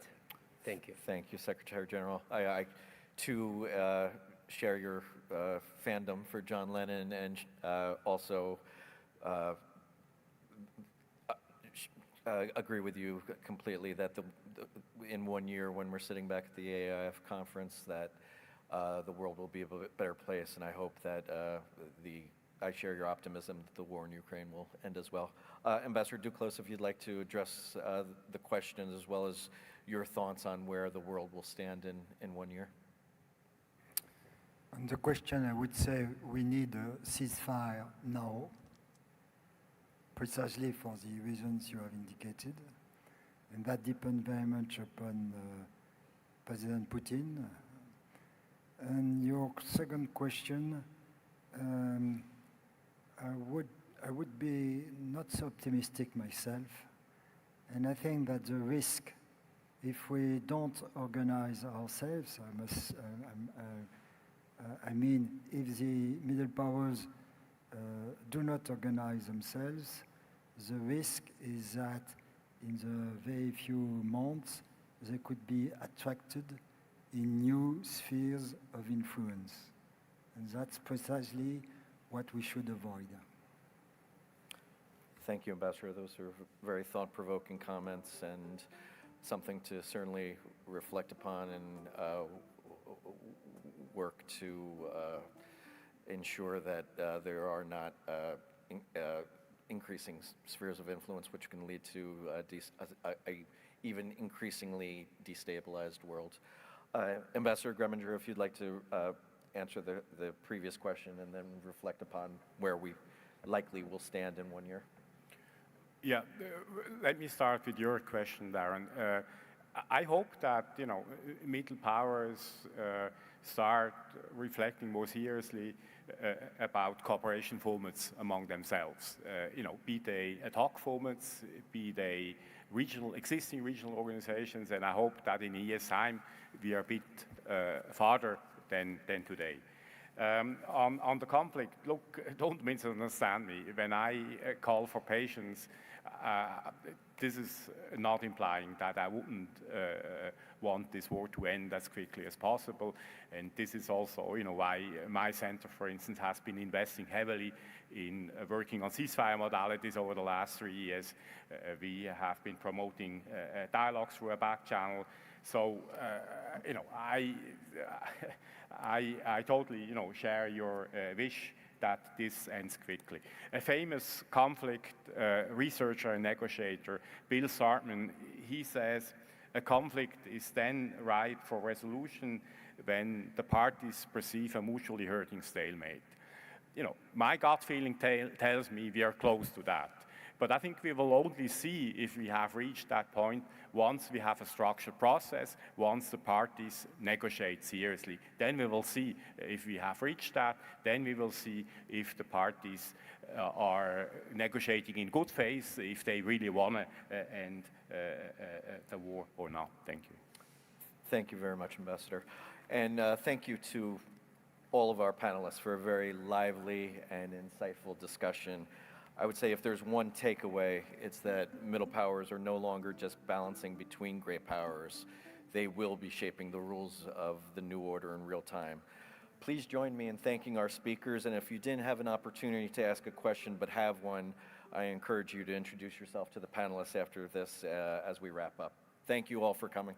Thank you. Thank you, Secretary General. I too, share your fandom for John Lennon, and also agree with you completely that in 1 year, when we're sitting back at the AIF conference, that the world will be a bit better place, and I hope that I share your optimism that the war in Ukraine will end as well. Ambassador Duclos, if you'd like to address the question as well as your thoughts on where the world will stand in 1 year. On the question, I would say we need a ceasefire now, precisely for the reasons you have indicated. And that depends very much upon President Putin. And your second question, I would be not so optimistic myself. And I think that the risk, if we don't organize ourselves, I mean, if the middle powers do not organize themselves, the risk is that in the very few months, they could be attracted in new spheres of influence. And that's precisely what we should avoid. Thank you, Ambassador. Those are very thought-provoking comments and something to certainly reflect upon and work to ensure that there are not increasing spheres of influence which can lead to a even increasingly destabilized world. Ambassador Greminger, if you'd like to answer the previous question and then reflect upon where we likely will stand in 1 year. Yeah, let me start with your question, Darren. I hope that, middle powers start reflecting more seriously about cooperation formats among themselves. Be they ad hoc formats, be they existing regional organizations, and I hope that in a year's time we are a bit farther than today. On the conflict, look, don't misunderstand me. When I call for patience, this is not implying that I wouldn't want this war to end as quickly as possible. And this is also, why my center, for instance, has been investing heavily in working on ceasefire modalities over the last 3 years. We have been promoting dialogues through a back channel. So, I totally, share your wish that this ends quickly. A famous conflict researcher and negotiator, Bill Sartman, he says, a conflict is then ripe for resolution when the parties perceive a mutually hurting stalemate. My gut feeling tells me we are close to that. But I think we will only see if we have reached that point once we have a structured process, once the parties negotiate seriously. Then we will see if we have reached that. Then we will see if the parties are negotiating in good faith, if they really want to end the war or not. Thank you. Thank you very much, Ambassador. And thank you to all of our panelists for a very lively and insightful discussion. I would say if there's one takeaway, it's that middle powers are no longer just balancing between great powers. They will be shaping the rules of the new order in real time. Please join me in thanking our speakers, and if you didn't have an opportunity to ask a question but have one, I encourage you to introduce yourself to the panelists after this as we wrap up. Thank you all for coming.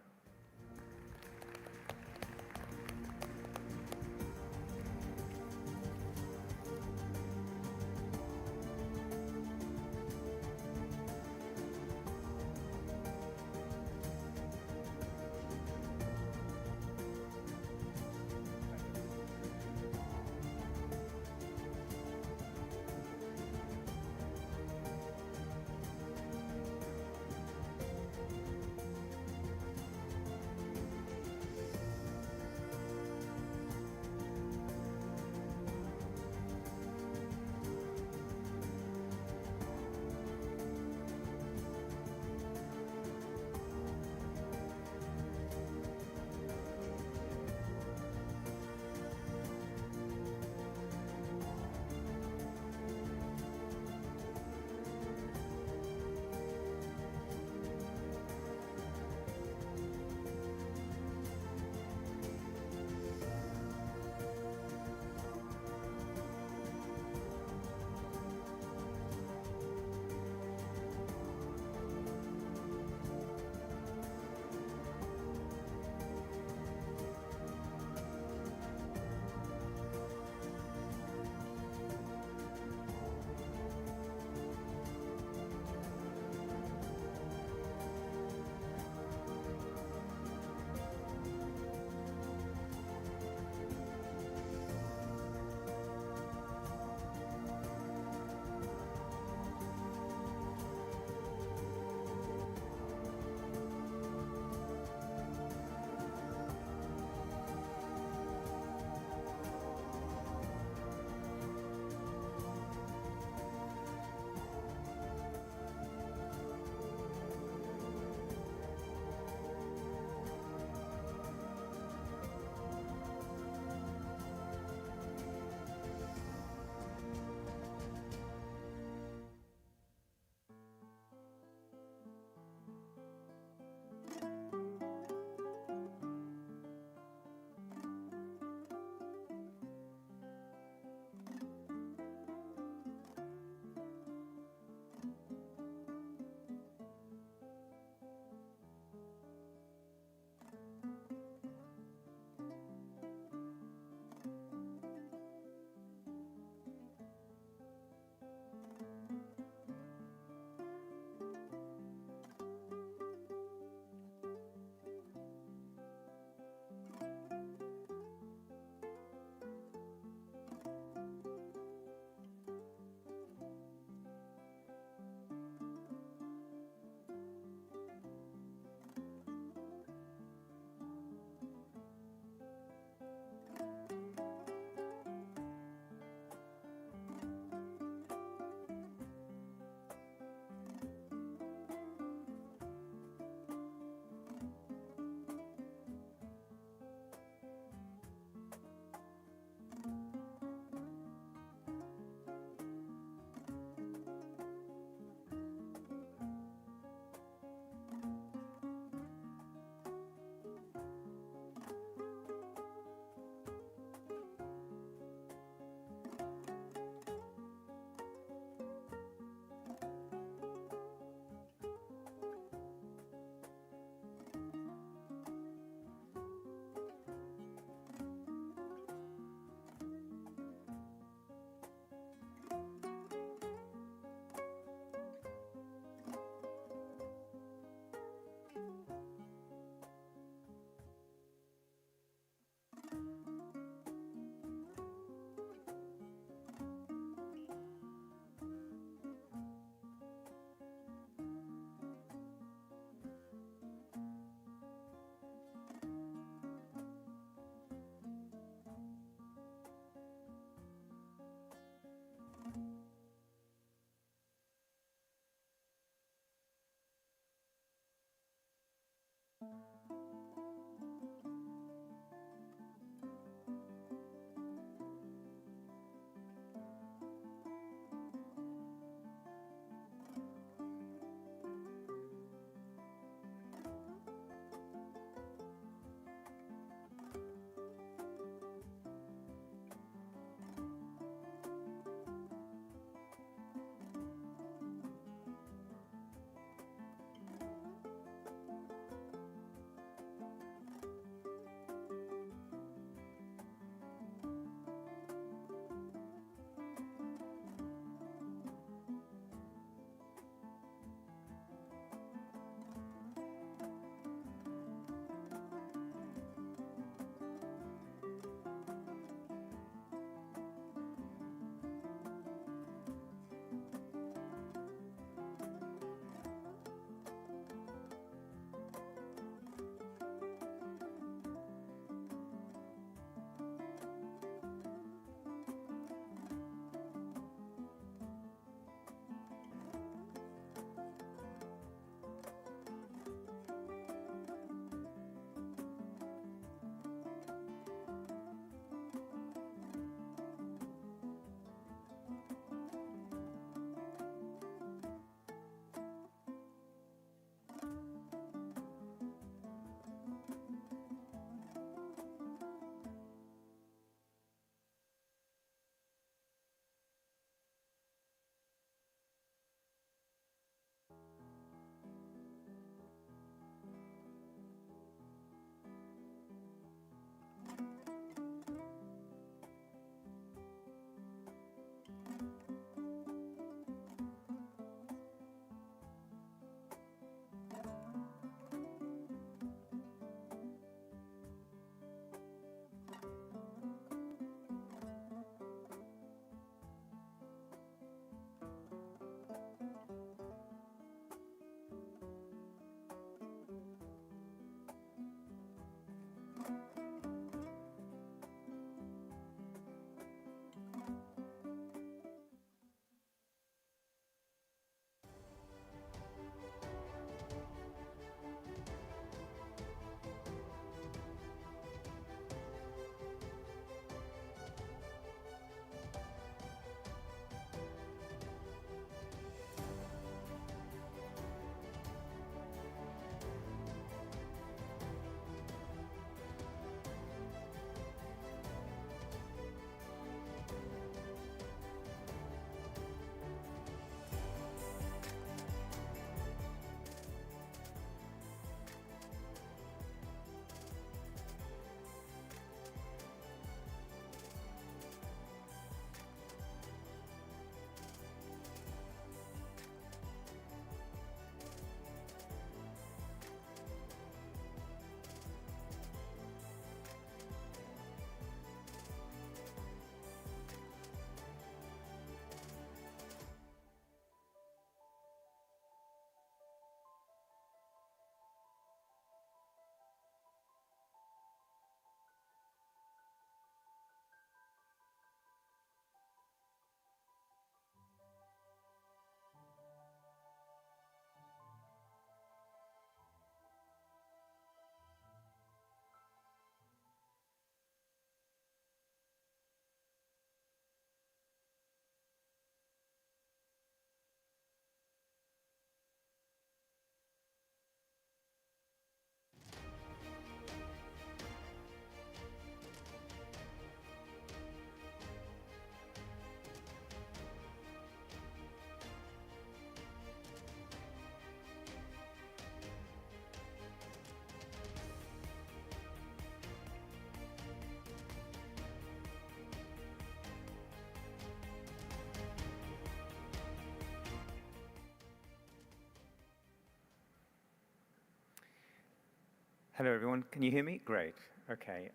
Hello, everyone. Can you hear me? Great. Okay.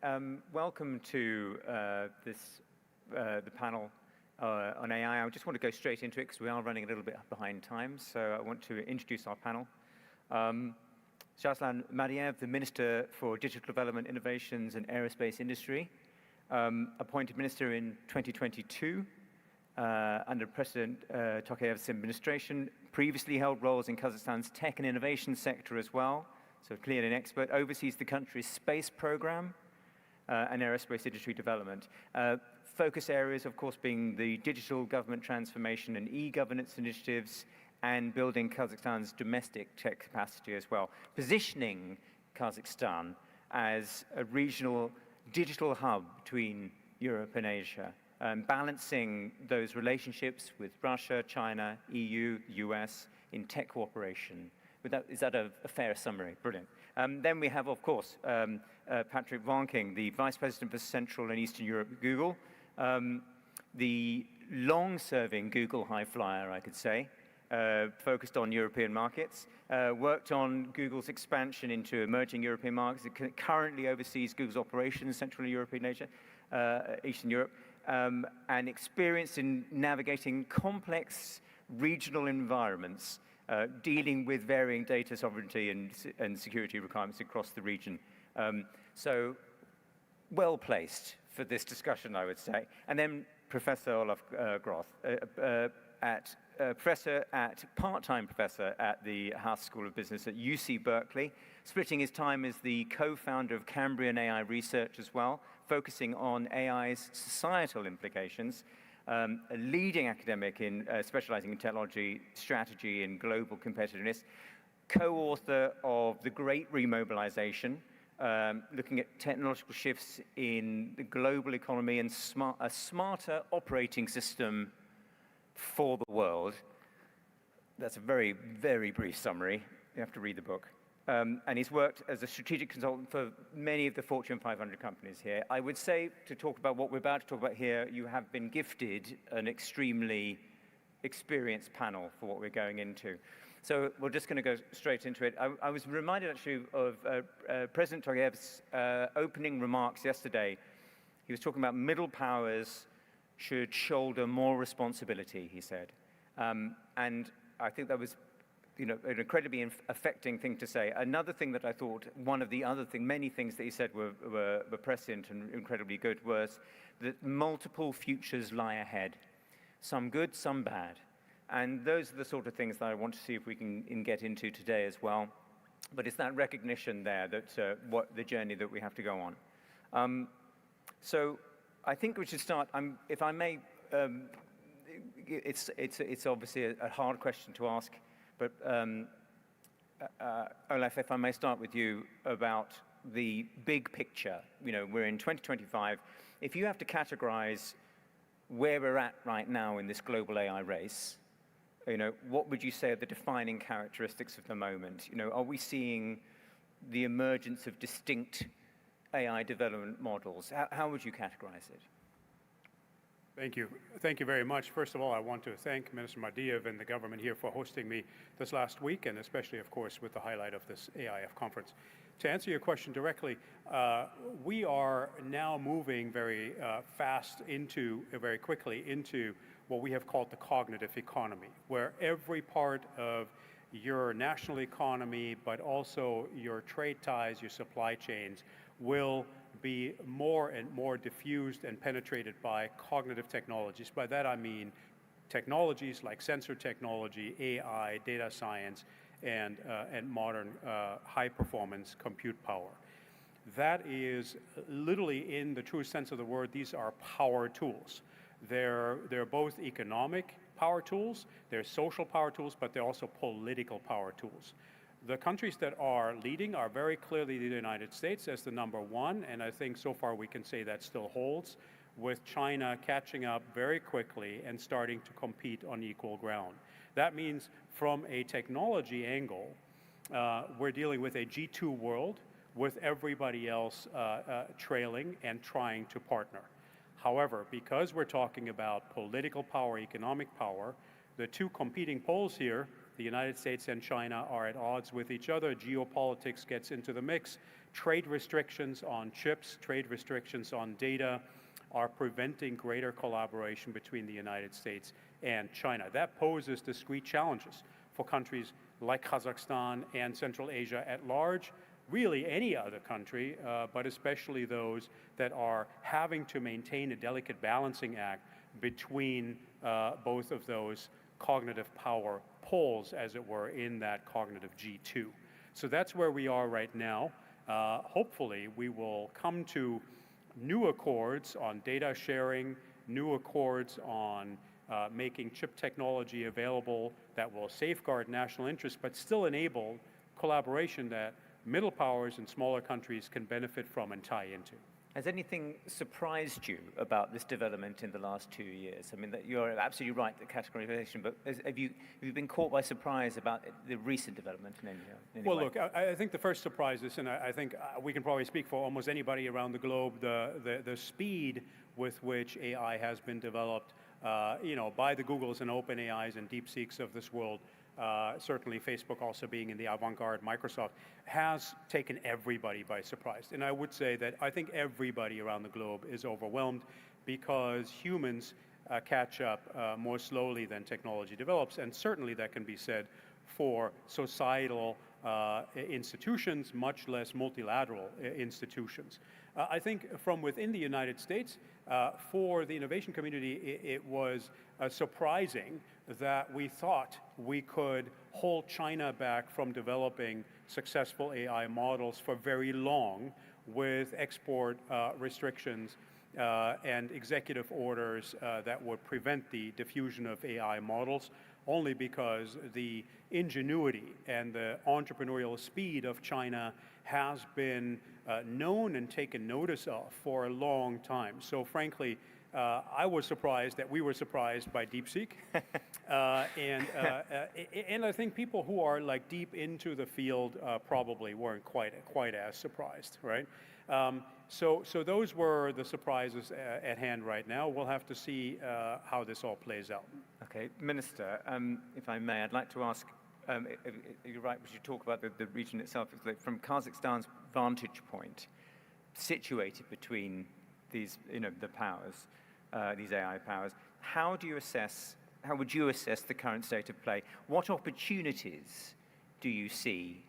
Welcome to the panel on AI. I just want to go straight into it because we are running a little bit behind time. So I want to introduce our panel. Shahzlan Mariev, the Minister for Digital Development, Innovations and Aerospace Industry, appointed Minister in 2022 under President Tokayev's administration, previously held roles in Kazakhstan's tech and innovation sector as well, so clearly an expert, oversees the country's space program and aerospace industry development. Focus areas, of course, being the digital government transformation and e-governance initiatives, and building Kazakhstan's domestic tech capacity as well, positioning Kazakhstan as a regional digital hub between Europe and Asia, balancing those relationships with Russia, China, EU, US in tech cooperation. Is that a fair summary? Brilliant. Then we have, of course, Patrick Vonking, the Vice President for Central and Eastern Europe at Google, the long-serving Google high flyer, I could say, focused on European markets, worked on Google's expansion into emerging European markets. It currently oversees Google's operations in Central European Asia, Eastern Europe, and experience in navigating complex regional environments, dealing with varying data sovereignty and security requirements across the region. So well placed for this discussion, I would say. And then Professor Olaf Groth, part-time professor at the Haas School of Business at UC Berkeley, splitting his time as the co-founder of Cambrian AI Research as well, focusing on AI's societal implications, a leading academic in specializing in technology, strategy, and global competitiveness, co-author of The Great Remobilization, looking at technological shifts in the global economy and a smarter operating system for the world. That's a very, very brief summary. You have to read the book. And he's worked as a strategic consultant for many of the Fortune 500 companies here. I would say, to talk about what we're about to talk about here, you have been gifted an extremely experienced panel for what we're going into. So we're just going to go straight into it. I was reminded, actually, of President Togayev's opening remarks yesterday. He was talking about middle powers should shoulder more responsibility, he said. And I think that was an incredibly affecting thing to say. Another thing that I thought, many things that he said were prescient and incredibly good, was that multiple futures lie ahead. Some good, some bad. And those are the sort of things that I want to see if we can get into today as well. But it's that recognition there that what the journey that we have to go on. So I think we should start, if I may, it's obviously a hard question to ask, but Olaf, if I may start with you about the big picture. We're in 2025. If you have to categorize where we're at right now in this global AI race, what would you say are the defining characteristics of the moment? Are we seeing the emergence of distinct AI development models? How would you categorize it? Thank you. Thank you very much. First of all, I want to thank Minister Mardiev and the government here for hosting me this last week, and especially, of course, with the highlight of this AIF conference. To answer your question directly, we are now moving very very quickly into what we have called the cognitive economy, where every part of your national economy, but also your trade ties, your supply chains, will be more and more diffused and penetrated by cognitive technologies. By that I mean technologies like sensor technology, AI, data science, and modern high-performance compute power. That is literally, in the true sense of the word, these are power tools. They're both economic power tools, they're social power tools, but they're also political power tools. The countries that are leading are very clearly the United States as the #1, and I think so far we can say that still holds, with China catching up very quickly and starting to compete on equal ground. That means from a technology angle, we're dealing with a G2 world with everybody else trailing and trying to partner. However, because we're talking about political power, economic power, the two competing poles here, the United States and China, are at odds with each other. Geopolitics gets into the mix. Trade restrictions on chips, trade restrictions on data are preventing greater collaboration between the United States and China. That poses discrete challenges for countries like Kazakhstan and Central Asia at large, really any other country, but especially those that are having to maintain a delicate balancing act between both of those cognitive power poles, as it were, in that cognitive G2. So that's where we are right now. Hopefully, we will come to new accords on data sharing, new accords on making chip technology available that will safeguard national interests, but still enable collaboration that middle powers and smaller countries can benefit from and tie into. Has anything surprised you about this development in the last 2 years? I mean, you're absolutely right, the categorization, but have you been caught by surprise about the recent development in any Well, way? look, I think the first surprise is, and I think we can probably speak for almost anybody around the globe, the speed with which AI has been developed, by the Googles and OpenAIs and DeepSeeks of this world, certainly Facebook also being in the avant-garde, Microsoft, has taken everybody by surprise. And I would say that I think everybody around the globe is overwhelmed because humans catch up more slowly than technology develops, and certainly that can be said for societal institutions, much less multilateral institutions. I think from within the United States, for the innovation community, it was surprising that we thought we could hold China back from developing successful AI models for very long with export restrictions and executive orders that would prevent the diffusion of AI models, only because the ingenuity and the entrepreneurial speed of China has been known and taken notice of for a long time. So frankly, I was surprised that we were surprised by DeepSeek. And I think people who are like deep into the field probably weren't quite as surprised, right? So those were the surprises at hand right now. We'll have to see how this all plays out. Okay, Minister, if I may, I'd like to ask, you're right, we should talk about the region itself. From Kazakhstan's vantage point, situated between these, the powers, these AI powers, how would you assess the current state of play? What opportunities do you see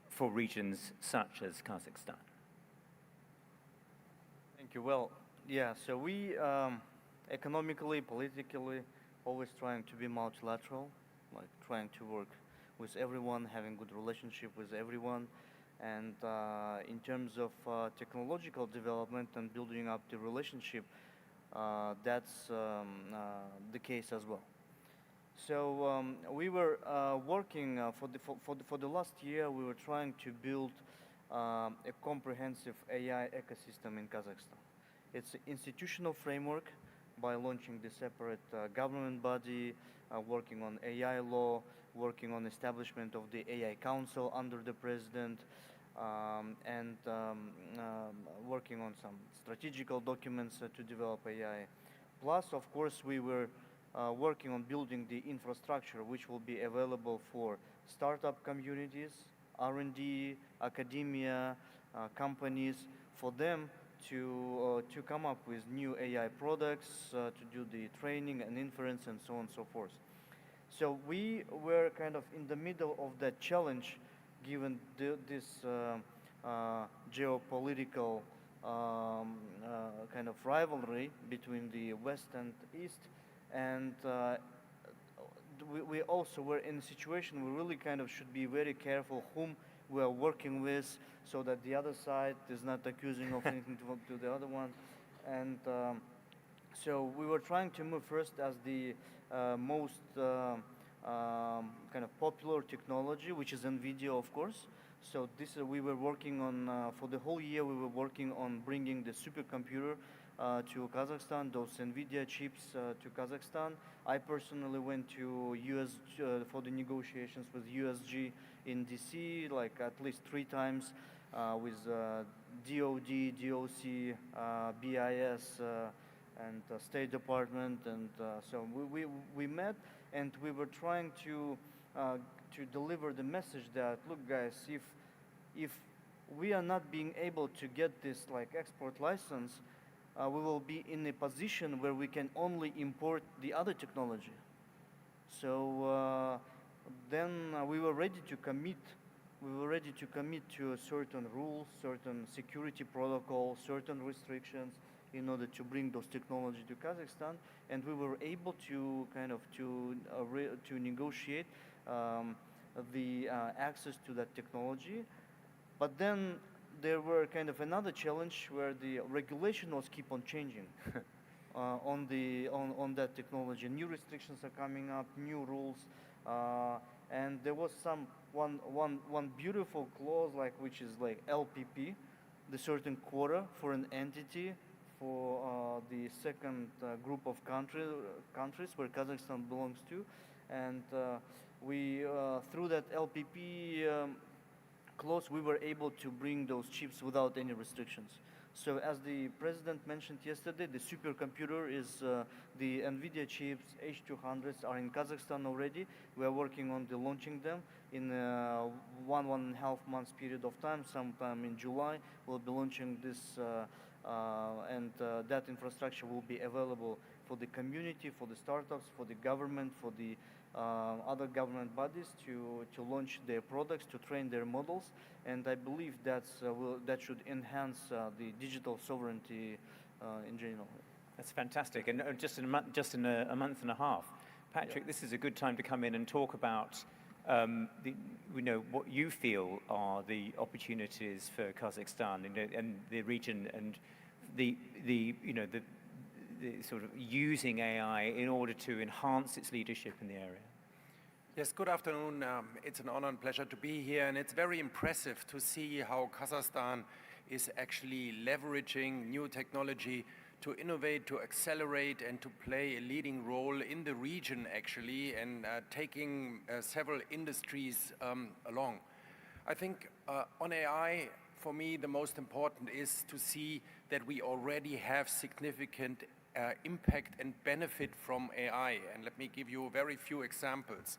for regions such as Kazakhstan? Thank you. Well, yeah, so we economically, politically, always trying to be multilateral, like trying to work with everyone, having good relationship with everyone. And in terms of technological development and building up the relationship, that's the case as well. So we were working for the last year. We were trying to build a comprehensive AI ecosystem in Kazakhstan. It's an institutional framework by launching the separate government body, working on AI law, working on establishment of the AI Council under the president, and working on some strategical documents to develop AI. Plus, of course, we were working on building the infrastructure which will be available for startup communities, R&D, academia, companies, for them to come up with new AI products, to do the training and inference and so on and so forth. So we were kind of in the middle of that challenge, given this geopolitical kind of rivalry between the West and East. And we also were in a situation we really kind of should be very careful whom we are working with, so that the other side is not accusing of anything to the other one. And so we were trying to move first as the most kind of popular technology, which is NVIDIA, of course. So this we were working on, for the whole year we were working on bringing the supercomputer to Kazakhstan, those NVIDIA chips to Kazakhstan. I personally went to US for the negotiations with USG in DC, like at least 3 times, with DOD, DOC, BIS, and State Department, and so we met, and we were trying to deliver the message that, look guys, if we are not being able to get this like export license, we will be in a position where we can only import the other technology. So then we were ready to commit. We were ready to commit to certain rules, certain security protocols, certain restrictions in order to bring those technology to Kazakhstan, and we were able to kind of to negotiate the access to that technology. But then there were kind of another challenge where the regulation was keep on changing on that technology. New restrictions are coming up, new rules, and there was one beautiful clause which is like LPP, the certain quota for an entity for the second group of countries where Kazakhstan belongs to, and we through that LPP clause we were able to bring those chips without any restrictions. So as the president mentioned yesterday, the supercomputer is the NVIDIA chips H200s are in Kazakhstan already. We are working on the launching them in 1.5 months period of time. Sometime in July, we'll be launching this, and that infrastructure will be available for the community, for the startups, for the government, for the other government bodies to launch their products, to train their models, and I believe that should enhance the digital sovereignty in general. That's fantastic, and just in a month and a half, Patrick, this is a good time to come in and talk about what you feel are the opportunities for Kazakhstan and the region, and the sort of using AI in order to enhance its leadership in the area. Yes, good afternoon. It's an honor and pleasure to be here, and it's very impressive to see how Kazakhstan is actually leveraging new technology to innovate, to accelerate, and to play a leading role in the region, actually, and taking several industries along. I think on AI, for me, the most important is to see that we already have significant impact and benefit from AI. And let me give you very few examples.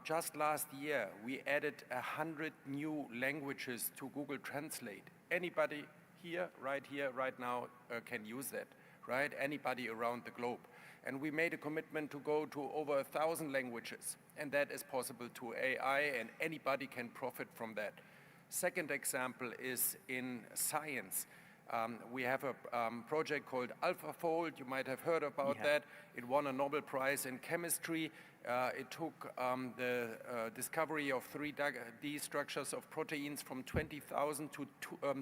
Just last year, we added 100 new languages to Google Translate. Anybody here, right now, can use that, right? Anybody around the globe. And we made a commitment to go to over 1,000 languages. And that is possible to AI, and anybody can profit from that. Second example is in science. We have a project called AlphaFold. You might have heard about that. It won a Nobel Prize in chemistry. It took the discovery of 3D structures of proteins from 20,000 to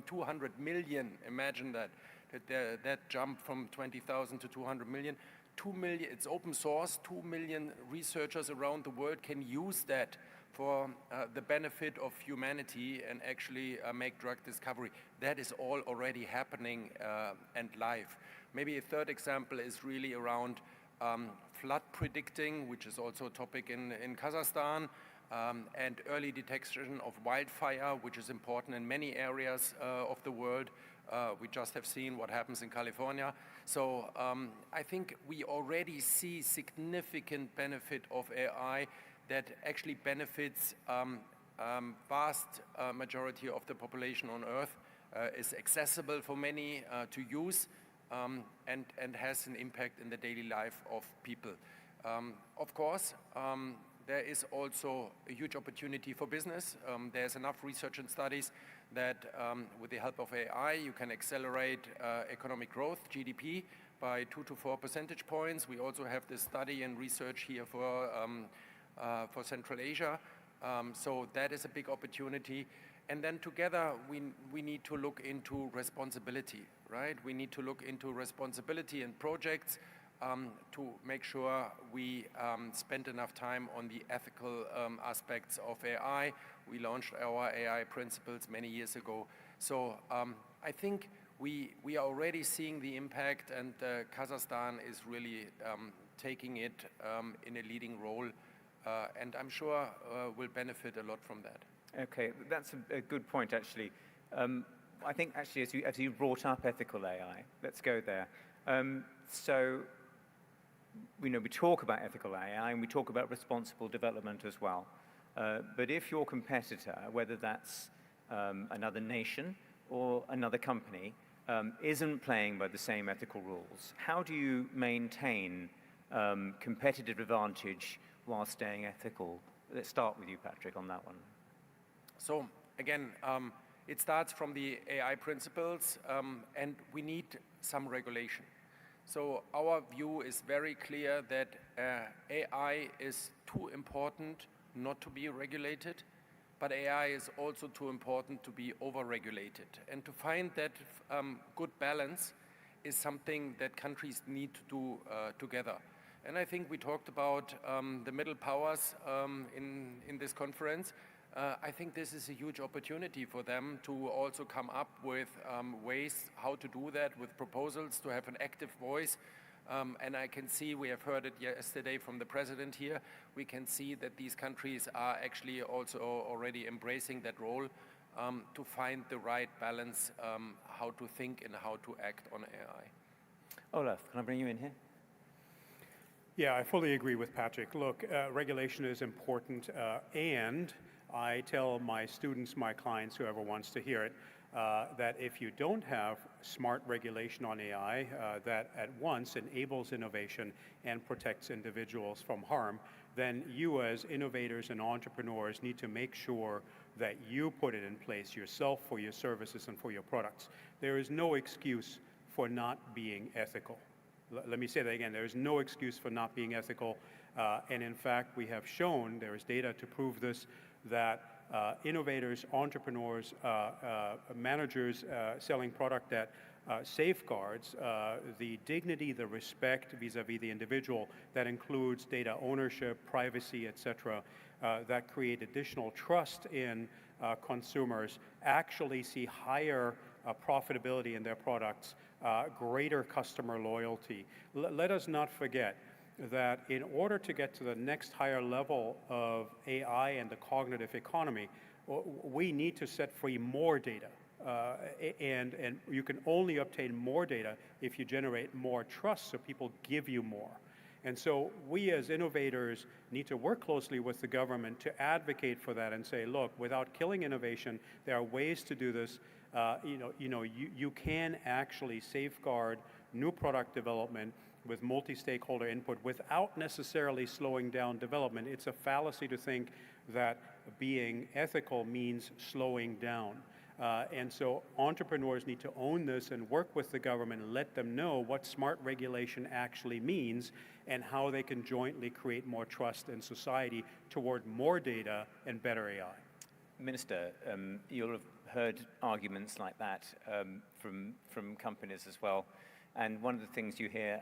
200 million. Imagine that jump from 20,000 to 200 million. 2 million, it's open source. 2 million researchers around the world can use that for the benefit of humanity and actually make drug discovery. That is all already happening and live. Maybe a third example is really around flood predicting, which is also a topic in Kazakhstan, and early detection of wildfire, which is important in many areas of the world. We just have seen what happens in California. So I think we already see significant benefit of AI that actually benefits vast majority of the population on Earth, is accessible for many to use, and has an impact in the daily life of people. Of course, there is also a huge opportunity for business. There's enough research and studies that with the help of AI, you can accelerate economic growth, GDP, by 2 to 4 percentage points. We also have this study and research here for Central Asia. So that is a big opportunity. And then together, we need to look into responsibility, right? We need to look into responsibility in projects to make sure we spend enough time on the ethical aspects of AI. We launched our AI principles many years ago. So I think we are already seeing the impact, and Kazakhstan is really taking it in a leading role. And I'm sure we'll benefit a lot from that. Okay, that's a good point, actually. I think, actually, as you brought up ethical AI, let's go there. So, we talk about ethical AI, and we talk about responsible development as well. But if your competitor, whether that's another nation or another company, isn't playing by the same ethical rules, how do you maintain competitive advantage while staying ethical? Let's start with you, Patrick, on that one. So again, it starts from the AI principles, and we need some regulation. So our view is very clear that AI is too important not to be regulated, but AI is also too important to be over-regulated. And to find that good balance is something that countries need to do together. And I think we talked about the middle powers in this conference. I think this is a huge opportunity for them to also come up with ways how to do that, with proposals, to have an active voice. And I can see, we have heard it yesterday from the president here, we can see that these countries are actually also already embracing that role to find the right balance, how to think and how to act on AI. Olaf, can I bring you in here? Yeah, I fully agree with Patrick. Look, regulation is important, and I tell my students, my clients, whoever wants to hear it, that if you don't have smart regulation on AI that at once enables innovation and protects individuals from harm, then you as innovators and entrepreneurs need to make sure that you put it in place yourself for your services and for your products. There is no excuse for not being ethical. Let me say that again, there is no excuse for not being ethical. And in fact, we have shown, there is data to prove this, that innovators, entrepreneurs, managers selling product that safeguards the dignity, the respect vis-a-vis the individual, that includes data ownership, privacy, etc., that create additional trust in consumers, actually see higher profitability in their products, greater customer loyalty. Let us not forget that in order to get to the next higher level of AI and the cognitive economy, we need to set free more data. And you can only obtain more data if you generate more trust, so people give you more. And so we as innovators need to work closely with the government to advocate for that and say, look, without killing innovation, there are ways to do this. You can actually safeguard new product development with multi-stakeholder input without necessarily slowing down development. It's a fallacy to think that being ethical means slowing down. And so entrepreneurs need to own this and work with the government and let them know what smart regulation actually means and how they can jointly create more trust in society toward more data and better AI. Minister, you'll have heard arguments like that from companies as well. And one of the things you hear,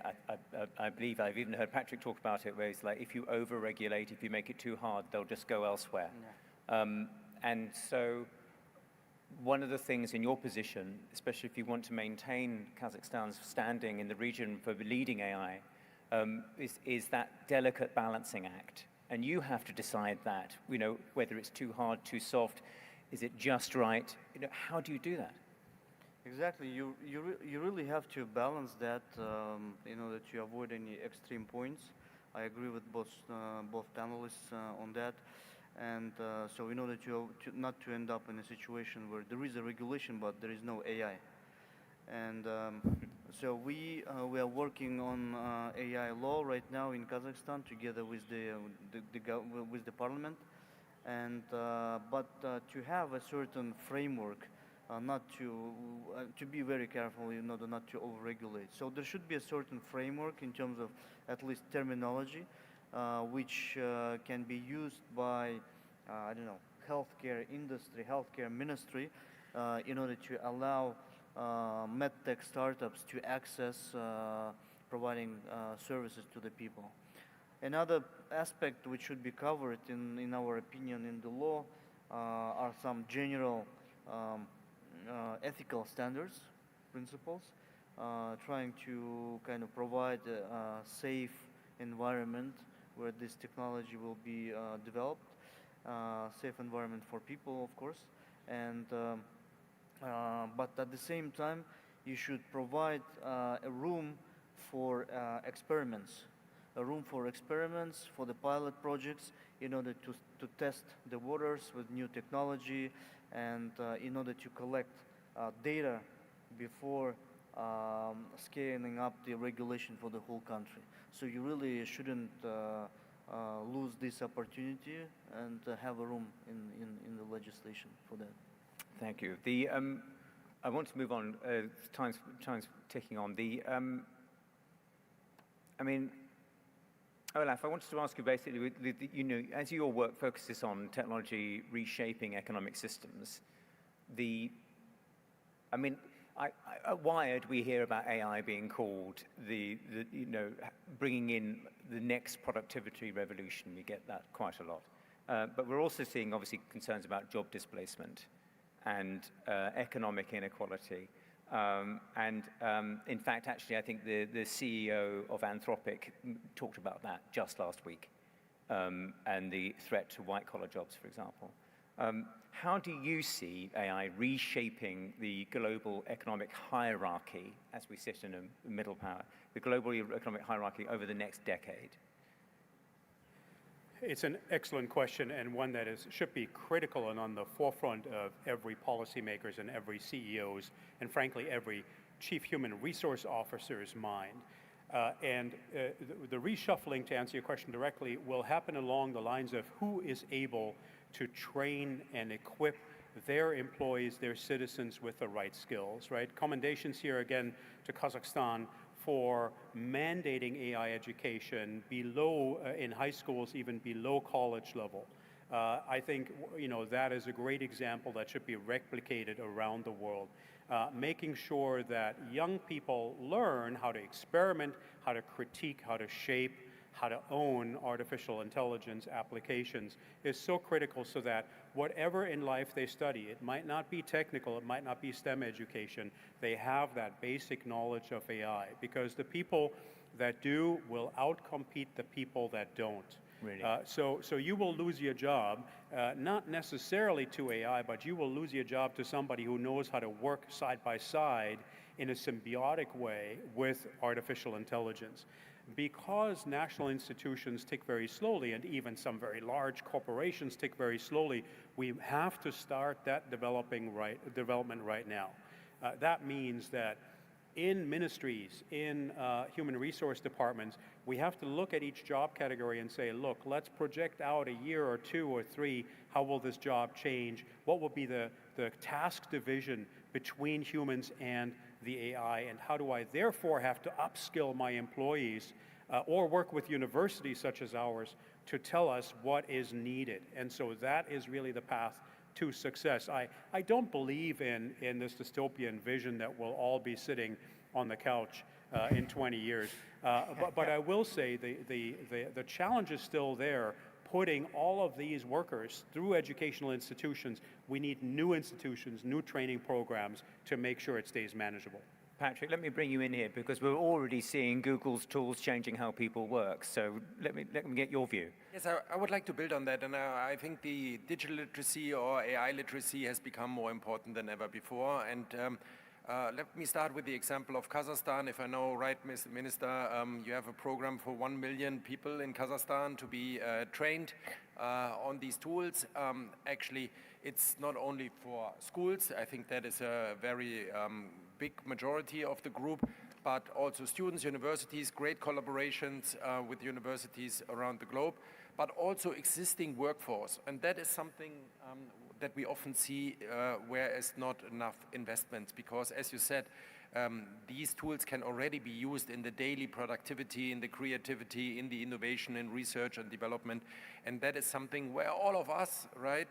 I believe I've even heard Patrick talk about it, where it's like, if you over-regulate, if you make it too hard, they'll just go elsewhere. Yeah. And so one of the things in your position, especially if you want to maintain Kazakhstan's standing in the region for leading AI, is that delicate balancing act. And you have to decide that, whether it's too hard, too soft, is it just right? How do you do that? Exactly. You really have to balance that, that you avoid any extreme points. I agree with both panelists on that. And so we know that not to end up in a situation where there is a regulation, but there is no AI. And so we are working on AI law right now in Kazakhstan together with the parliament. And but to have a certain framework, not to be very careful, not to overregulate. So there should be a certain framework in terms of at least terminology, which can be used by, healthcare industry, healthcare ministry, in order to allow medtech startups to access providing services to the people. Another aspect which should be covered, in our opinion, in the law are some general ethical standards, principles, trying to kind of provide a safe environment where this technology will be developed, safe environment for people, of course, and but at the same time, you should provide a room for experiments, for the pilot projects, in order to test the waters with new technology, and in order to collect data before scaling up the regulation for the whole country. So you really shouldn't lose this opportunity and have a room in the legislation for that. Thank you. I want to move on. Time's ticking on. Olaf, I wanted to ask you basically, you know, as your work focuses on technology reshaping economic systems, I mean, at Wired, we hear about AI being called you know, bringing in the next productivity revolution. We get that quite a lot. But we're also seeing, obviously, concerns about job displacement and economic inequality. In fact, actually, I think the CEO of Anthropic talked about that just last week, and the threat to white-collar jobs, for example. How do you see AI reshaping the global economic hierarchy as we sit in a middle power, the global economic hierarchy over the next decade? It's an excellent question, and one that should be critical and on the forefront of every policymaker's and every CEO's, and frankly, every chief human resource officer's mind. The reshuffling, to answer your question directly, will happen along the lines of who is able to train and equip their employees, their citizens with the right skills, right? Commendations here again to Kazakhstan for mandating AI education below, in high schools, even below college level. I think, you know, that is a great example that should be replicated around the world. Making sure that young people learn how to experiment, how to critique, how to shape, how to own artificial intelligence applications is so critical, so that whatever in life they study, it might not be technical, it might not be STEM education, they have that basic knowledge of AI, because the people that do will outcompete the people that don't. Really? So you will lose your job, not necessarily to AI, but you will lose your job to somebody who knows how to work side by side in a symbiotic way with artificial intelligence. Because national institutions tick very slowly, and even some very large corporations tick very slowly, we have to start that development right now. That means that in ministries, in human resource departments, we have to look at each job category and say, look, let's project out a year or 2 or 3, how will this job change? What will be the task division between humans and the AI, and how do I therefore have to upskill my employees or work with universities such as ours to tell us what is needed? And so that is really the path to success. I don't believe in this dystopian vision that we'll all be sitting on the couch in 20 years. But I will say the challenge is still there. Putting all of these workers through educational institutions, we need new institutions, new training programs to make sure it stays manageable. Patrick, let me bring you in here, because we're already seeing Google's tools changing how people work. So let me get your view. Yes, I would like to build on that, and I think the digital literacy or AI literacy has become more important than ever before. And let me start with the example of Kazakhstan. If I know right, Minister, you have a program for 1 million people in Kazakhstan to be trained on these tools. Actually, it's not only for schools. I think that is a very big majority of the group, but also students, universities, great collaborations with universities around the globe, but also existing workforce. And that is something that we often see where is not enough investments, because as you said, these tools can already be used in the daily productivity, in the creativity, in the innovation, in research and development. And that is something where all of us, right,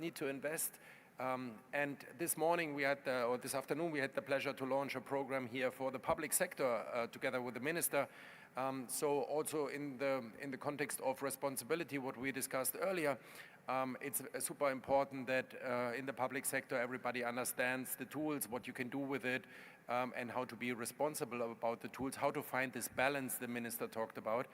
need to invest. And this morning we had, or this afternoon, we had the pleasure to launch a program here for the public sector together with the minister. So also in the context of responsibility, what we discussed earlier, it's super important that in the public sector everybody understands the tools, what you can do with it, and how to be responsible about the tools, how to find this balance the minister talked about.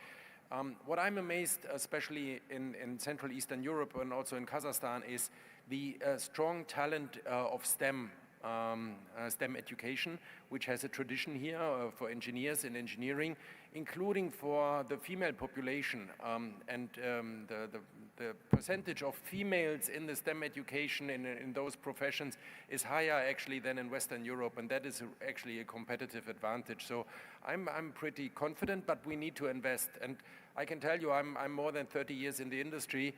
What I'm amazed, especially in Central Eastern Europe and also in Kazakhstan, is the strong talent of STEM education, which has a tradition here for engineers in engineering, including for the female population. The percentage of females in the STEM education in those professions is higher actually than in Western Europe, and that is actually a competitive advantage. So I'm pretty confident, but we need to invest. And I can tell you, I'm more than 30 years in the industry.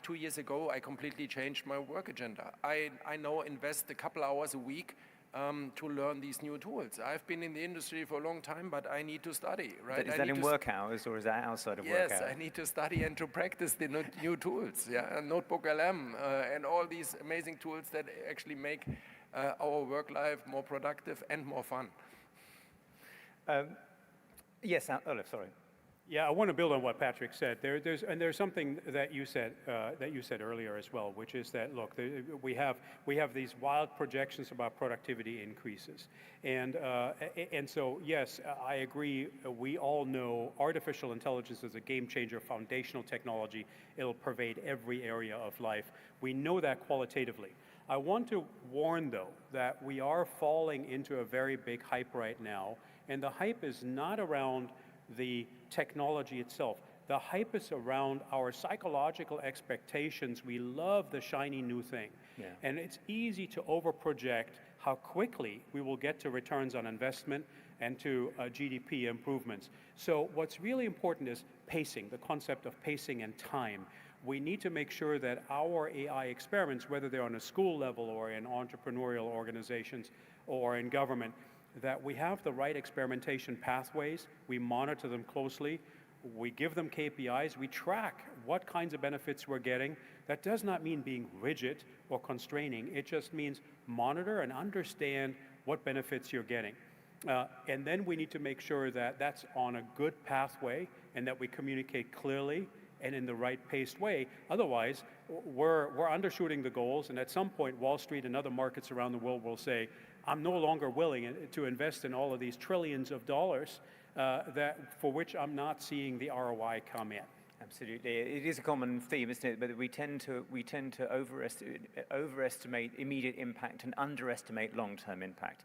2 years ago, I completely changed my work agenda. I now invest a couple hours a week to learn these new tools. I've been in the industry for a long time, but I need to study, right? Is that in work hours or is that outside of work hours? Yes, I need to study and to practice the new tools, yeah, Notebook LM, and all these amazing tools that actually make our work life more productive and more fun. Yes, Olaf, sorry. Yeah, I want to build on what Patrick said. There's something that you said earlier as well, which is that look, we have these wild projections about productivity increases, and so yes, I agree. We all know artificial intelligence is a game changer, foundational technology. It'll pervade every area of life. We know that qualitatively. I want to warn though that we are falling into a very big hype right now, and the hype is not around the technology itself. The hype is around our psychological expectations. We love the shiny new thing. Yeah. And it's easy to overproject how quickly we will get to returns on investment and to GDP improvements. So what's really important is pacing, the concept of pacing and time. We need to make sure that our AI experiments, whether they're on a school level or in entrepreneurial organizations or in government, that we have the right experimentation pathways, we monitor them closely, we give them KPIs, we track what kinds of benefits we're getting. That does not mean being rigid or constraining, it just means monitor and understand what benefits you're getting. And then we need to make sure that that's on a good pathway and that we communicate clearly and in the right paced way. Otherwise, we're undershooting the goals, and at some point, Wall Street and other markets around the world will say, I'm no longer willing to invest in all of these trillions of dollars for which I'm not seeing the ROI come in. Absolutely, it is a common theme, isn't it? But we tend to overestimate immediate impact and underestimate long-term impact.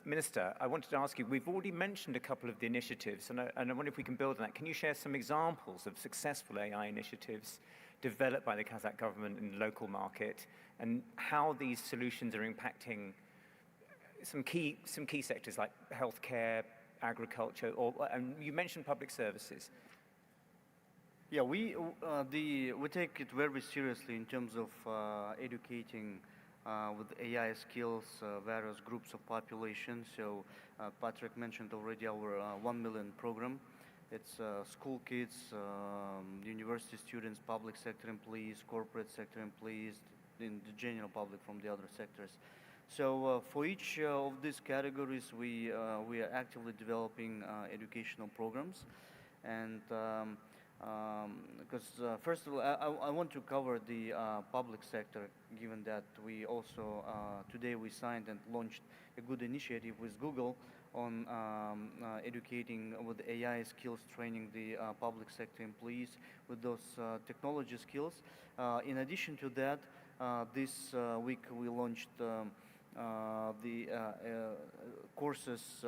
Minister, I wanted to ask you, we've already mentioned a couple of the initiatives, and I wonder if we can build on that. Can you share some examples of successful AI initiatives developed by the Kazakh government in the local market, and how these solutions are impacting some key sectors like healthcare, agriculture, and you mentioned public services. Yeah, we take it very seriously in terms of educating with AI skills various groups of population. So Patrick mentioned already our 1 million program. It's school kids, university students, public sector employees, corporate sector employees, in the general public from the other sectors. So for each of these categories, we are actively developing educational programs. And because first of all, I want to cover the public sector, given that we also, today we signed and launched a good initiative with Google on educating with AI skills, training the public sector employees with those technology skills. In addition to that, this week we launched the courses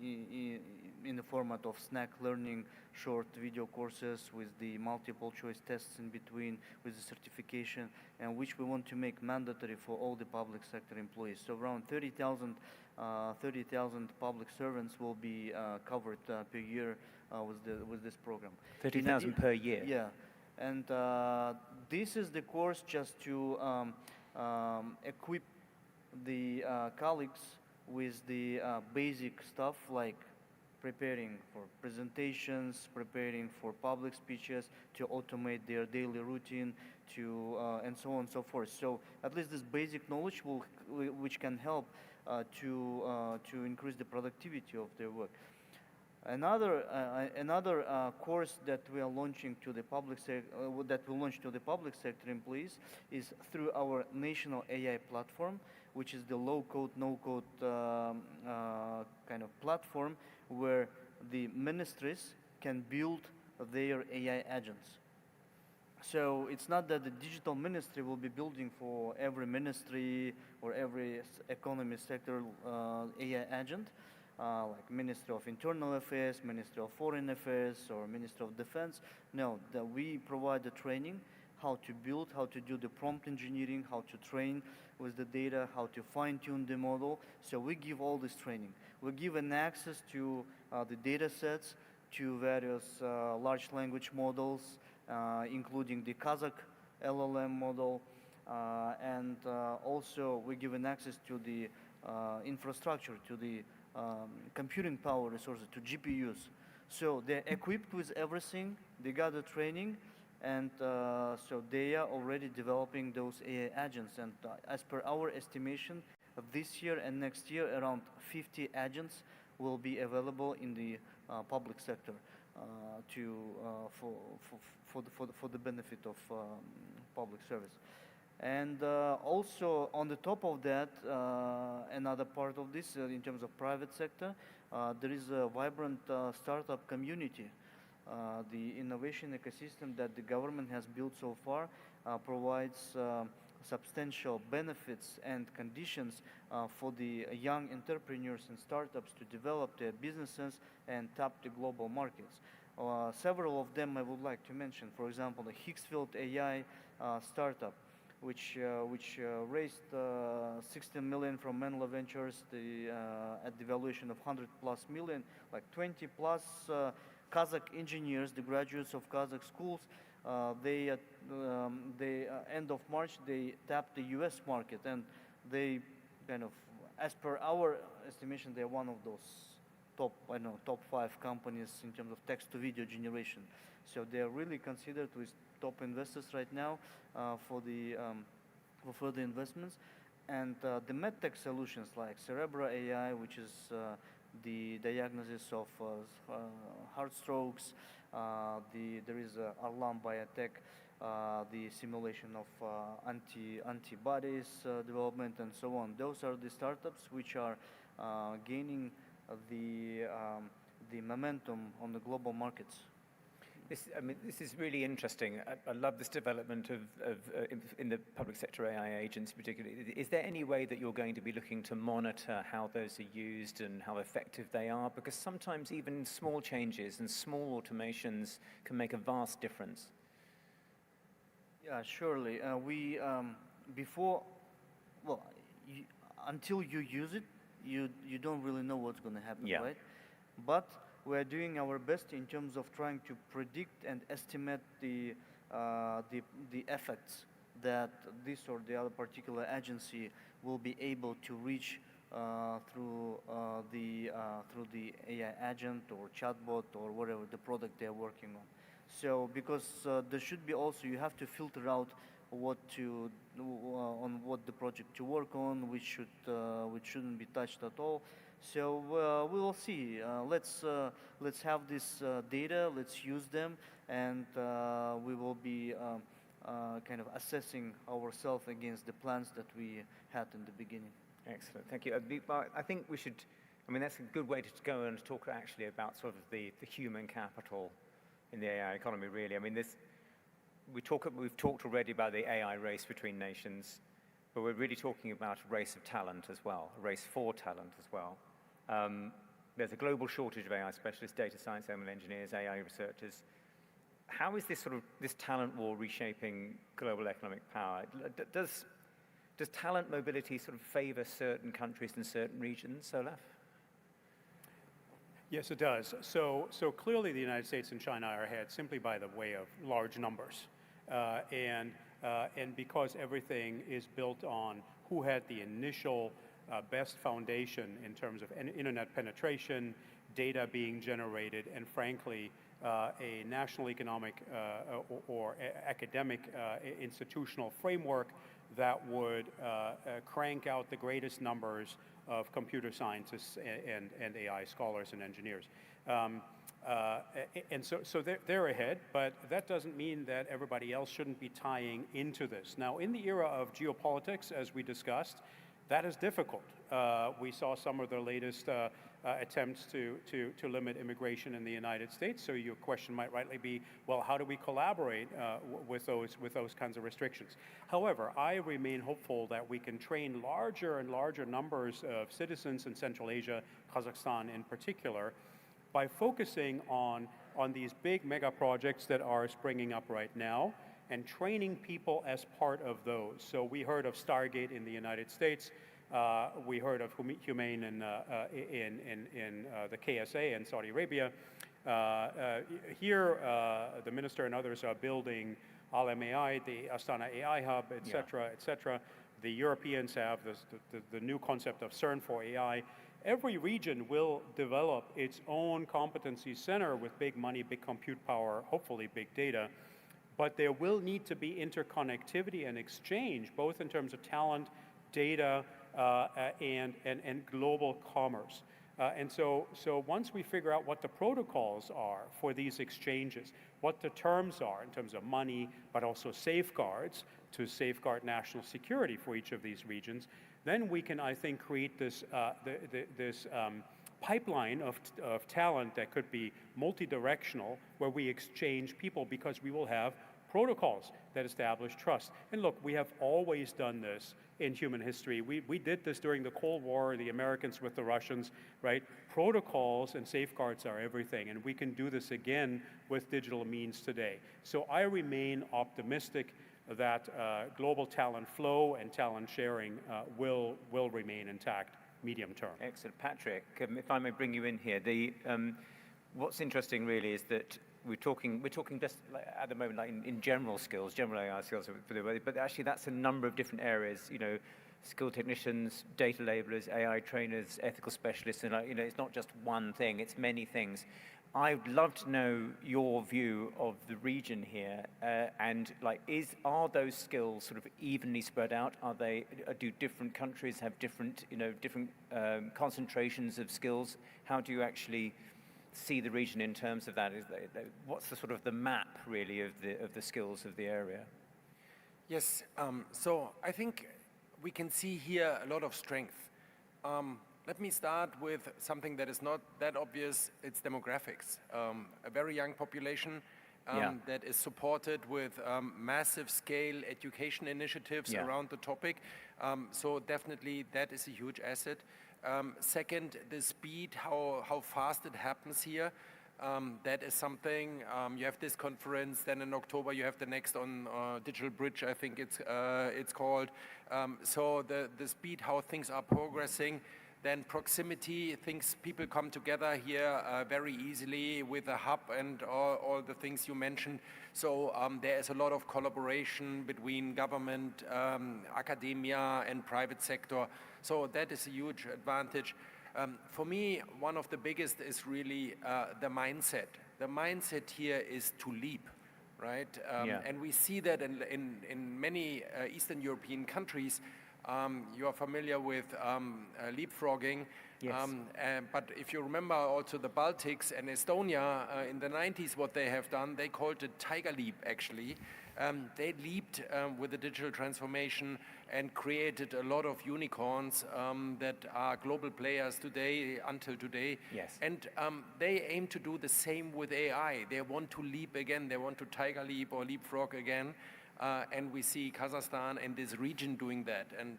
in the format of snack learning, short video courses with the multiple choice tests in between, with the certification, and which we want to make mandatory for all the public sector employees. So around 30,000 public servants will be covered per year with this program. 30,000 per year? Yeah, and this is the course just to equip the colleagues with the basic stuff like preparing for presentations, preparing for public speeches, to automate their daily routine, and so on and so forth. So at least this basic knowledge which can help to increase the productivity of their work. Another course that we are launching to the public sector employees is through our national AI platform, which is the low-code, no-code kind of platform where the ministries can build their AI agents. So it's not that the digital ministry will be building for every ministry or every economy sector AI agent, like Ministry of Internal Affairs, Ministry of Foreign Affairs, or Ministry of Defense. No, that we provide the training, how to build, how to do the prompt engineering, how to train with the data, how to fine-tune the model. So we give all this training. We give an access to the data sets, to various large language models, including the Kazakh LLM model, and also we're given access to the infrastructure, to the computing power resources, to GPUs. So they're equipped with everything, they got the training, and so they are already developing those AI agents. And as per our estimation, this year and next year, around 50 agents will be available in the public sector for the benefit of public service. And also on the top of that, another part of this, in terms of private sector, there is a vibrant startup community. The innovation ecosystem that the government has built so far provides substantial benefits and conditions for the young entrepreneurs and startups to develop their businesses and tap the global markets. Several of them I would like to mention. For example, the Higgsfield AI startup, which raised 16 million from Menlo Ventures at the valuation of 100+ million, like 20+ Kazakh engineers, the graduates of Kazakh schools. They end of March, they tapped the US market, and they kind of, as per our estimation, they're one of those top 5 companies in terms of text to video generation. So they're really considered with top investors right now for further investments. And the medtech solutions like Cerebra AI, which is the diagnosis of heart strokes, there is Arlam Biotech, the simulation of antibodies development, and so on. Those are the startups which are gaining the momentum on the global markets. This is really interesting. I love this development in the public sector AI agents particularly. Is there any way that you're going to be looking to monitor how those are used and how effective they are? Because sometimes even small changes and small automations can make a vast difference. Yeah, surely. Until you use it, you don't really know what's going to happen, right? But we're doing our best in terms of trying to predict and estimate the effects that this or the other particular agency will be able to reach through the AI agent or chatbot or whatever the product they're working on. So because there should be also, you have to filter out what the project to work on, which shouldn't be touched at all. So we will see. Let's have this data. Let's use them, and we will be kind of assessing ourselves against the plans that we had in the beginning. Excellent, thank you. I think we should. That's a good way to go and talk actually about sort of the human capital in the AI economy. Really, we've talked already about the AI race between nations, but we're really talking about a race of talent as well, a race for talent as well. There's a global shortage of AI specialists, data science, ML engineers, AI researchers. How is this talent war reshaping global economic power? Does talent mobility sort of favor certain countries and certain regions, Olaf? Yes, it does. So clearly the United States and China are ahead simply by the way of large numbers. And because everything is built on who had the initial best foundation in terms of internet penetration, data being generated, and frankly, a national economic or academic institutional framework that would crank out the greatest numbers of computer scientists and AI scholars and engineers. And so they're ahead, but that doesn't mean that everybody else shouldn't be tying into this. Now, in the era of geopolitics, as we discussed, that is difficult. We saw some of the latest attempts to limit immigration in the United States. So your question might rightly be, well, how do we collaborate with those kinds of restrictions? However, I remain hopeful that we can train larger and larger numbers of citizens in Central Asia, Kazakhstan in particular, by focusing on these big mega projects that are springing up right now and training people as part of those. So we heard of Stargate in the United States. We heard of Humane in the KSA in Saudi Arabia. Here, the minister and others are building AI, the Astana AI Hub, et cetera, et cetera. The Europeans have the new concept of CERN for AI. Every region will develop its own competency center with big money, big compute power, hopefully big data. But there will need to be interconnectivity and exchange, both in terms of talent, data, and global commerce. And so once we figure out what the protocols are for these exchanges, what the terms are in terms of money, but also safeguards to safeguard national security for each of these regions, then we can, I think, create this, pipeline of talent that could be multi-directional, where we exchange people because we will have protocols that establish trust. And look, we have always done this in human history. We did this during the Cold War, the Americans with the Russians, right? Protocols and safeguards are everything, and we can do this again with digital means today. So I remain optimistic that global talent flow and talent sharing will remain intact medium term. Excellent. Patrick, if I may bring you in here, what's interesting really is that we're talking just like at the moment like in general skills, general AI skills, but actually that's a number of different areas, you know, skilled technicians, data labelers, AI trainers, ethical specialists, and you know, it's not just one thing, it's many things. I'd love to know your view of the region here, and like, are those skills sort of evenly spread out? Do different countries have different, you know, different concentrations of skills? How do you actually see the region in terms of that? What's the sort of the map really of the skills of the area? Yes, so I think we can see here a lot of strength. Let me start with something that is not that obvious. It's demographics. A very young population that is supported with massive scale education initiatives around the topic. So definitely that is a huge asset. Second, the speed, how fast it happens here. That is something. You have this conference, then in October you have the next on Digital Bridge, I think it's called. So the speed, how things are progressing. Then proximity, people come together here very easily with a hub and all the things you mentioned. So there is a lot of collaboration between government, academia, and private sector. So that is a huge advantage. For me, one of the biggest is really the mindset. The mindset here is to leap, right? And we see that in many Eastern European countries. You are familiar with leapfrogging, but if you remember also the Baltics and Estonia in the 90s, what they have done, they called it Tiger Leap actually. They leaped with the digital transformation and created a lot of unicorns that are global players today, until today. Yes. And they aim to do the same with AI. They want to leap again, they want to Tiger Leap or leapfrog again. And we see Kazakhstan and this region doing that. And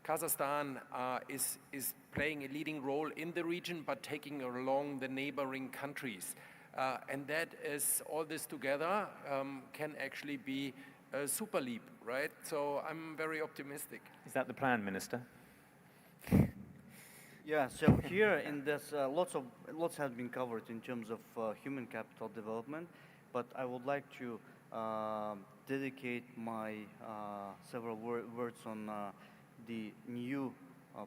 Kazakhstan is playing a leading role in the region, but taking along the neighboring countries. And that is, all this together can actually be a super leap, right? So I'm very optimistic. Is that the plan, Minister? Yeah, so here in this, lots has been covered in terms of human capital development, but I would like to dedicate my several words on the new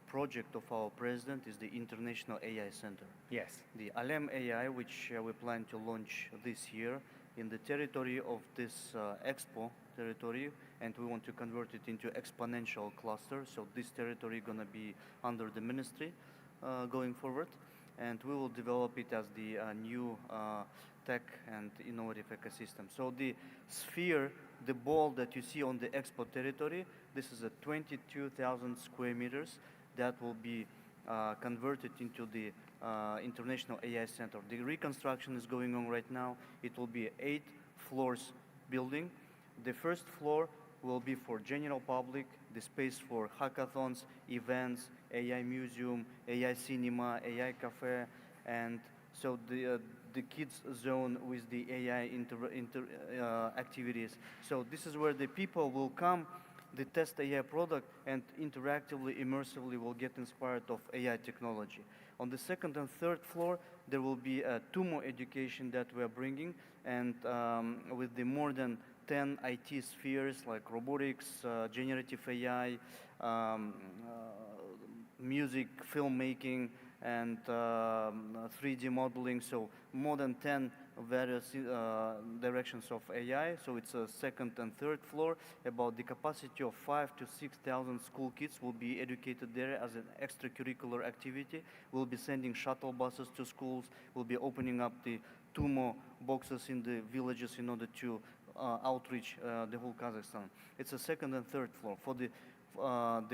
project of our president is the International AI Center. Yes. The ALEM AI, which we plan to launch this year in the territory of this Expo territory, and we want to convert it into exponential cluster. So this territory gonna be under the ministry going forward, and we will develop it as the new tech and innovative ecosystem. So the sphere, the ball that you see on the Expo territory, this is a 22,000 square meters that will be converted into the International AI Center. The reconstruction is going on right now. It will be 8 floors building. The first floor will be for general public, the space for hackathons, events, AI museum, AI cinema, AI cafe, and so the kids zone with the AI activities. So this is where the people will come, they test AI product, and interactively, immersively will get inspired of AI technology. On the second and third floor, there will be 2 more education that we are bringing, and with the more than 10 IT spheres like robotics, generative AI, music, filmmaking, and 3D modeling. So more than 10 various directions of AI. So it's a second and third floor. About the capacity of 5,000 to 6,000 school kids will be educated there as an extracurricular activity. We'll be sending shuttle buses to schools. We'll be opening up the 2 more boxes in the villages in order to outreach the whole Kazakhstan. It's a second and third floor. For the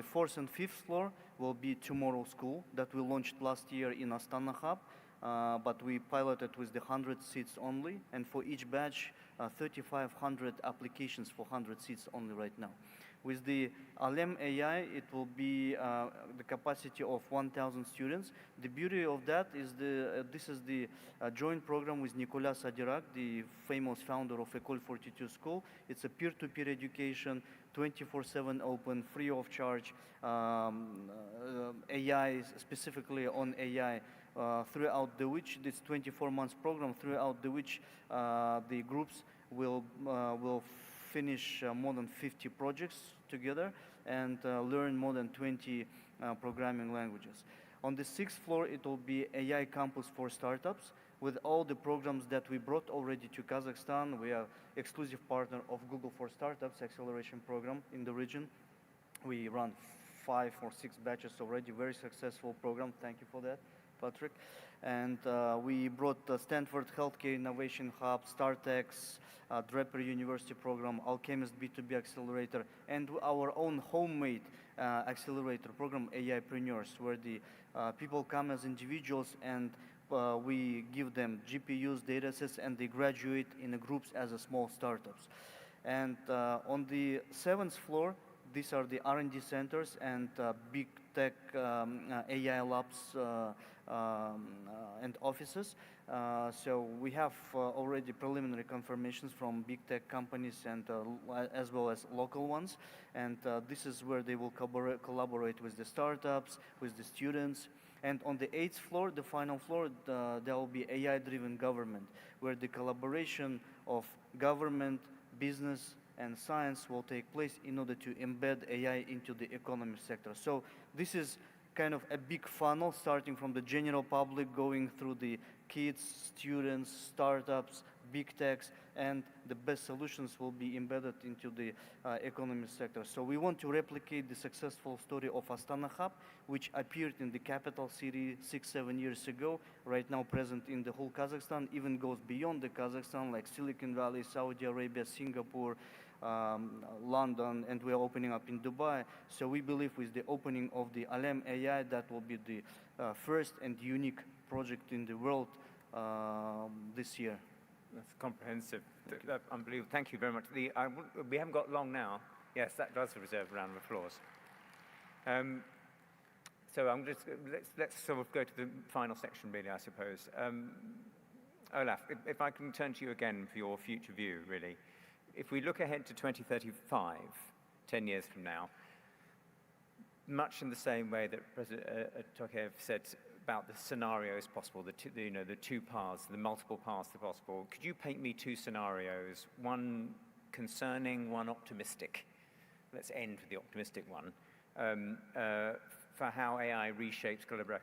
fourth and fifth floor will be Tomorrow School that we launched last year in Astana Hall, but we piloted with the 100 seats only, and for each batch, 3,500 applications for 100 seats only right now. With the ALEM AI, it will be the capacity of 1,000 students. The beauty of that is this is the joint program with Nicolas Sadirak, the famous founder of École 42 School. It's a peer-to-peer education, 24/7 open, free of charge, AI, specifically on AI, throughout the which, this 24 months program, throughout the which the groups will finish more than 50 projects together and learn more than 20 programming languages. On the 6th floor, it will be AI campus for startups with all the programs that we brought already to Kazakhstan. We are exclusive partner of Google for Startups acceleration program in the region. We run 5 or 6 batches already, very successful program. Thank you for that, Patrick. And we brought the Stanford Healthcare Innovation Hub, StartX, Draper University program, Alchemist B2B Accelerator, and our own homemade accelerator program, AIpreneurs, where the people come as individuals and we give them GPUs, datasets, and they graduate in the groups as a small startups. And on the 7th floor, these are the R&D centers and big tech AI labs and offices. So we have already preliminary confirmations from big tech companies and as well as local ones. And this is where they will collaborate with the startups, with the students. And on the 8th floor, the final floor, there will be AI-driven government, where the collaboration of government, business, and science will take place in order to embed AI into the economy sector. So this is kind of a big funnel starting from the general public, going through the kids, students, startups, big techs, and the best solutions will be embedded into the economy sector. So we want to replicate the successful story of Astana Hub, which appeared in the capital city 6-7 years ago, right now present in the whole Kazakhstan, even goes beyond the Kazakhstan, like Silicon Valley, Saudi Arabia, Singapore, London, and we are opening up in Dubai. So we believe with the opening of the ALEM AI, that will be the first and unique project in the world this year. That's comprehensive. That's unbelievable. Thank you very much. We haven't got long now. Yes, that does deserve a round of applause. So let's sort of go to the final section, really, I suppose. Olaf, if I can turn to you again for your future view, really. If we look ahead to 2035, 10 years from now, much in the same way that President Tokayev said about the scenarios possible, the two paths, the multiple paths that are possible, could you paint me 2 scenarios, one concerning, one optimistic? Let's end with the optimistic one, for how AI reshapes global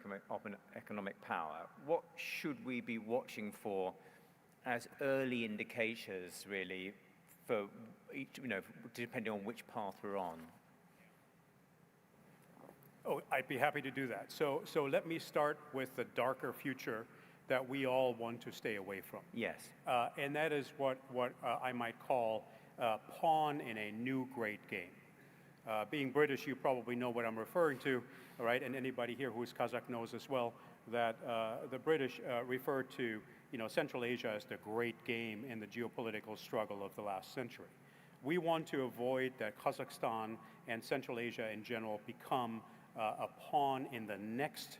economic power. What should we be watching for as early indicators, really, for each, depending on which path we're on? Oh, I'd be happy to do that. So let me start with the darker future that we all want to stay away from. Yes. And that is what I might call a pawn in a new great game. Being British, you probably know what I'm referring to, all right? And anybody here who is Kazakh knows as well that the British refer to Central Asia as the great game in the geopolitical struggle of the last century. We want to avoid that Kazakhstan and Central Asia in general become a pawn in the next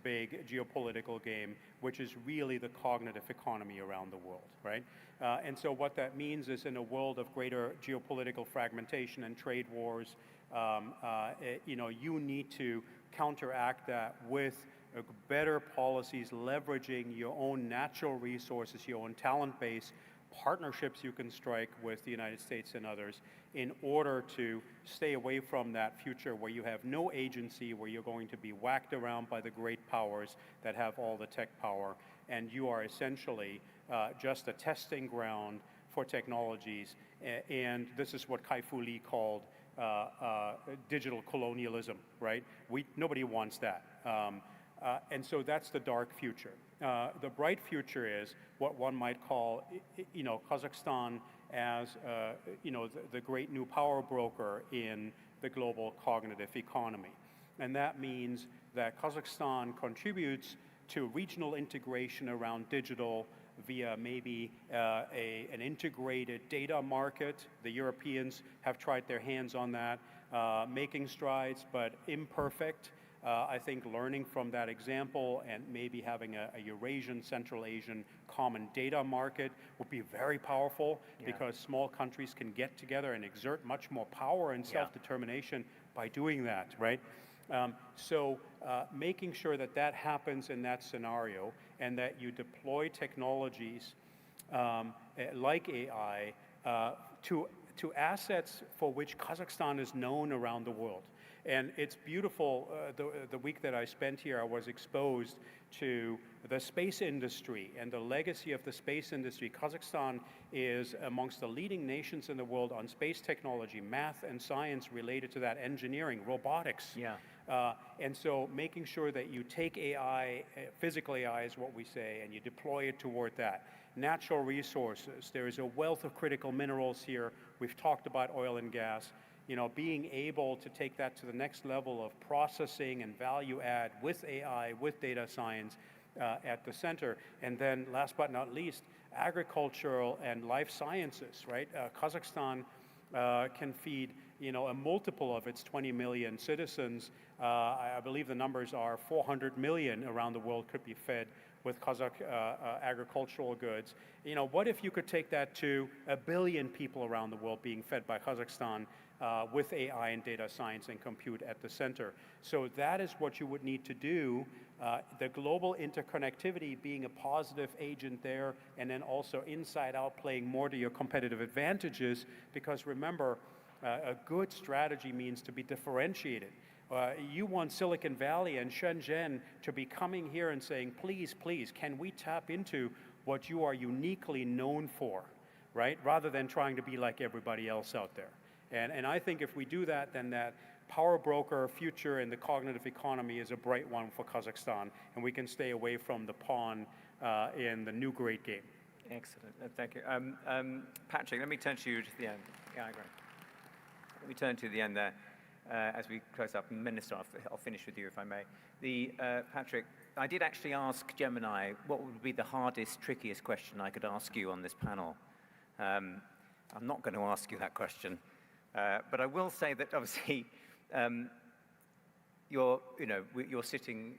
big geopolitical game, which is really the cognitive economy around the world, right? And so what that means is, in a world of greater geopolitical fragmentation and trade wars, you need to counteract that with better policies, leveraging your own natural resources, your own talent base, partnerships you can strike with the United States and others in order to stay away from that future where you have no agency, where you're going to be whacked around by the great powers that have all the tech power, and you are essentially just a testing ground for technologies. And this is what Kai-Fu Lee called digital colonialism, right? Nobody wants that. And so that's the dark future. The bright future is what one might call, Kazakhstan as, the great new power broker in the global cognitive economy. And that means that Kazakhstan contributes to regional integration around digital via maybe an integrated data market. The Europeans have tried their hands on that, making strides, but imperfect. I think learning from that example and maybe having a Eurasian, Central Asian common data market would be very powerful because small countries can get together and exert much more power and self-determination by doing that, right? So making sure that that happens in that scenario and that you deploy technologies like AI to assets for which Kazakhstan is known around the world. And it's beautiful, the week that I spent here, I was exposed to the space industry and the legacy of the space industry. Kazakhstan is amongst the leading nations in the world on space technology, math and science related to that, engineering, robotics. And so making sure that you take AI, physical AI is what we say, and you deploy it toward that. Natural resources, there is a wealth of critical minerals here. We've talked about oil and gas. Being able to take that to the next level of processing and value add with AI, with data science at the center. And then last but not least, agricultural and life sciences, right? Kazakhstan can feed, a multiple of its 20 million citizens. I believe the numbers are 400 million around the world could be fed with Kazakh agricultural goods. What if you could take that to 1 billion people around the world being fed by Kazakhstan with AI and data science and compute at the center? So that is what you would need to do. The global interconnectivity being a positive agent there, and then also inside out playing more to your competitive advantages, because remember, a good strategy means to be differentiated. You want Silicon Valley and Shenzhen to be coming here and saying, please, please, can we tap into what you are uniquely known for, right? Rather than trying to be like everybody else out there. And I think if we do that, then that power broker future in the cognitive economy is a bright one for Kazakhstan, and we can stay away from the pawn in the new great game. Excellent. Thank you. Patrick, let me turn to you to the end. Yeah, I agree. Let me turn to the end there as we close up. Minister, I'll finish with you if I may. Patrick, I did actually ask Gemini what would be the hardest, trickiest question I could ask you on this panel. I'm not going to ask you that question. But I will say that obviously you're sitting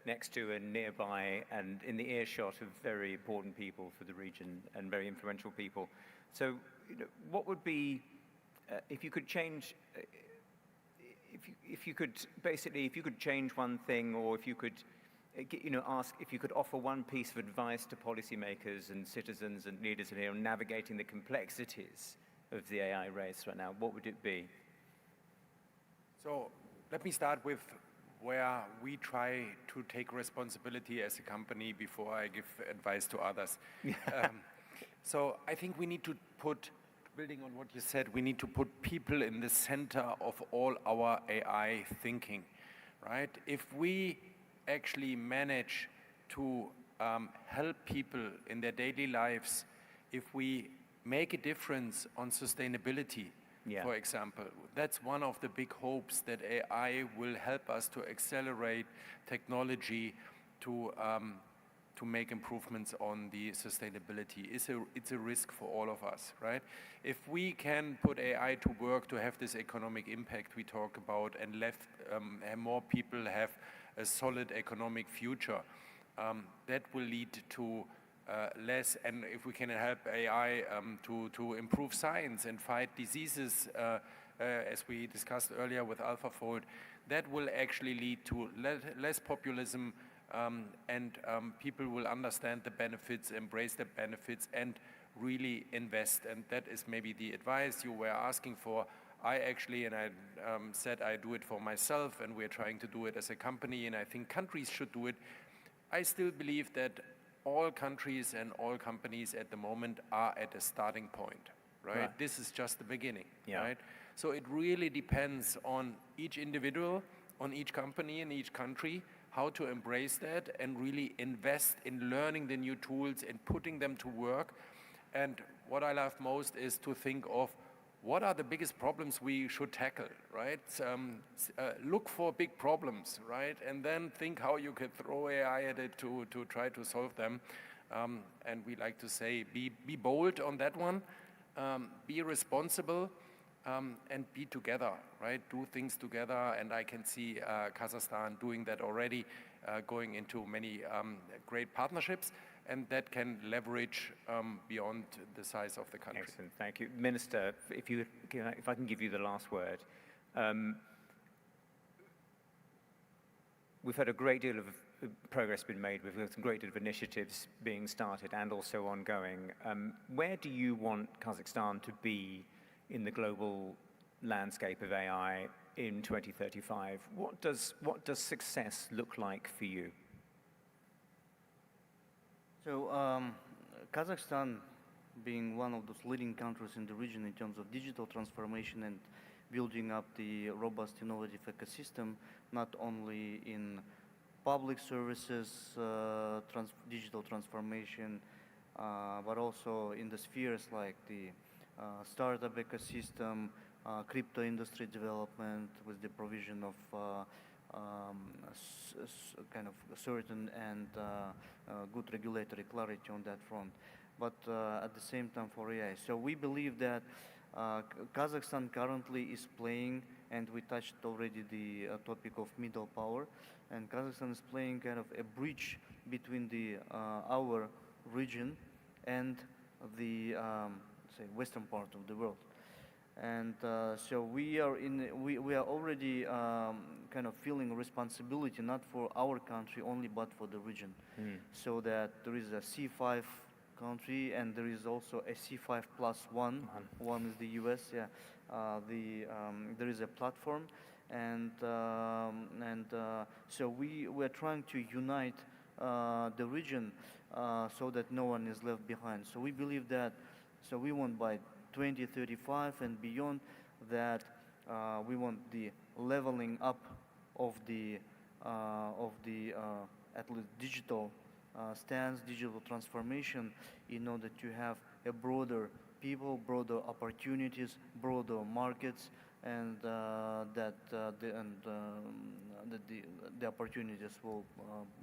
next to and nearby and in the earshot of very important people for the region and very influential people. So what would be, if you could change, if you could change one thing, or if you could, ask if you could offer one piece of advice to policymakers and citizens and leaders in here on navigating the complexities of the AI race right now, what would it be? So let me start with where we try to take responsibility as a company before I give advice to others. So I think we need to put, building on what you said, we need to put people in the center of all our AI thinking, right? If we actually manage to help people in their daily lives, if we make a difference on sustainability, for example. That's one of the big hopes, that AI will help us to accelerate technology to make improvements on the sustainability. It's a risk for all of us, right? If we can put AI to work to have this economic impact we talk about and more people have a solid economic future, that will lead to less, and if we can help AI to improve science and fight diseases, as we discussed earlier with AlphaFold, that will actually lead to less populism, and people will understand the benefits, embrace the benefits, and really invest. And that is maybe the advice you were asking for. I actually, and I said I do it for myself, and we're trying to do it as a company, and I think countries should do it. I still believe that all countries and all companies at the moment are at a starting point, right? This is just the beginning, right? So it really depends on each individual, on each company in each country, how to embrace that and really invest in learning the new tools and putting them to work. And what I love most is to think of what are the biggest problems we should tackle, right? Look for big problems, right? And then think how you could throw AI at it to try to solve them. And we like to say, be bold on that one, be responsible, and be together, right? Do things together, and I can see Kazakhstan doing that already, going into many great partnerships, and that can leverage beyond the size of the country. Excellent, thank you. Minister, if I can give you the last word. We've had a great deal of progress been made. We've had some great deal of initiatives being started and also ongoing. Where do you want Kazakhstan to be in the global landscape of AI in 2035? What does success look like for you? So Kazakhstan, being one of those leading countries in the region in terms of digital transformation and building up the robust innovative ecosystem, not only in public services, digital transformation, but also in the spheres like the startup ecosystem, crypto industry development with the provision of kind of certain and good regulatory clarity on that front, but at the same time for AI. So we believe that Kazakhstan currently is playing, and we touched already the topic of middle power, and Kazakhstan is playing kind of a bridge between our region and the say western part of the world. And so we are already kind of feeling responsibility not for our country only, but for the region. So that there is a C5 country, and there is also a C5 plus one. One is the US. Yeah, there is a platform, and so we are trying to unite the region so that no one is left behind. So we believe that. So we want by 2035 and beyond that we want the leveling up of the at least digital stance, digital transformation, in order to have a broader people, broader opportunities, broader markets, and that the opportunities will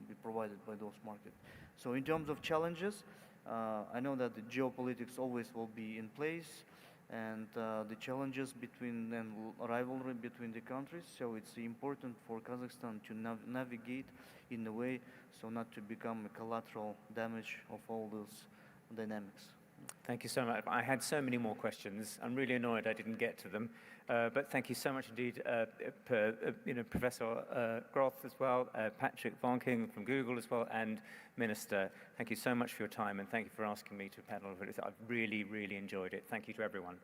be provided by those markets. So in terms of challenges, I know that the geopolitics always will be in place, and the challenges between and rivalry between the countries. So it's important for Kazakhstan to navigate in a way so not to become a collateral damage of all those dynamics. Thank you so much. I had so many more questions. I'm really annoyed I didn't get to them. But thank you so much indeed, Professor Groth as well, Patrick Vonking from Google as well, and Minister. Thank you so much for your time, and thank you for asking me to panel over this. I've really, really enjoyed it. Thank you to everyone.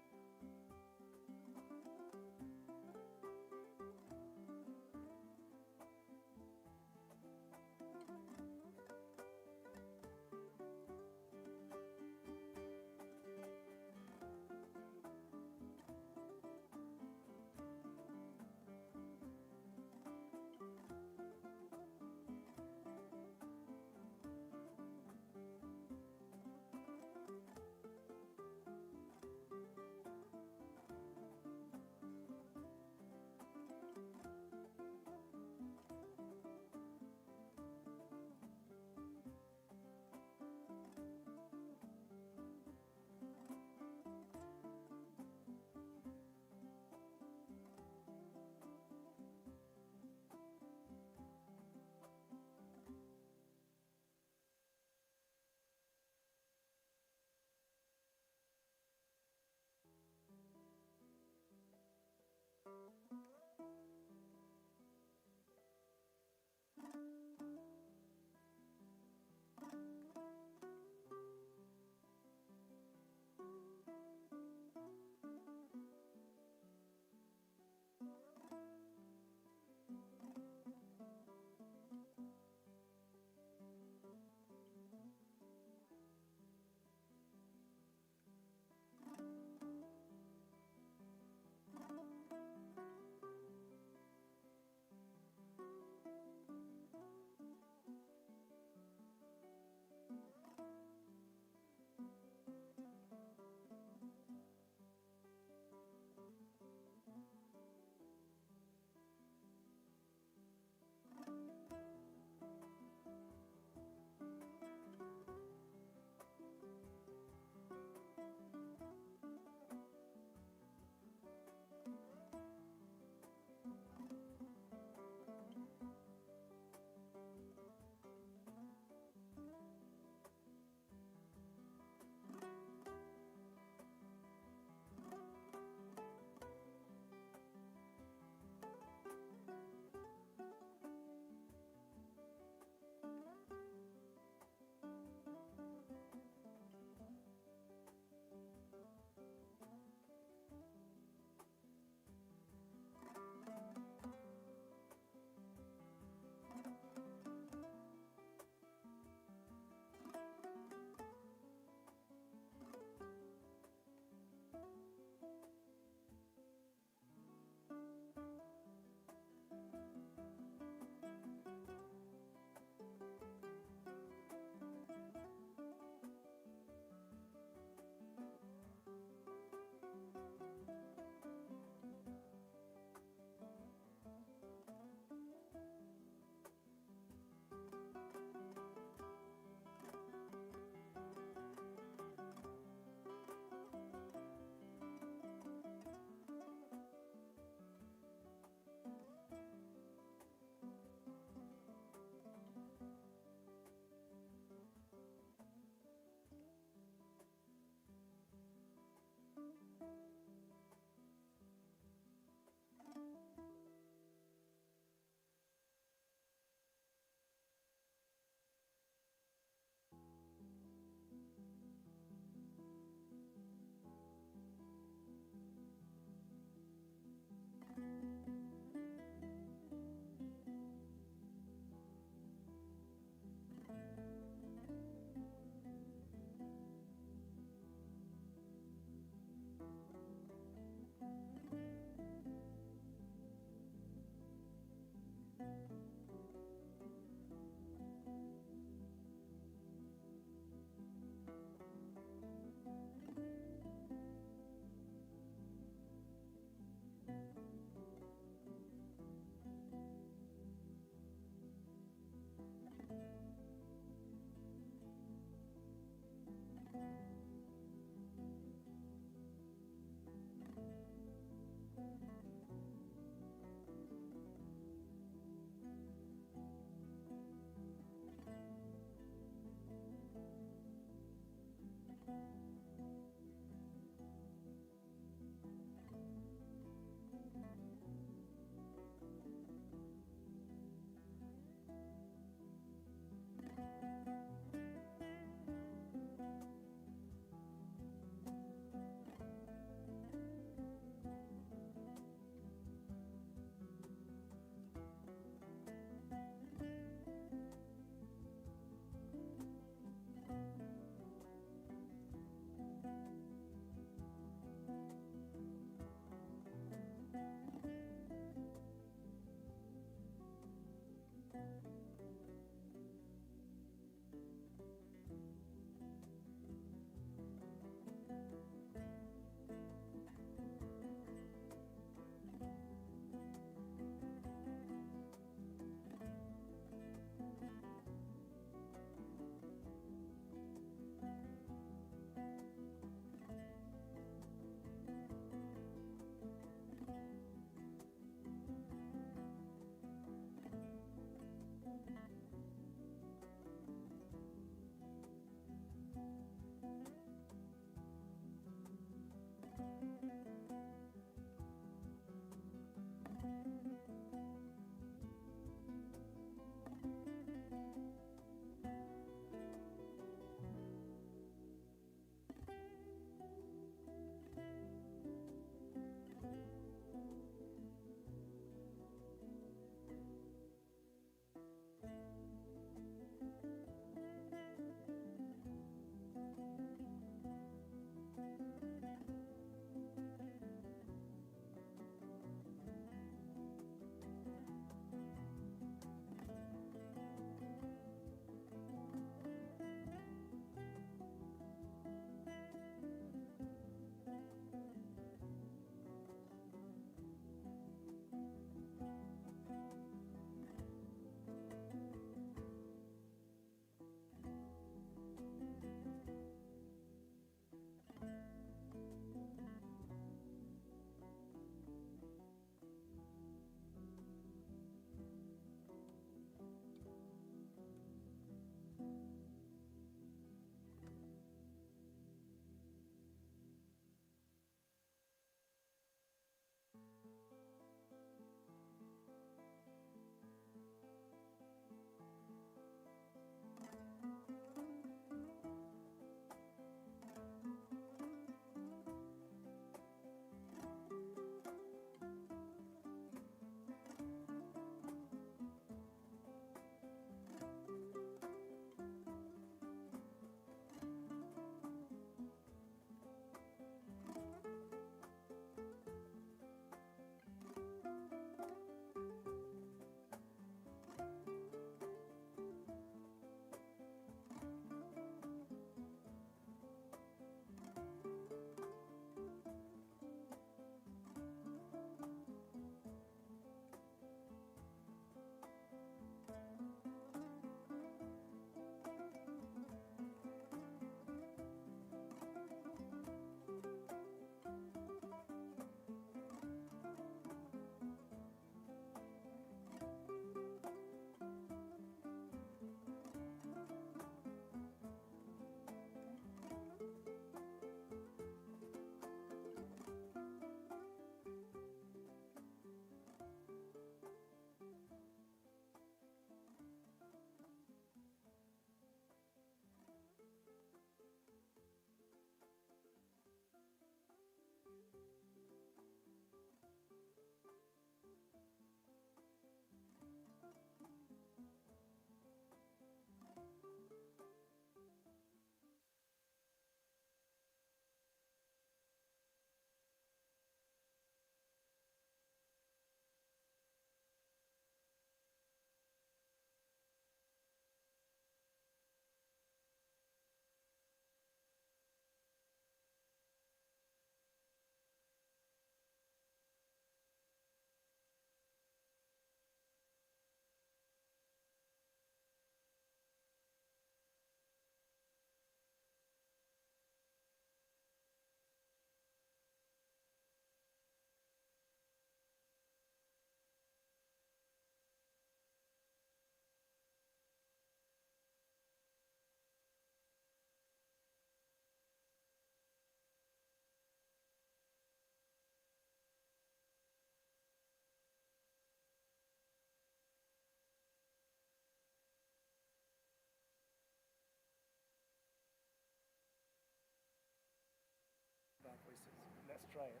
Let's try it.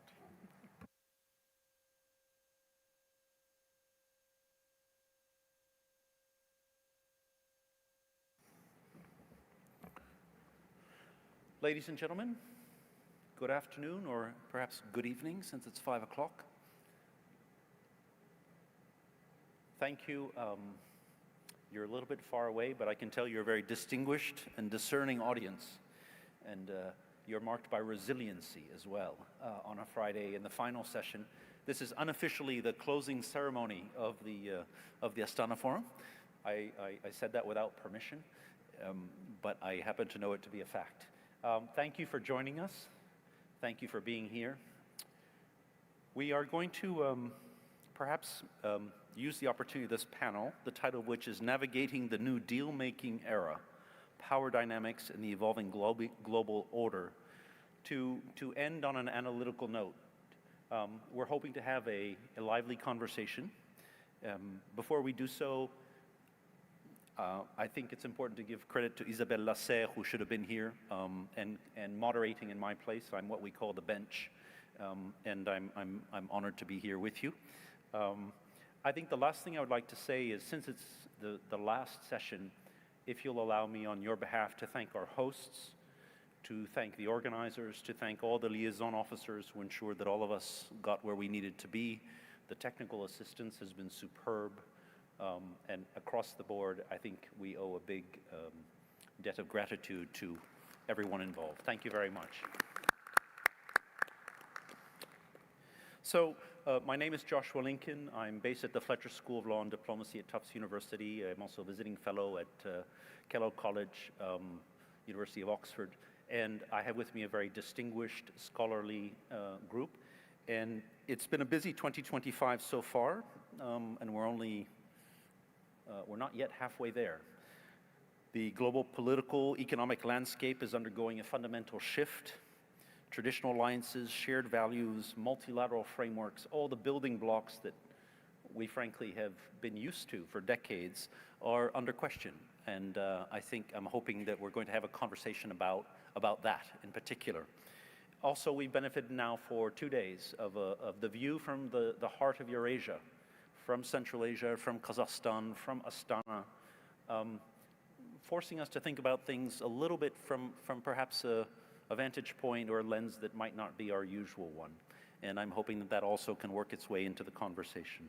Ladies and gentlemen, good afternoon, or perhaps good evening, since it's 5 o'clock. Thank you. You're a little bit far away, but I can tell you're a very distinguished and discerning audience. And you're marked by resiliency as well on a Friday in the final session. This is unofficially the closing ceremony of the Astana Forum. I said that without permission, but I happen to know it to be a fact. Thank you for joining us. Thank you for being here. We are going to perhaps use the opportunity of this panel, the title of which is Navigating the New Deal-Making Era, Power Dynamics in the Evolving Global Order, to end on an analytical note. We're hoping to have a lively conversation. Before we do so, I think it's important to give credit to Isabelle Lasserre, who should have been here and moderating in my place. I'm what we call the bench, and I'm honored to be here with you. I think the last thing I would like to say is, since it's the last session, if you'll allow me on your behalf to thank our hosts, to thank the organizers, to thank all the liaison officers who ensured that all of us got where we needed to be. The technical assistance has been superb. And across the board, I think we owe a big debt of gratitude to everyone involved. Thank you very much. So, my name is Joshua Lincoln. I'm based at the Fletcher School of Law and Diplomacy at Tufts University. I'm also a visiting fellow at Kellogg College, University of Oxford. And I have with me a very distinguished scholarly group. And it's been a busy 2025 so far, and we're not yet halfway there. The global political, economic landscape is undergoing a fundamental shift. Traditional alliances, shared values, multilateral frameworks, all the building blocks that we frankly have been used to for decades are under question. And I'm hoping that we're going to have a conversation about that in particular. Also, we've benefited now for 2 days of the view from the heart of Eurasia, from Central Asia, from Kazakhstan, from Astana, forcing us to think about things a little bit from perhaps a vantage point or a lens that might not be our usual one. And I'm hoping that that also can work its way into the conversation.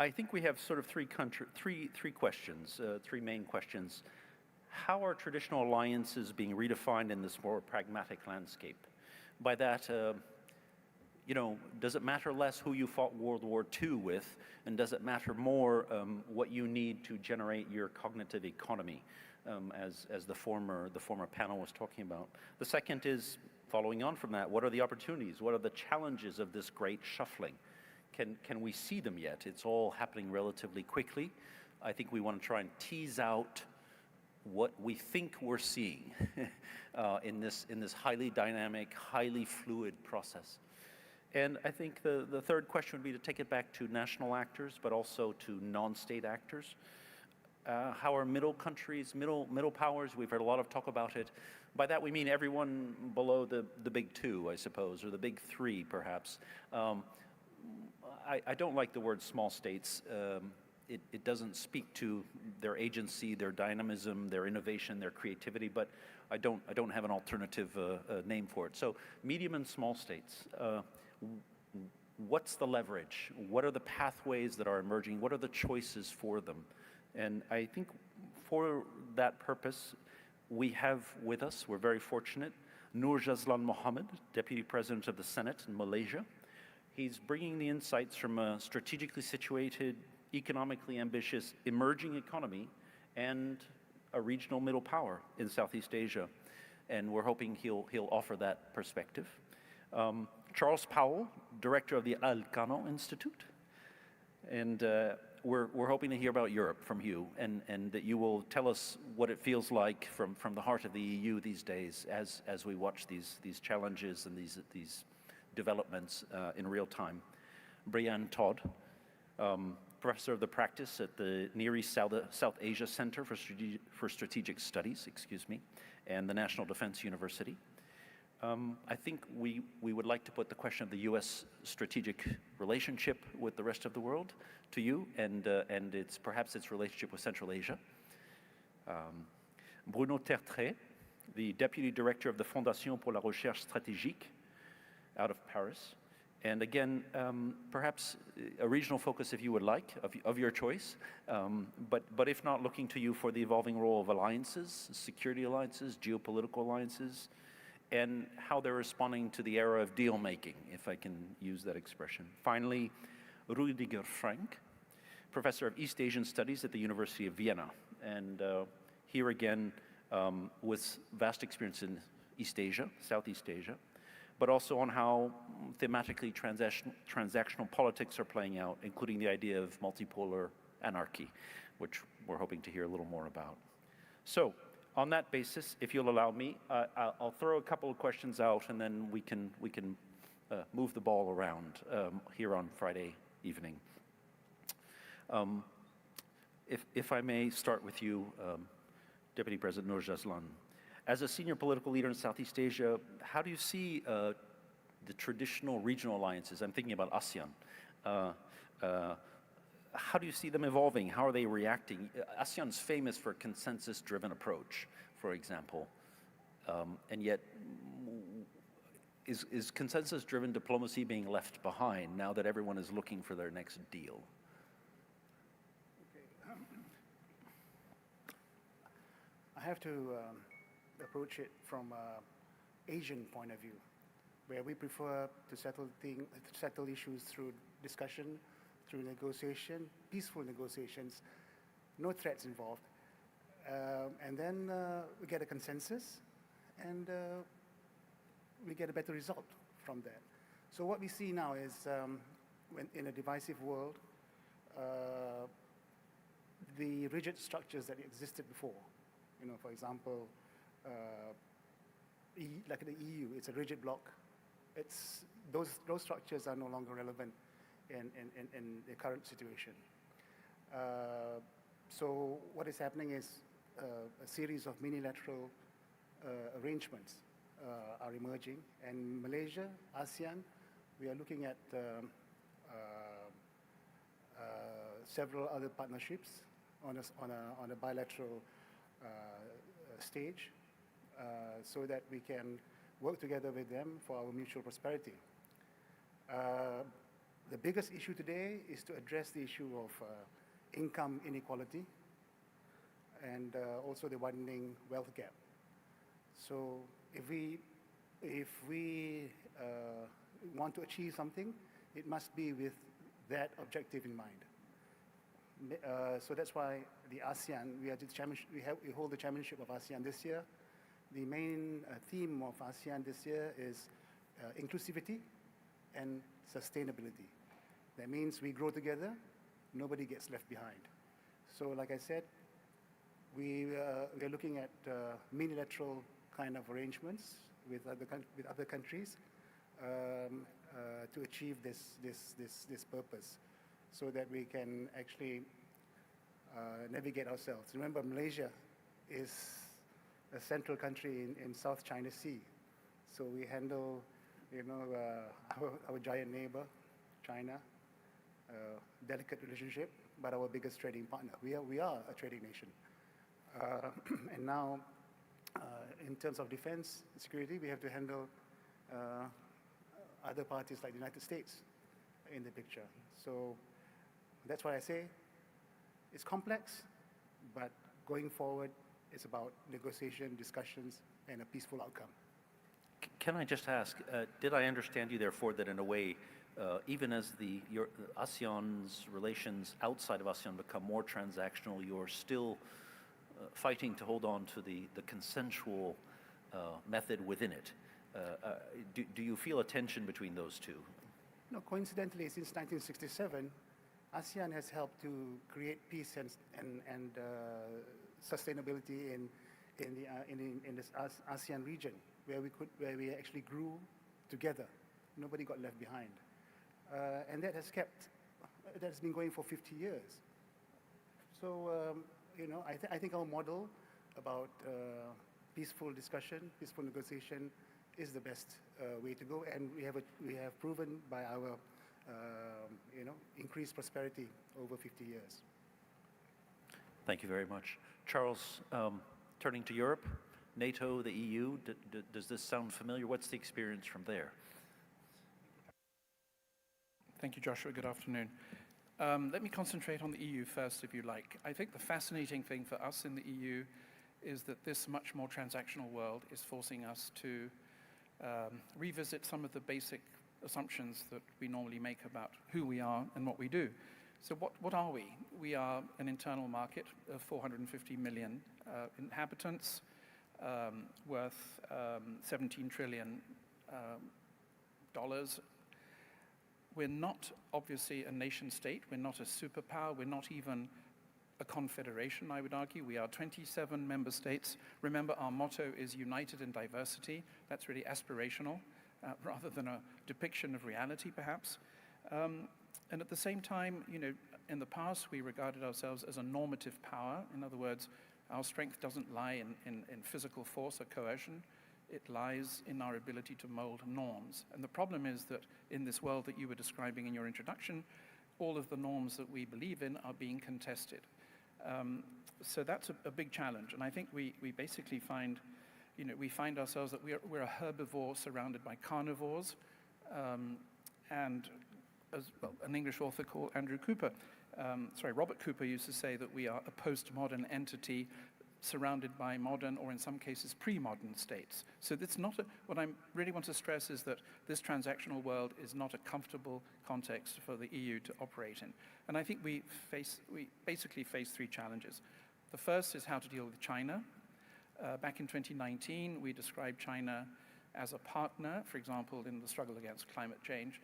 I think we have sort of three questions, three main questions. How are traditional alliances being redefined in this more pragmatic landscape? By that, does it matter less who you fought World War II with, and does it matter more what you need to generate your cognitive economy, as the former panel was talking about? The second is, following on from that, what are the opportunities? What are the challenges of this great shuffling? Can we see them yet? It's all happening relatively quickly. I think we want to try and tease out what we think we're seeing in this highly dynamic, highly fluid process. And I think the third question would be to take it back to national actors, but also to non-state actors. how are middle countries, middle powers, we've heard a lot of talk about it. By that we mean everyone below the big two, I suppose, or the big three, perhaps. I don't like the word small states. It doesn't speak to their agency, their dynamism, their innovation, their creativity, but I don't have an alternative name for it. So medium and small states, what's the leverage? What are the pathways that are emerging? What are the choices for them? And I think for that purpose, we have with us, we're very fortunate, Nur Jazlan Mohammed, Deputy President of the Senate in Malaysia. He's bringing the insights from a strategically situated, economically ambitious, emerging economy and a regional middle power in Southeast Asia. And we're hoping he'll offer that perspective. Charles Powell, Director of the Elcano Institute. And we're hoping to hear about Europe from you, and that you will tell us what it feels like from the heart of the EU these days as we watch these challenges and these developments in real time. Brianne Todd, Professor of the Practice at the Near East South Asia Center for Strategic Studies, and the National Defense University. I think we would like to put the question of the U.S. strategic relationship with the rest of the world to you, and perhaps its relationship with Central Asia. Bruno Tertrais, the Deputy Director of the Fondation pour la Recherche Stratégique out of Paris. And again, perhaps a regional focus if you would like, of your choice, but if not, looking to you for the evolving role of alliances, security alliances, geopolitical alliances, and how they're responding to the era of deal-making, if I can use that expression. Finally, Rüdiger Frank, Professor of East Asian Studies at the University of Vienna, and here again, with vast experience in East Asia, Southeast Asia, but also on how thematically transactional politics are playing out, including the idea of multipolar anarchy, which we're hoping to hear a little more about. So, on that basis, if you'll allow me, I'll throw a couple of questions out, and then we can move the ball around here on Friday evening. If I may start with you, Deputy President Nur Jazlan. As a senior political leader in Southeast Asia, how do you see the traditional regional alliances? I'm thinking about ASEAN. How do you see them evolving? How are they reacting? ASEAN's famous for a consensus-driven approach, for example. And yet, is consensus-driven diplomacy being left behind now that everyone is looking for their next deal? Okay. I have to approach it from an Asian point of view, where we prefer to settle issues through discussion, through negotiation, peaceful negotiations, no threats involved. And then we get a consensus, and we get a better result from that. So what we see now is, when in a divisive world, the rigid structures that existed before, for example, like the EU, it's a rigid bloc. Those structures are no longer relevant in the current situation. So what is happening is a series of unilateral arrangements are emerging. And Malaysia, ASEAN, we are looking at several other partnerships on a bilateral stage, so that we can work together with them for our mutual prosperity. The biggest issue today is to address the issue of income inequality and also the widening wealth gap. So if we want to achieve something, it must be with that objective in mind. So that's why the ASEAN, we hold the chairmanship of ASEAN this year. The main theme of ASEAN this year is inclusivity and sustainability. That means we grow together, nobody gets left behind. So like I said, we are looking at unilateral kind of arrangements with other countries to achieve this purpose, so that we can actually navigate ourselves. Remember, Malaysia is a central country in South China Sea. So we handle, our giant neighbor, China, delicate relationship, but our biggest trading partner. We are a trading nation. And now, in terms of defense and security, we have to handle other parties like the United States in the picture. So that's why I say it's complex, but going forward, it's about negotiation, discussions, and a peaceful outcome. Can I just ask, did I understand you therefore that in a way, even as your ASEAN's relations outside of ASEAN become more transactional, you're still fighting to hold on to the consensual method within it? Do you feel a tension between those two? No, coincidentally, since 1967, ASEAN has helped to create peace and sustainability in this ASEAN region, where we actually grew together. Nobody got left behind, and that has been going for 50 years. So I think our model about peaceful discussion, peaceful negotiation, is the best way to go, and we have proven by our increased prosperity over 50 years. Thank you very much. Charles, turning to Europe, NATO, the EU, does this sound familiar? What's the experience from there? Thank you, Joshua. Good afternoon. Let me concentrate on the EU first, if you like. I think the fascinating thing for us in the EU is that this much more transactional world is forcing us to revisit some of the basic assumptions that we normally make about who we are and what we do. So what are we? We are an internal market of 450 million inhabitants, worth $17 trillion. We're not obviously a nation state, we're not a superpower, we're not even a confederation, I would argue. We are 27 member states. Remember, our motto is united in diversity. That's really aspirational, rather than a depiction of reality, perhaps. And at the same time, in the past, we regarded ourselves as a normative power. In other words, our strength doesn't lie in physical force or coercion. It lies in our ability to mold norms. And the problem is that in this world that you were describing in your introduction, all of the norms that we believe in are being contested. So that's a big challenge. And I think we basically find, we find ourselves that we're a herbivore surrounded by carnivores. And as well, an English author called Robert Cooper used to say that we are a postmodern entity surrounded by modern, or in some cases, pre-modern states. So that's not what I really want to stress is that this transactional world is not a comfortable context for the EU to operate in. And I think we basically face three challenges. The first is how to deal with China. Back in 2019, we described China as a partner, for example, in the struggle against climate change,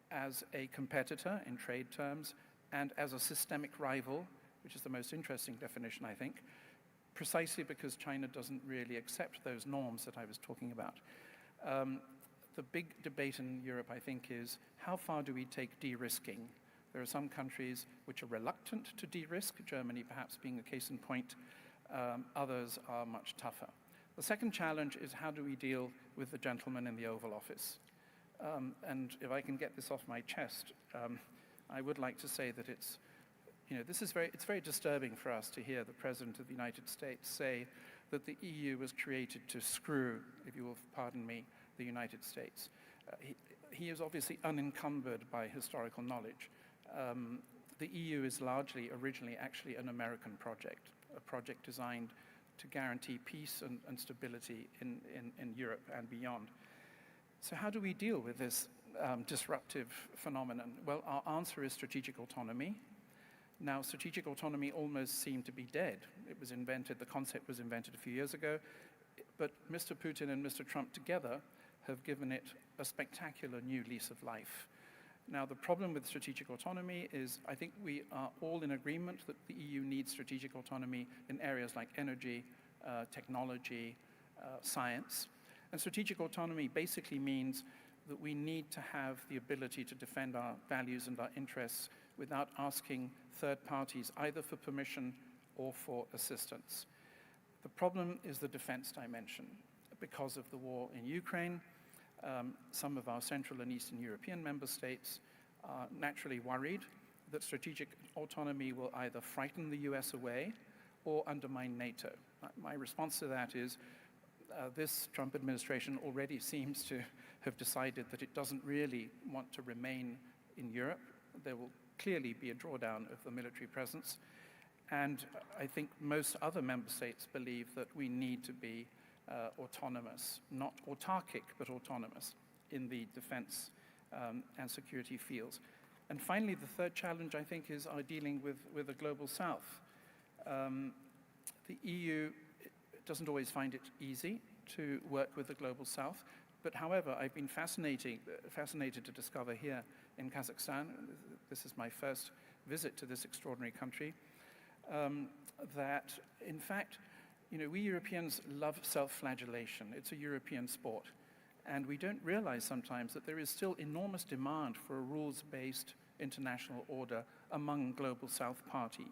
as a competitor in trade terms, and as a systemic rival, which is the most interesting definition, I think, precisely because China doesn't really accept those norms that I was talking about. The big debate in Europe, I think, is how far do we take de-risking? There are some countries which are reluctant to de-risk, Germany perhaps being a case in point. Others are much tougher. The second challenge is how do we deal with the gentleman in the Oval Office? And if I can get this off my chest, I would like to say that it's very disturbing for us to hear the President of the United States say that the EU was created to screw, if you will pardon me, the United States. He is obviously unencumbered by historical knowledge. The EU is largely, originally, actually an American project, a project designed to guarantee peace and stability in Europe and beyond. So how do we deal with this disruptive phenomenon? Well, our answer is strategic autonomy. Now, strategic autonomy almost seemed to be dead. It was invented, the concept was invented a few years ago, but Mr. Putin and Mr. Trump together have given it a spectacular new lease of life. Now, the problem with strategic autonomy is I think we are all in agreement that the EU needs strategic autonomy in areas like energy, technology, science. And strategic autonomy basically means that we need to have the ability to defend our values and our interests without asking third parties either for permission or for assistance. The problem is the defense dimension. Because of the war in Ukraine, some of our Central and Eastern European member states are naturally worried that strategic autonomy will either frighten the US away or undermine NATO. My response to that is this Trump administration already seems to have decided that it doesn't really want to remain in Europe. There will clearly be a drawdown of the military presence. And I think most other member states believe that we need to be autonomous, not autarkic, but autonomous in the defense and security fields. And finally, the third challenge, I think, is our dealing with the global south. The EU doesn't always find it easy to work with the global south, but however, I've been fascinated to discover here in Kazakhstan, this is my first visit to this extraordinary country, that in fact, we Europeans love self-flagellation. It's a European sport. And we don't realize sometimes that there is still enormous demand for a rules-based international order among global South party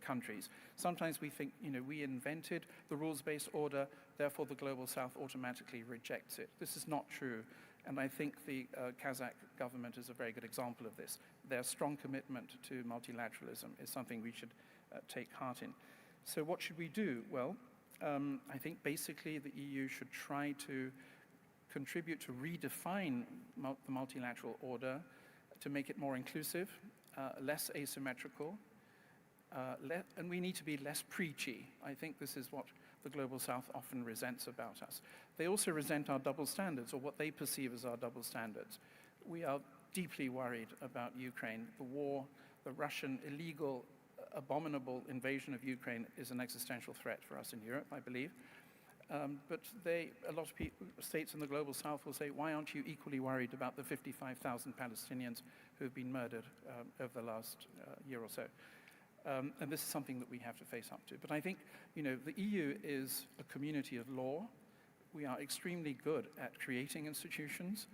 countries. Sometimes we think, we invented the rules-based order, therefore the global South automatically rejects it. This is not true. And I think the Kazakh government is a very good example of this. Their strong commitment to multilateralism is something we should take heart in. So what should we do? Well, I think basically the EU should try to contribute to redefine the multilateral order to make it more inclusive, less asymmetrical, and we need to be less preachy. I think this is what the Global South often resents about us. They also resent our double standards, or what they perceive as our double standards. We are deeply worried about Ukraine. The war, the Russian illegal, abominable invasion of Ukraine is an existential threat for us in Europe, I believe. But a lot of states in the Global South will say, why aren't you equally worried about the 55,000 Palestinians who have been murdered over the last year or so? And this is something that we have to face up to. But I think, the EU is a community of law. We are extremely good at creating institutions,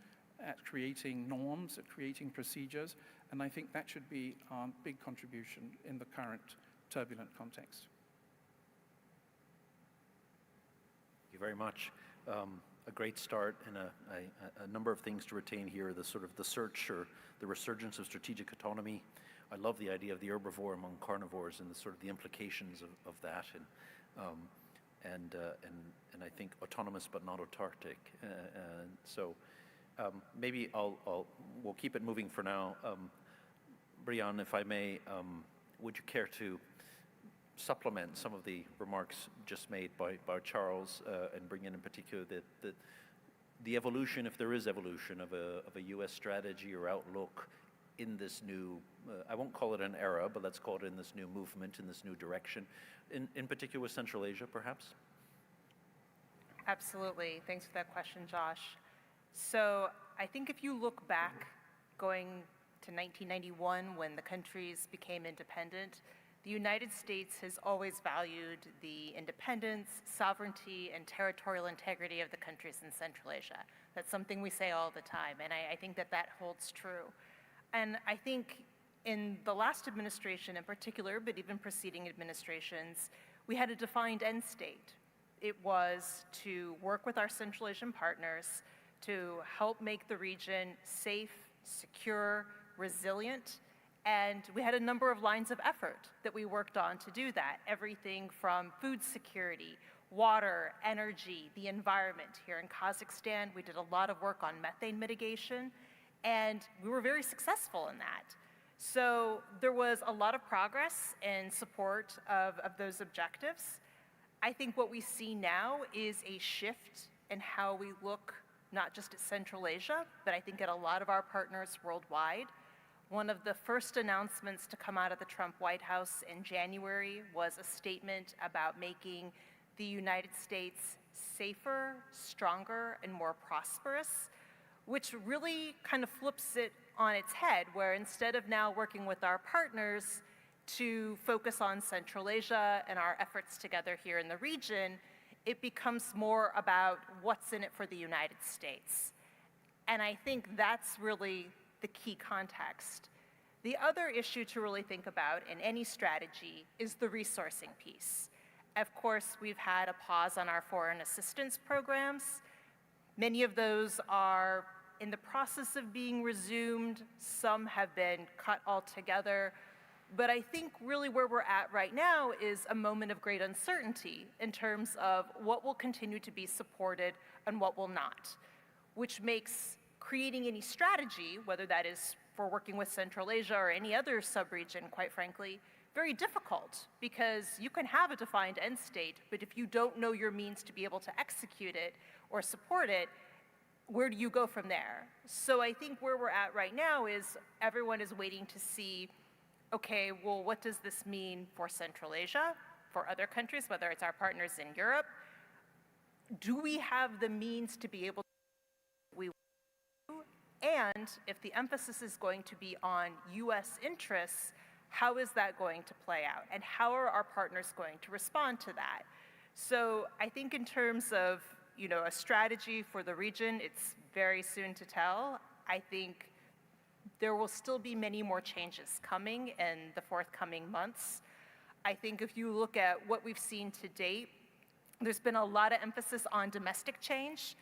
at creating norms, at creating procedures, and I think that should be our big contribution in the current turbulent context. Thank you very much. A great start and a number of things to retain here, the sort of the search or the resurgence of strategic autonomy. I love the idea of the herbivore among carnivores and the sort of the implications of that, and I think autonomous but not autarkic. So maybe we'll keep it moving for now. Brian, if I may, would you care to supplement some of the remarks just made by Charles and bring in particular the evolution, if there is evolution, of a U.S. strategy or outlook in this new, I won't call it an era, but let's call it in this new movement, in this new direction, in particular with Central Asia, perhaps? Absolutely. Thanks for that question, Josh. So I think if you look back, going to 1991 when the countries became independent, the United States has always valued the independence, sovereignty, and territorial integrity of the countries in Central Asia. That's something we say all the time, and I think that holds true. And I think in the last administration in particular, but even preceding administrations, we had a defined end state. It was to work with our Central Asian partners to help make the region safe, secure, resilient, and we had a number of lines of effort that we worked on to do that. Everything from food security, water, energy, the environment. Here in Kazakhstan, we did a lot of work on methane mitigation, and we were very successful in that. So there was a lot of progress in support of those objectives. I think what we see now is a shift in how we look not just at Central Asia, but I think at a lot of our partners worldwide. One of the first announcements to come out of the Trump White House in January was a statement about making the United States safer, stronger, and more prosperous, which really kind of flips it on its head, where instead of now working with our partners to focus on Central Asia and our efforts together here in the region, it becomes more about what's in it for the United States. And I think that's really the key context. The other issue to really think about in any strategy is the resourcing piece. Of course, we've had a pause on our foreign assistance programs. Many of those are in the process of being resumed. Some have been cut altogether. But I think really where we're at right now is a moment of great uncertainty in terms of what will continue to be supported and what will not, which makes creating any strategy, whether that is for working with Central Asia or any other sub-region, quite frankly, very difficult, because you can have a defined end state, but if you don't know your means to be able to execute it or support it, where do you go from there? So I think where we're at right now is everyone is waiting to see, okay, well, what does this mean for Central Asia, for other countries, whether it's our partners in Europe? Do we have the means to be able to do what we want to do? And if the emphasis is going to be on US interests, how is that going to play out? And how are our partners going to respond to that? So I think in terms of a strategy for the region, it's very soon to tell. I think there will still be many more changes coming in the forthcoming months. I think if you look at what we've seen to date, there's been a lot of emphasis on domestic change.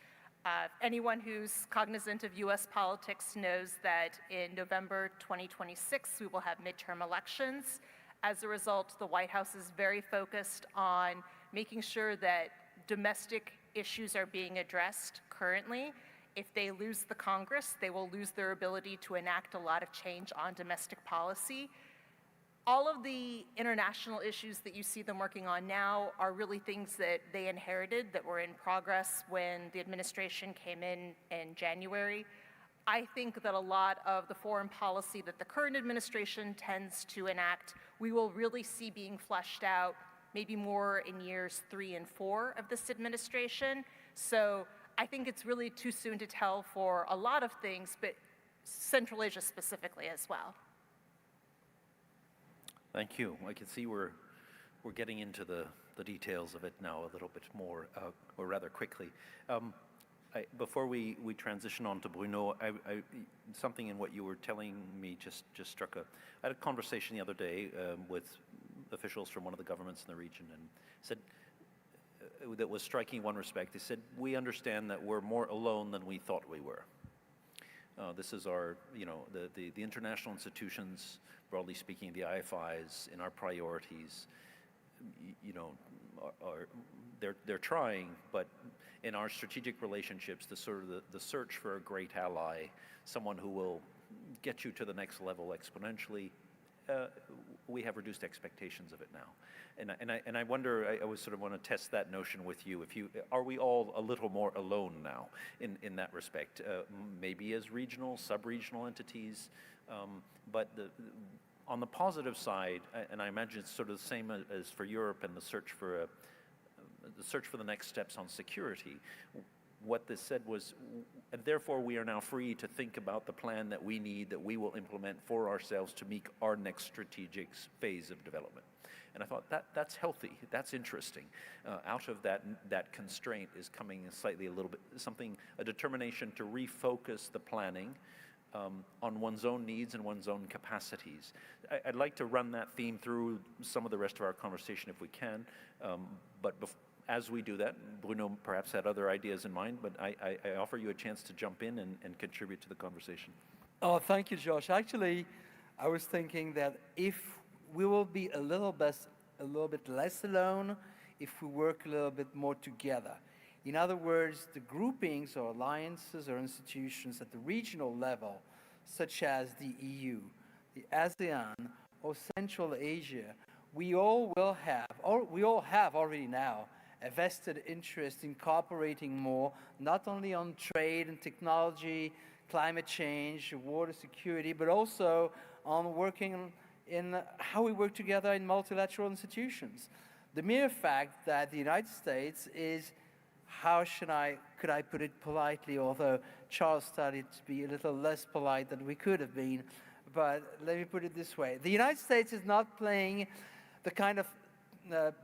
Anyone who's cognizant of US politics knows that in November 2026, we will have midterm elections. As a result, the White House is very focused on making sure that domestic issues are being addressed currently. If they lose the Congress, they will lose their ability to enact a lot of change on domestic policy. All of the international issues that you see them working on now are really things that they inherited that were in progress when the administration came in January. I think that a lot of the foreign policy that the current administration tends to enact, we will really see being fleshed out maybe more in years 3 and 4 of this administration. So I think it's really too soon to tell for a lot of things, but Central Asia specifically as well. Thank you. I can see we're getting into the details of it now a little bit more, or rather quickly. Before we transition on to Bruno, something in what you were telling me just struck I had a conversation the other day with officials from one of the governments in the region, and said, that was striking in one respect. They said, we understand that we're more alone than we thought we were. This is our, the international institutions, broadly speaking, the IFIs, in our priorities, they're trying, but in our strategic relationships, the search for a great ally, someone who will get you to the next level exponentially, we have reduced expectations of it now. And I wonder, I always sort of want to test that notion with you. Are we all a little more alone now in that respect? Maybe as regional, sub-regional entities, but on the positive side, and I imagine it's sort of the same as for Europe and the search for the next steps on security. What this said was, therefore we are now free to think about the plan that we need, that we will implement for ourselves to meet our next strategic phase of development. And I thought that's healthy, that's interesting. Out of that constraint is coming slightly a determination to refocus the planning on one's own needs and one's own capacities. I'd like to run that theme through some of the rest of our conversation if we can, but as we do that, Bruno perhaps had other ideas in mind, but I offer you a chance to jump in and contribute to the conversation. Oh, thank you, Josh. Actually, I was thinking that if we will be a little bit less alone if we work a little bit more together. In other words, the groupings or alliances or institutions at the regional level, such as the EU, the ASEAN, or Central Asia, we all have already now a vested interest in cooperating more, not only on trade and technology, climate change, water security, but also on working in how we work together in multilateral institutions. The mere fact that the United States is, could I put it politely, although Charles started to be a little less polite than we could have been, but let me put it this way. The United States is not playing the kind of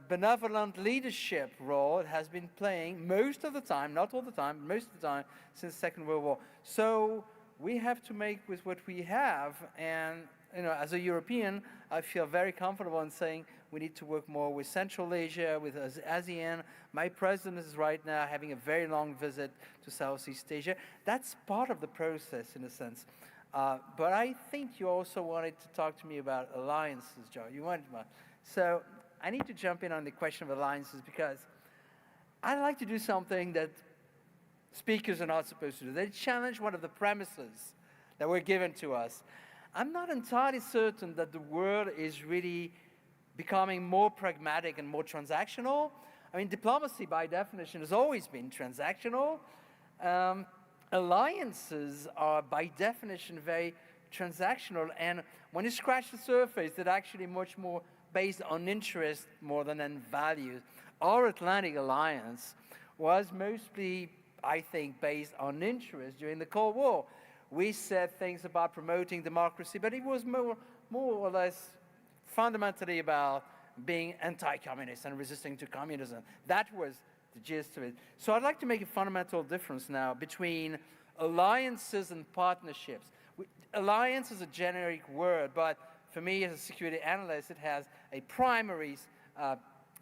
benevolent leadership role it has been playing most of the time, not all the time, but most of the time since the Second World War. So we have to make with what we have, and as a European, I feel very comfortable in saying we need to work more with Central Asia, with ASEAN. My president is right now having a very long visit to Southeast Asia. That's part of the process, in a sense. But I think you also wanted to talk to me about alliances, Joe. You wanted to. So I need to jump in on the question of alliances because I'd like to do something that speakers are not supposed to do. They challenge one of the premises that were given to us. I'm not entirely certain that the world is really becoming more pragmatic and more transactional. I mean, diplomacy, by definition, has always been transactional. Alliances are, by definition, very transactional. And when you scratch the surface, they're actually much more based on interest more than on values. Our Atlantic Alliance was mostly, I think, based on interest during the Cold War. We said things about promoting democracy, but it was more or less fundamentally about being anti-communist and resisting to communism. That was the gist of it. So I'd like to make a fundamental difference now between alliances and partnerships. Alliance is a generic word, but for me as a security analyst, it has a primary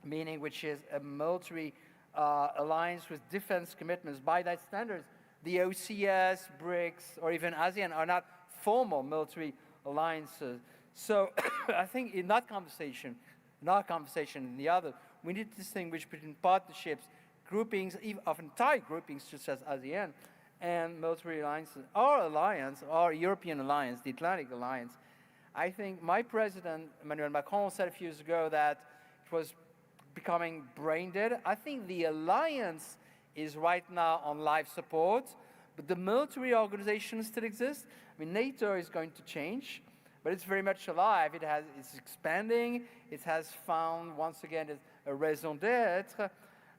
meaning, which is a military alliance with defense commitments. By that standards, the OCS, BRICS, or even ASEAN are not formal military alliances. So I think in that conversation, in the other, we need to distinguish between partnerships, groupings, even of entire groupings such as ASEAN, and military alliances. Our alliance, our European alliance, the Atlantic Alliance, I think my president, Emmanuel Macron, said a few years ago that it was becoming brain dead. I think the alliance is right now on life support, but the military organization still exists. I mean, NATO is going to change, but it's very much alive. It's expanding. It has found, once again, a raison d'être.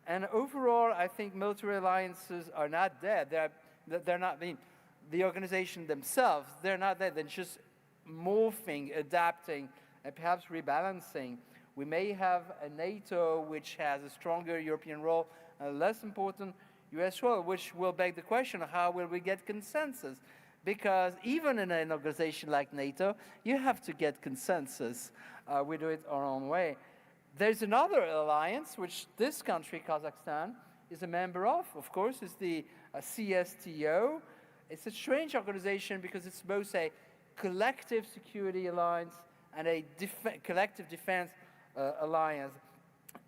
And overall, I think military alliances are not dead. They're not, I mean, the organization themselves, they're not dead. They're just morphing, adapting, and perhaps rebalancing. We may have a NATO which has a stronger European role, a less important US role, which will beg the question of how will we get consensus? Because even in an organization like NATO, you have to get consensus. We do it our own way. There's another alliance, which this country, Kazakhstan, is a member of course, is the CSTO. It's a strange organization because it's both a collective security alliance and a collective defense alliance.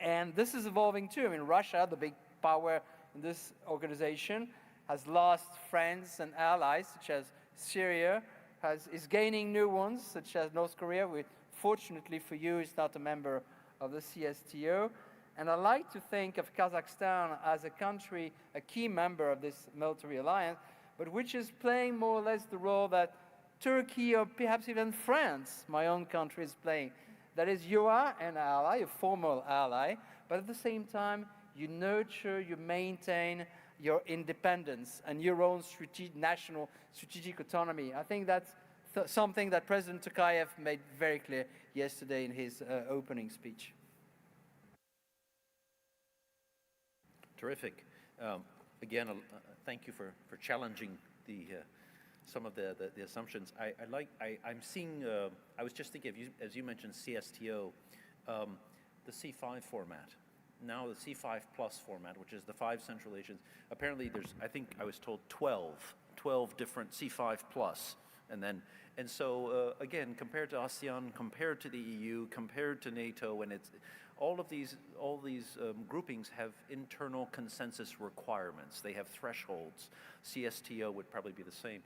And this is evolving too. I mean, Russia, the big power in this organization, has lost friends and allies, such as Syria, is gaining new ones, such as North Korea, which fortunately for you is not a member of the CSTO. And I like to think of Kazakhstan as a country, a key member of this military alliance, but which is playing more or less the role that Turkey or perhaps even France, my own country, is playing. That is, you are an ally, a formal ally, but at the same time, you nurture, you maintain your independence and your own national strategic autonomy. I think that's something that President Tokayev made very clear yesterday in his opening speech. Terrific. Again, thank you for challenging some of the assumptions. I'm seeing, I was just thinking, as you mentioned CSTO, the C5 format. Now the C5 plus format, which is the 5 Central Asians. Apparently there's, I think I was told 12 different C5 plus. And so again, compared to ASEAN, compared to the EU, compared to NATO, and it's, all these groupings have internal consensus requirements. They have thresholds. CSTO would probably be the same.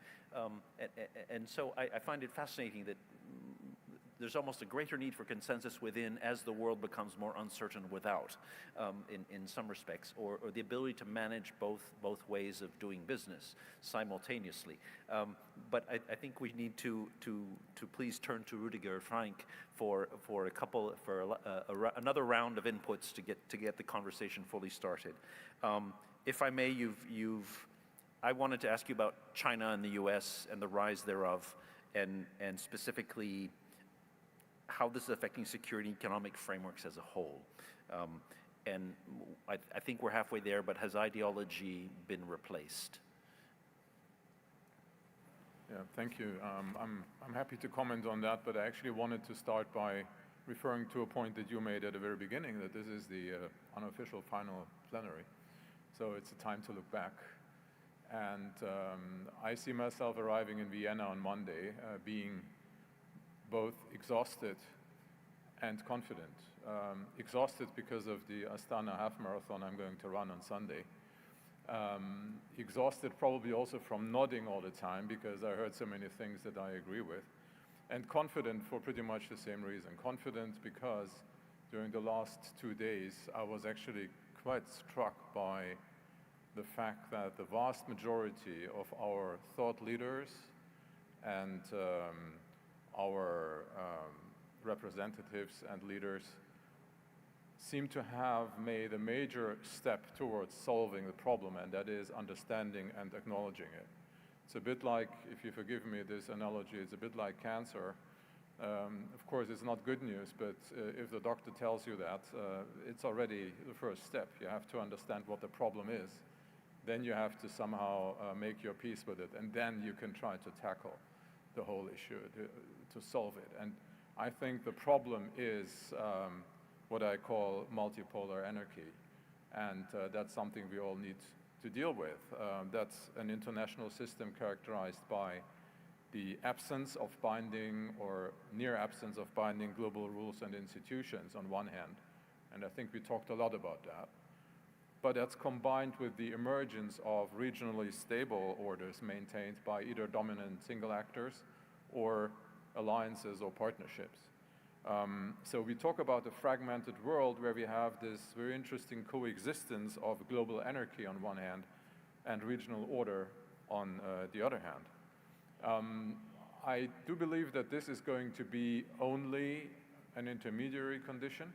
And so I find it fascinating that there's almost a greater need for consensus within as the world becomes more uncertain without, in some respects, or the ability to manage both ways of doing business simultaneously. But I think we need to please turn to Rudiger Frank for another round of inputs to get the conversation fully started. If I may, I wanted to ask you about China and the U.S. and the rise thereof, and specifically how this is affecting security and economic frameworks as a whole. And I think we're halfway there, but has ideology been replaced? Yeah, thank you. I'm happy to comment on that, but I actually wanted to start by referring to a point that you made at the very beginning, that this is the unofficial final plenary. So it's a time to look back. And I see myself arriving in Vienna on Monday, being both exhausted and confident. Exhausted because of the Astana half marathon I'm going to run on Sunday. Exhausted probably also from nodding all the time because I heard so many things that I agree with. And confident for pretty much the same reason. Confident because during the last 2 days, I was actually quite struck by the fact that the vast majority of our thought leaders and our representatives and leaders seem to have made a major step towards solving the problem, and that is understanding and acknowledging it. It's a bit like, if you forgive me this analogy, it's a bit like cancer. Of course, it's not good news, but if the doctor tells you that, it's already the first step. You have to understand what the problem is. Then you have to somehow make your peace with it, and then you can try to tackle the whole issue, to solve it. And I think the problem is what I call multipolar anarchy, and that's something we all need to deal with. That's an international system characterized by the absence of binding or near absence of binding global rules and institutions on one hand, and I think we talked a lot about that. But that's combined with the emergence of regionally stable orders maintained by either dominant single actors or alliances or partnerships. So we talk about a fragmented world where we have this very interesting coexistence of global anarchy on one hand and regional order on the other hand. I do believe that this is going to be only an intermediary condition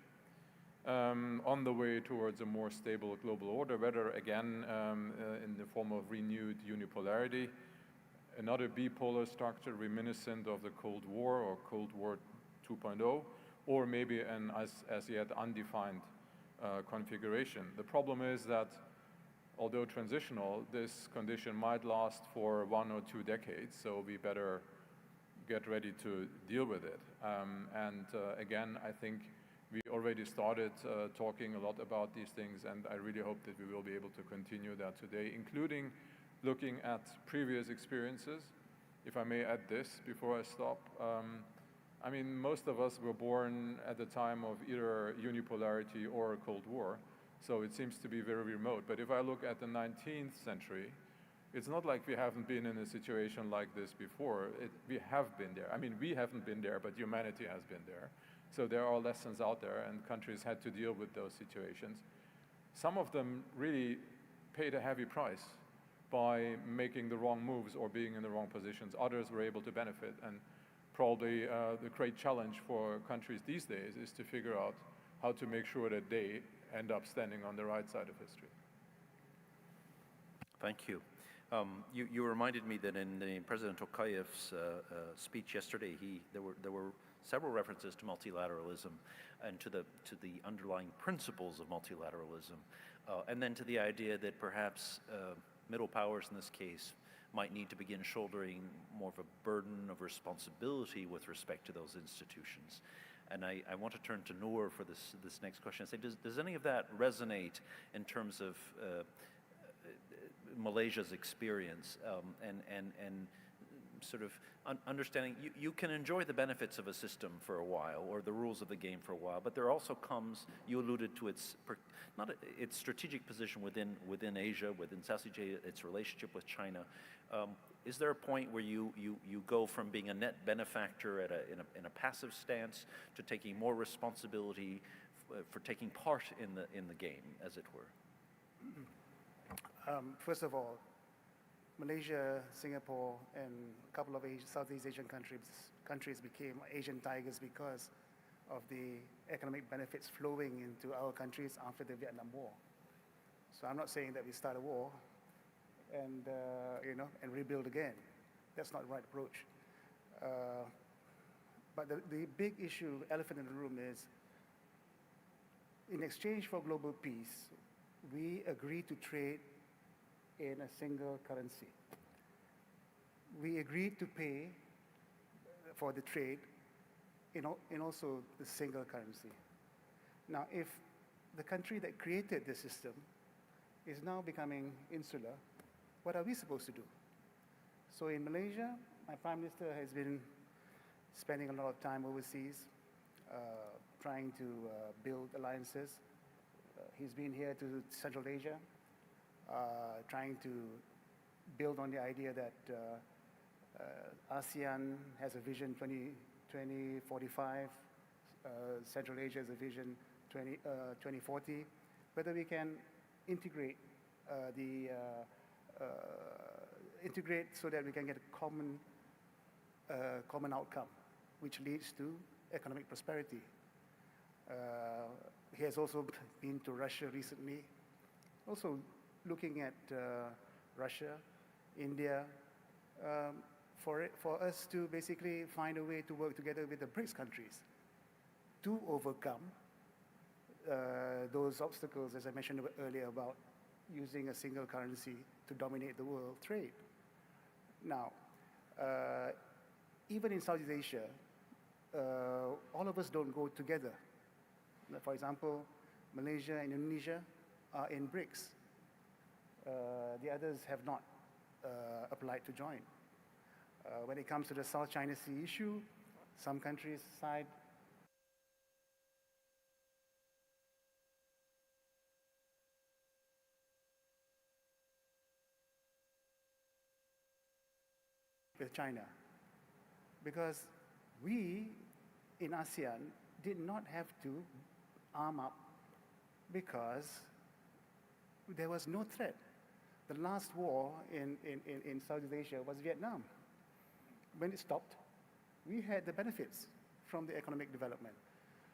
on the way towards a more stable global order, whether again in the form of renewed unipolarity, another bipolar structure reminiscent of the Cold War or Cold War 2.0, or maybe an as yet undefined configuration. The problem is that although transitional, this condition might last for 1 or 2 decades, so we better get ready to deal with it. Again, I think we already started talking a lot about these things, and I really hope that we will be able to continue that today, including looking at previous experiences. If I may add this before I stop. I mean, most of us were born at the time of either unipolarity or Cold War, so it seems to be very remote. But if I look at the 19th century, it's not like we haven't been in a situation like this before. We have been there. I mean, we haven't been there, but humanity has been there. So there are lessons out there, and countries had to deal with those situations. Some of them really paid a heavy price by making the wrong moves or being in the wrong positions. Others were able to benefit, and probably the great challenge for countries these days is to figure out how to make sure that they end up standing on the right side of history. Thank you. You reminded me that in President Tokayev's speech yesterday, there were several references to multilateralism and to the underlying principles of multilateralism, and then to the idea that perhaps middle powers in this case might need to begin shouldering more of a burden of responsibility with respect to those institutions. And I want to turn to Noor for this next question. Say, does any of that resonate in terms of Malaysia's experience and sort of understanding you can enjoy the benefits of a system for a while or the rules of the game for a while, but there also comes, you alluded to its strategic position within Asia, within Southeast Asia, its relationship with China. Is there a point where you go from being a net benefactor in a passive stance to taking more responsibility for taking part in the game, as it were? First of all, Malaysia, Singapore, and a couple of Southeast Asian countries became Asian tigers because of the economic benefits flowing into our countries after the Vietnam War. So I'm not saying that we start a war and rebuild again. That's not the right approach. But the big issue, elephant in the room, is in exchange for global peace, we agree to trade in a single currency. we agreed to pay for the trade in also the single currency. Now, if the country that created the system is now becoming insular, what are we supposed to do? So in Malaysia, my Prime Minister has been spending a lot of time overseas, trying to build alliances. He's been here to Central Asia, trying to build on the idea that ASEAN has a vision 2045, Central Asia has a vision 2040, whether we can integrate integrate so that we can get a common outcome, which leads to economic prosperity. He has also been to Russia recently, also looking at Russia, India, for us to basically find a way to work together with the BRICS countries to overcome those obstacles, as I mentioned earlier, about using a single currency to dominate the world trade. Now, even in Southeast Asia, all of us don't go together. For example, Malaysia and Indonesia are in BRICS. The others have not applied to join. When it comes to the South China Sea issue, some countries side with China, because we in ASEAN did not have to arm up because there was no threat. The last war in Southeast Asia was Vietnam. When it stopped, we had the benefits from the economic development.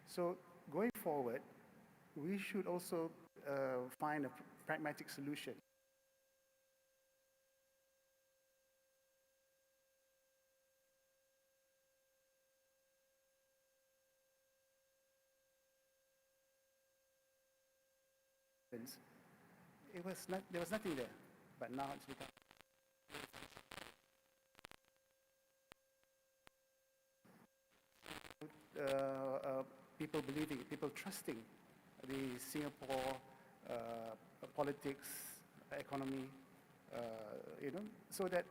So going forward, we should also find a pragmatic solution. There was nothing there, but now it's become. People believing, people trusting the Singapore politics, economy, so that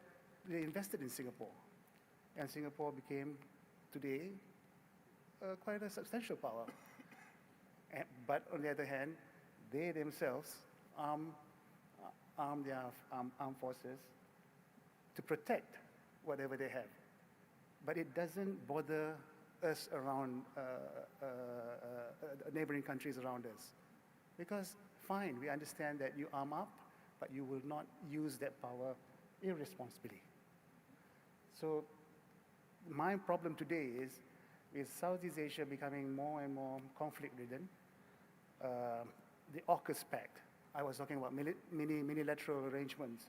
they invested in Singapore. And Singapore became, today, quite a substantial power. But on the other hand, they themselves arm their armed forces to protect whatever they have. But it doesn't bother us around neighboring countries around us. Because fine, we understand that you arm up, but you will not use that power irresponsibly. So my problem today is, with Southeast Asia becoming more and more conflict-ridden, the AUKUS Pact, I was talking about minilateral arrangements,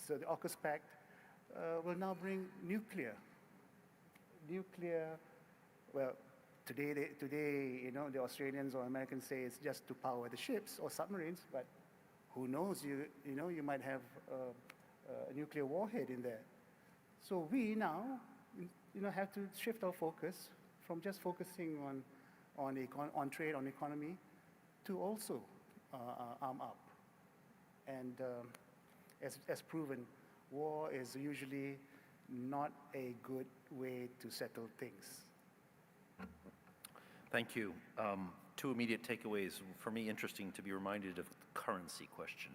so the AUKUS Pact will now bring nuclear, well, today, the Australians or Americans say it's just to power the ships or submarines, but who knows, you might have a nuclear warhead in there. So we now, have to shift our focus from just focusing on trade, on economy, to also arm up. And as proven, war is usually not a good way to settle things. Thank you. Two immediate takeaways. For me, interesting to be reminded of the currency question,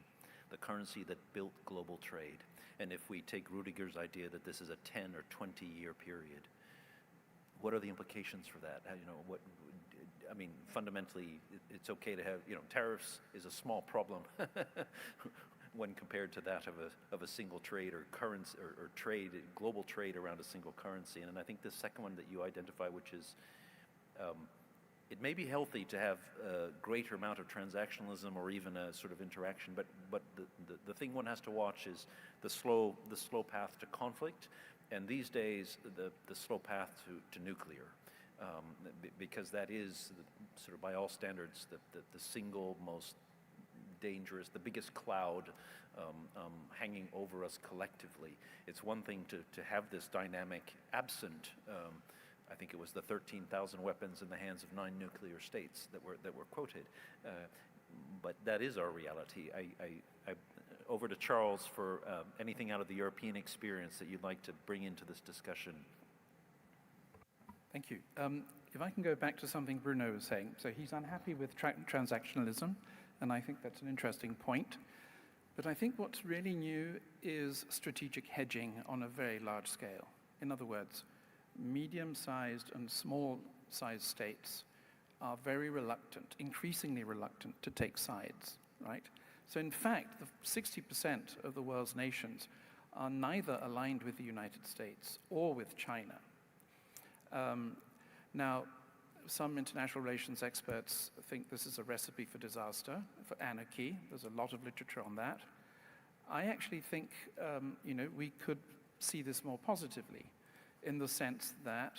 the currency that built global trade. And if we take Rudiger's idea that this is a 10 or 20-year period, what are the implications for that? Fundamentally, it's okay to have, tariffs is a small problem when compared to that of a single trade or currency or trade, global trade around a single currency. And I think the second one that you identify, which is, it may be healthy to have a greater amount of transactionalism or even a sort of interaction, but the thing one has to watch is the slow path to conflict, and these days the slow path to nuclear. Because that is, sort of by all standards, the single most dangerous, the biggest cloud hanging over us collectively. It's one thing to have this dynamic absent. I think it was the 13,000 weapons in the hands of 9 nuclear states that were quoted. But that is our reality. Over to Charles for anything out of the European experience that you'd like to bring into this discussion. Thank you. If I can go back to something Bruno was saying. So he's unhappy with transactionalism, and I think that's an interesting point. But I think what's really new is strategic hedging on a very large scale. In other words, medium-sized and small-sized states are very reluctant, increasingly reluctant to take sides, right? So in fact, 60% of the world's nations are neither aligned with the United States or with China. Now, some international relations experts think this is a recipe for disaster, for anarchy. There's a lot of literature on that. I actually think, we could see this more positively in the sense that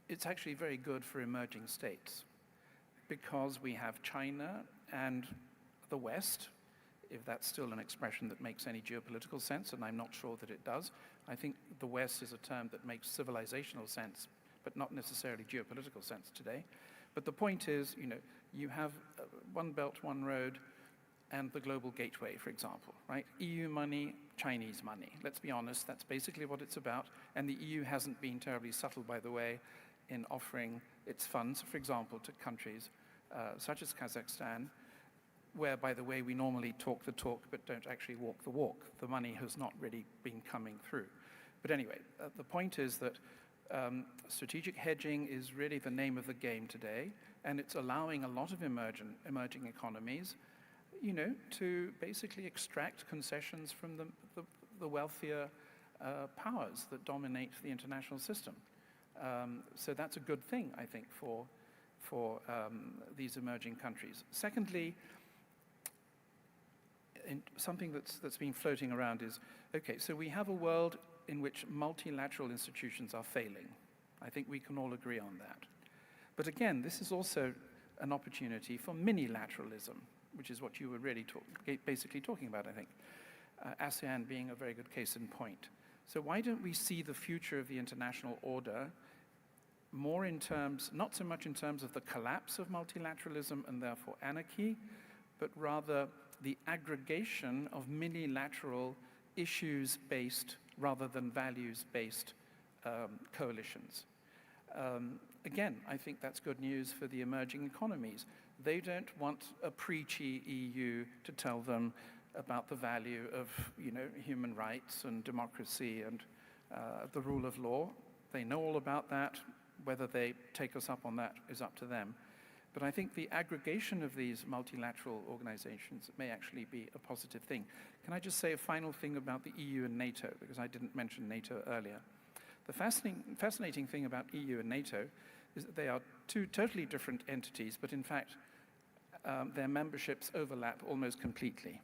it's actually very good for emerging states because we have China and the West, if that's still an expression that makes any geopolitical sense, and I'm not sure that it does. I think the West is a term that makes civilizational sense, but not necessarily geopolitical sense today. But the point is, you have one belt, one road, and the global gateway, for example, right? EU money, Chinese money. Let's be honest, that's basically what it's about. And the EU hasn't been terribly subtle, by the way, in offering its funds, for example, to countries such as Kazakhstan, where, by the way, we normally talk the talk but don't actually walk the walk. The money has not really been coming through. But anyway, the point is that strategic hedging is really the name of the game today, and it's allowing a lot of emerging economies, to basically extract concessions from the wealthier powers that dominate the international system. So that's a good thing, I think, for these emerging countries. Secondly, something that's been floating around is, okay, so we have a world in which multilateral institutions are failing. I think we can all agree on that. But again, this is also an opportunity for minilateralism, which is what you were really basically talking about, I think. ASEAN being a very good case in point. So why don't we see the future of the international order more in terms, not so much in terms of the collapse of multilateralism and therefore anarchy, but rather the aggregation of minilateral issues-based rather than values-based coalitions. Again, I think that's good news for the emerging economies. They don't want a preachy EU to tell them about the value of, human rights and democracy and the rule of law. They know all about that. Whether they take us up on that is up to them. But I think the aggregation of these multilateral organizations may actually be a positive thing. Can I just say a final thing about the EU and NATO, because I didn't mention NATO earlier. The fascinating thing about EU and NATO is that they are two totally different entities, but in fact, their memberships overlap almost completely.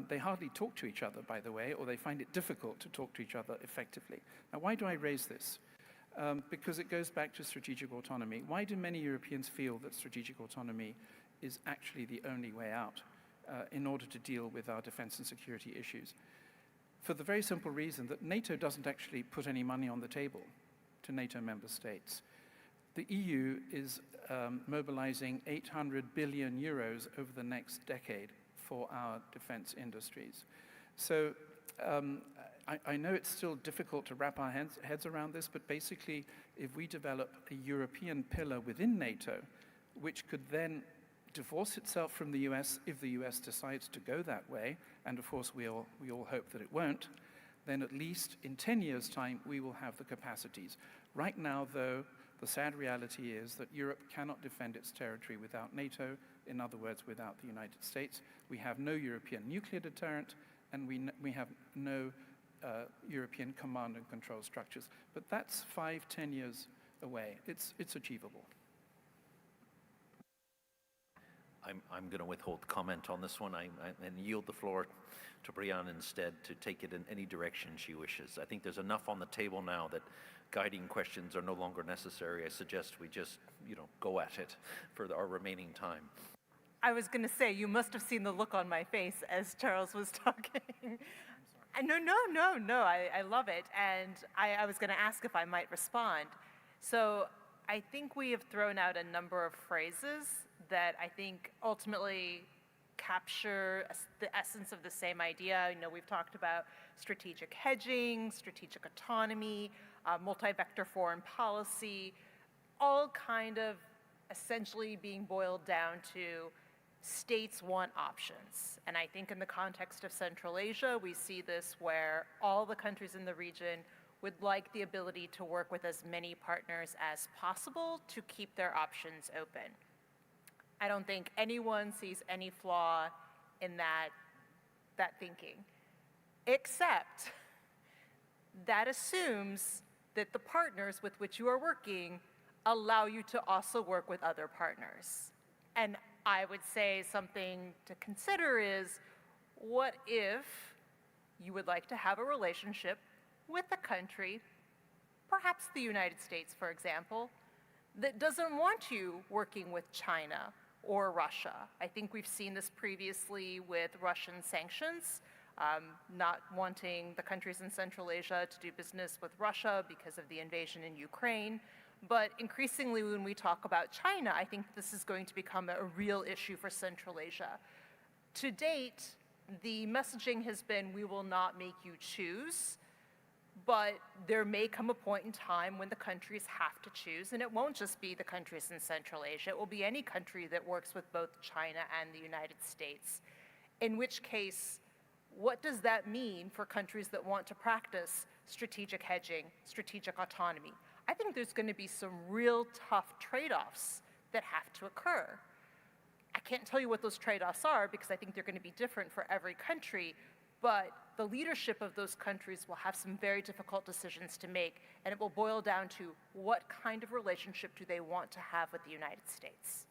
They hardly talk to each other, by the way, or they find it difficult to talk to each other effectively. Now, why do I raise this? Because it goes back to strategic autonomy. Why do many Europeans feel that strategic autonomy is actually the only way out in order to deal with our defense and security issues? For the very simple reason that NATO doesn't actually put any money on the table to NATO member states. The EU is mobilizing 800 billion euros over the next decade for our defense industries. So I know it's still difficult to wrap our heads around this, but basically, if we develop a European pillar within NATO, which could then divorce itself from the US if the US decides to go that way, and of course we all hope that it won't, then at least in 10 years' time, we will have the capacities. Right now, though, the sad reality is that Europe cannot defend its territory without NATO, in other words, without the United States. We have no European nuclear deterrent, and we have no European command and control structures. But that's 5-10 years away. It's achievable. I'm going to withhold comment on this one and yield the floor to Brianne instead to take it in any direction she wishes. I think there's enough on the table now that guiding questions are no longer necessary. I suggest we just, go at it for our remaining time. I was going to say, you must have seen the look on my face as Charles was talking. No, I love it. And I was going to ask if I might respond. So I think we have thrown out a number of phrases that I think ultimately capture the essence of the same idea. You know, we've talked about strategic hedging, strategic autonomy, multi-vector foreign policy, all kind of essentially being boiled down to states want options. And I think in the context of Central Asia, we see this where all the countries in the region would like the ability to work with as many partners as possible to keep their options open. I don't think anyone sees any flaw in that thinking, except that assumes that the partners with which you are working allow you to also work with other partners. And I would say something to consider is, what if you would like to have a relationship with a country, perhaps the United States, for example, that doesn't want you working with China or Russia? I think we've seen this previously with Russian sanctions, not wanting the countries in Central Asia to do business with Russia because of the invasion in Ukraine. But increasingly, when we talk about China, I think this is going to become a real issue for Central Asia. To date, the messaging has been, we will not make you choose, but there may come a point in time when the countries have to choose, and it won't just be the countries in Central Asia. It will be any country that works with both China and the United States. In which case, what does that mean for countries that want to practice strategic hedging, strategic autonomy? I think there's going to be some real tough trade-offs that have to occur. I can't tell you what those trade-offs are because I think they're going to be different for every country, but the leadership of those countries will have some very difficult decisions to make, and it will boil down to what kind of relationship do they want to have with the United States.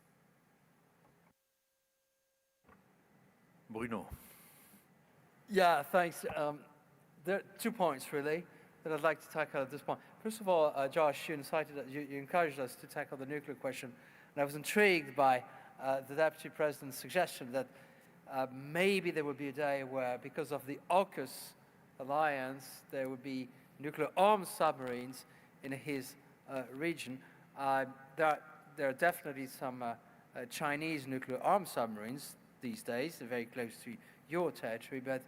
Bruno. Yeah, thanks. There are 2 points, really, that I'd like to tackle at this point. First of all, Josh, you encouraged us to tackle the nuclear question, and I was intrigued by the Deputy President's suggestion that maybe there would be a day where, because of the AUKUS alliance, there would be nuclear-armed submarines in his region. There are definitely some Chinese nuclear-armed submarines these days. They're very close to your territory, but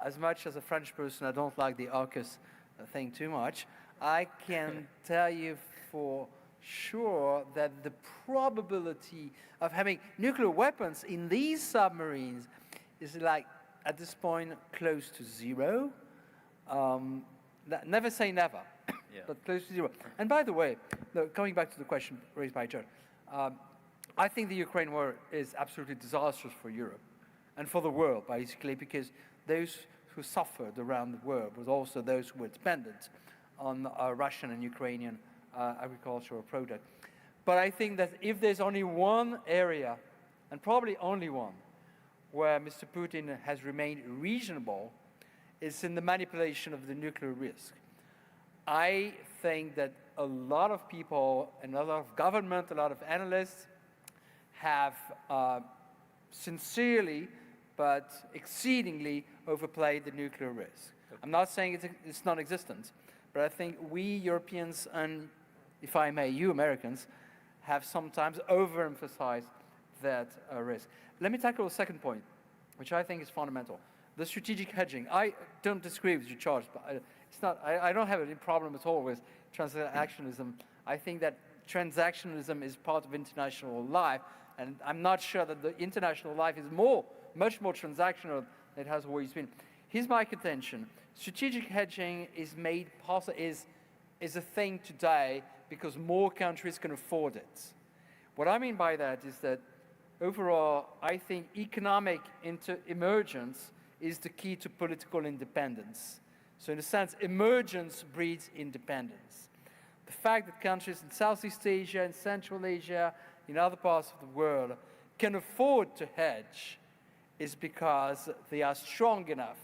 as much as a French person, I don't like the AUKUS thing too much. I can tell you for sure that the probability of having nuclear weapons in these submarines is, like, at this point, close to zero. Never say never, but close to zero. And by the way, going back to the question raised by John, I think the Ukraine war is absolutely disastrous for Europe and for the world, basically, because those who suffered around the world was also those who were dependent on Russian and Ukrainian agricultural product. But I think that if there's only one area, and probably only one, where Mr. Putin has remained reasonable, it's in the manipulation of the nuclear risk. I think that a lot of people, and a lot of government, a lot of analysts have sincerely but exceedingly overplayed the nuclear risk. I'm not saying it's non-existent, but I think we Europeans and, if I may, you Americans, have sometimes overemphasized that risk. Let me tackle the second point, which I think is fundamental. The strategic hedging. I don't disagree with you, Charles, but I don't have any problem at all with transactionalism. I think that transactionalism is part of international life, and I'm not sure that the international life is much more transactional than it has always been. Here's my contention. Strategic hedging is made possible, is a thing today because more countries can afford it. What I mean by that is that overall, I think economic emergence is the key to political independence. So in a sense, emergence breeds independence. The fact that countries in Southeast Asia and Central Asia, in other parts of the world, can afford to hedge is because they are strong enough.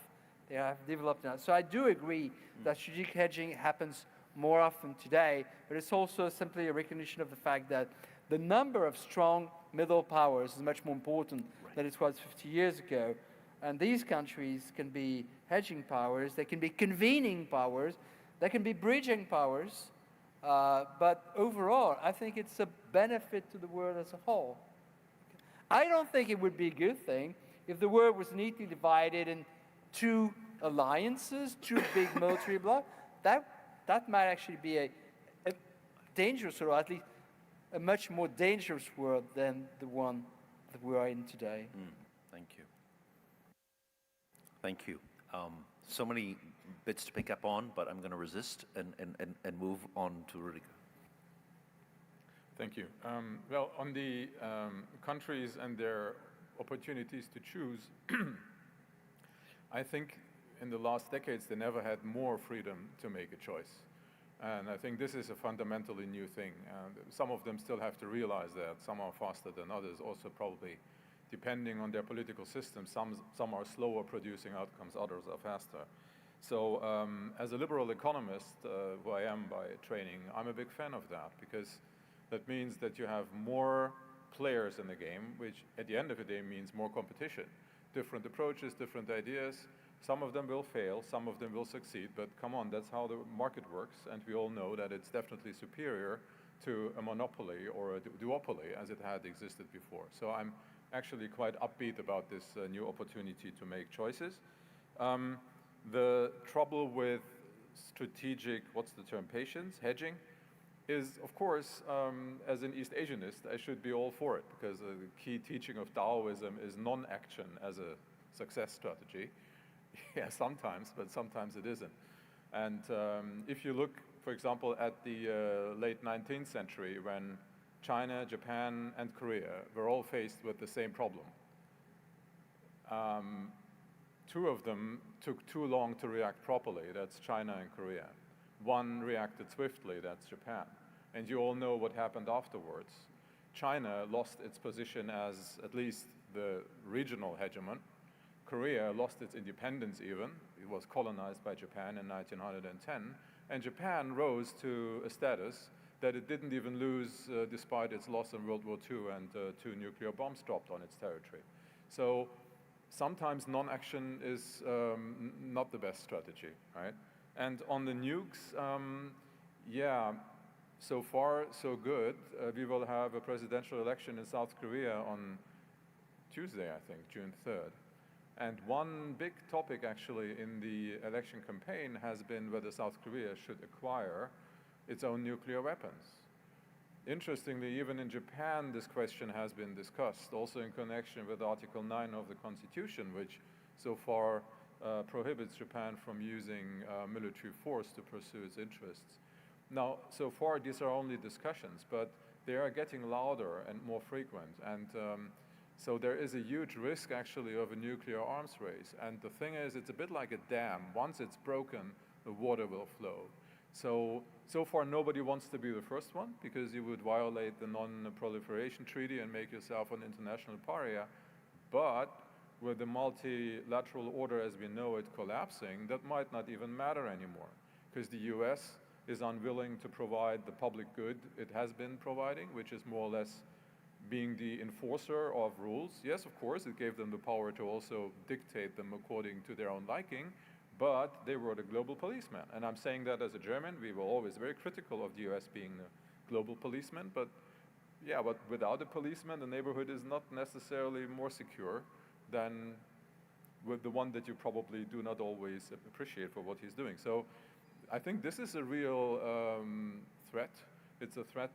They have developed enough. So I do agree that strategic hedging happens more often today, but it's also simply a recognition of the fact that the number of strong middle powers is much more important than it was 50 years ago. And these countries can be hedging powers, they can be convening powers, they can be bridging powers, but overall, I think it's a benefit to the world as a whole. I don't think it would be a good thing if the world was neatly divided in two alliances, two big military blocs. That might actually be a dangerous, or at least a much more dangerous world than the one that we are in today. Thank you. Thank you. So many bits to pick up on, but I'm going to resist and move on to Rudiger. Thank you. Well, on the countries and their opportunities to choose, I think in the last decades they never had more freedom to make a choice. And I think this is a fundamentally new thing. Some of them still have to realize that. Some are faster than others, also probably depending on their political system. Some are slower producing outcomes, others are faster. So as a liberal economist, who I am by training, I'm a big fan of that, because that means that you have more players in the game, which at the end of the day means more competition. Different approaches, different ideas. Some of them will fail, some of them will succeed, but come on, that's how the market works, and we all know that it's definitely superior to a monopoly or a duopoly as it had existed before. So I'm actually quite upbeat about this new opportunity to make choices. The trouble with strategic, what's the term, patience, hedging, is, of course, as an East Asianist, I should be all for it, because the key teaching of Taoism is non-action as a success strategy. Yeah, sometimes, but sometimes it isn't. And if you look, for example, at the late 19th century, when China, Japan, and Korea were all faced with the same problem, two of them took too long to react properly. That's China and Korea. One reacted swiftly, that's Japan. And you all know what happened afterwards. China lost its position as at least the regional hegemon. Korea lost its independence even. It was colonized by Japan in 1910. And Japan rose to a status that it didn't even lose despite its loss in World War II and 2 nuclear bombs dropped on its territory. So sometimes non-action is not the best strategy, right? And on the nukes, yeah, so far so good. We will have a presidential election in South Korea on Tuesday, I think, June 3rd. And one big topic actually in the election campaign has been whether South Korea should acquire its own nuclear weapons. Interestingly, even in Japan, this question has been discussed, also in connection with Article 9 of the Constitution, which so far prohibits Japan from using military force to pursue its interests. Now, so far, these are only discussions, but they are getting louder and more frequent. And so there is a huge risk, actually, of a nuclear arms race. And the thing is, it's a bit like a dam. Once it's broken, the water will flow. So far, nobody wants to be the first one, because you would violate the Non-Proliferation Treaty and make yourself an international pariah. But with the multilateral order as we know it collapsing, that might not even matter anymore, because the US is unwilling to provide the public good it has been providing, which is more or less being the enforcer of rules. Yes, of course, it gave them the power to also dictate them according to their own liking, but they were the global policeman. And I'm saying that as a German, we were always very critical of the US being the global policeman, but yeah, but without a policeman, the neighborhood is not necessarily more secure than with the one that you probably do not always appreciate for what he's doing. So I think this is a real threat. It's a threat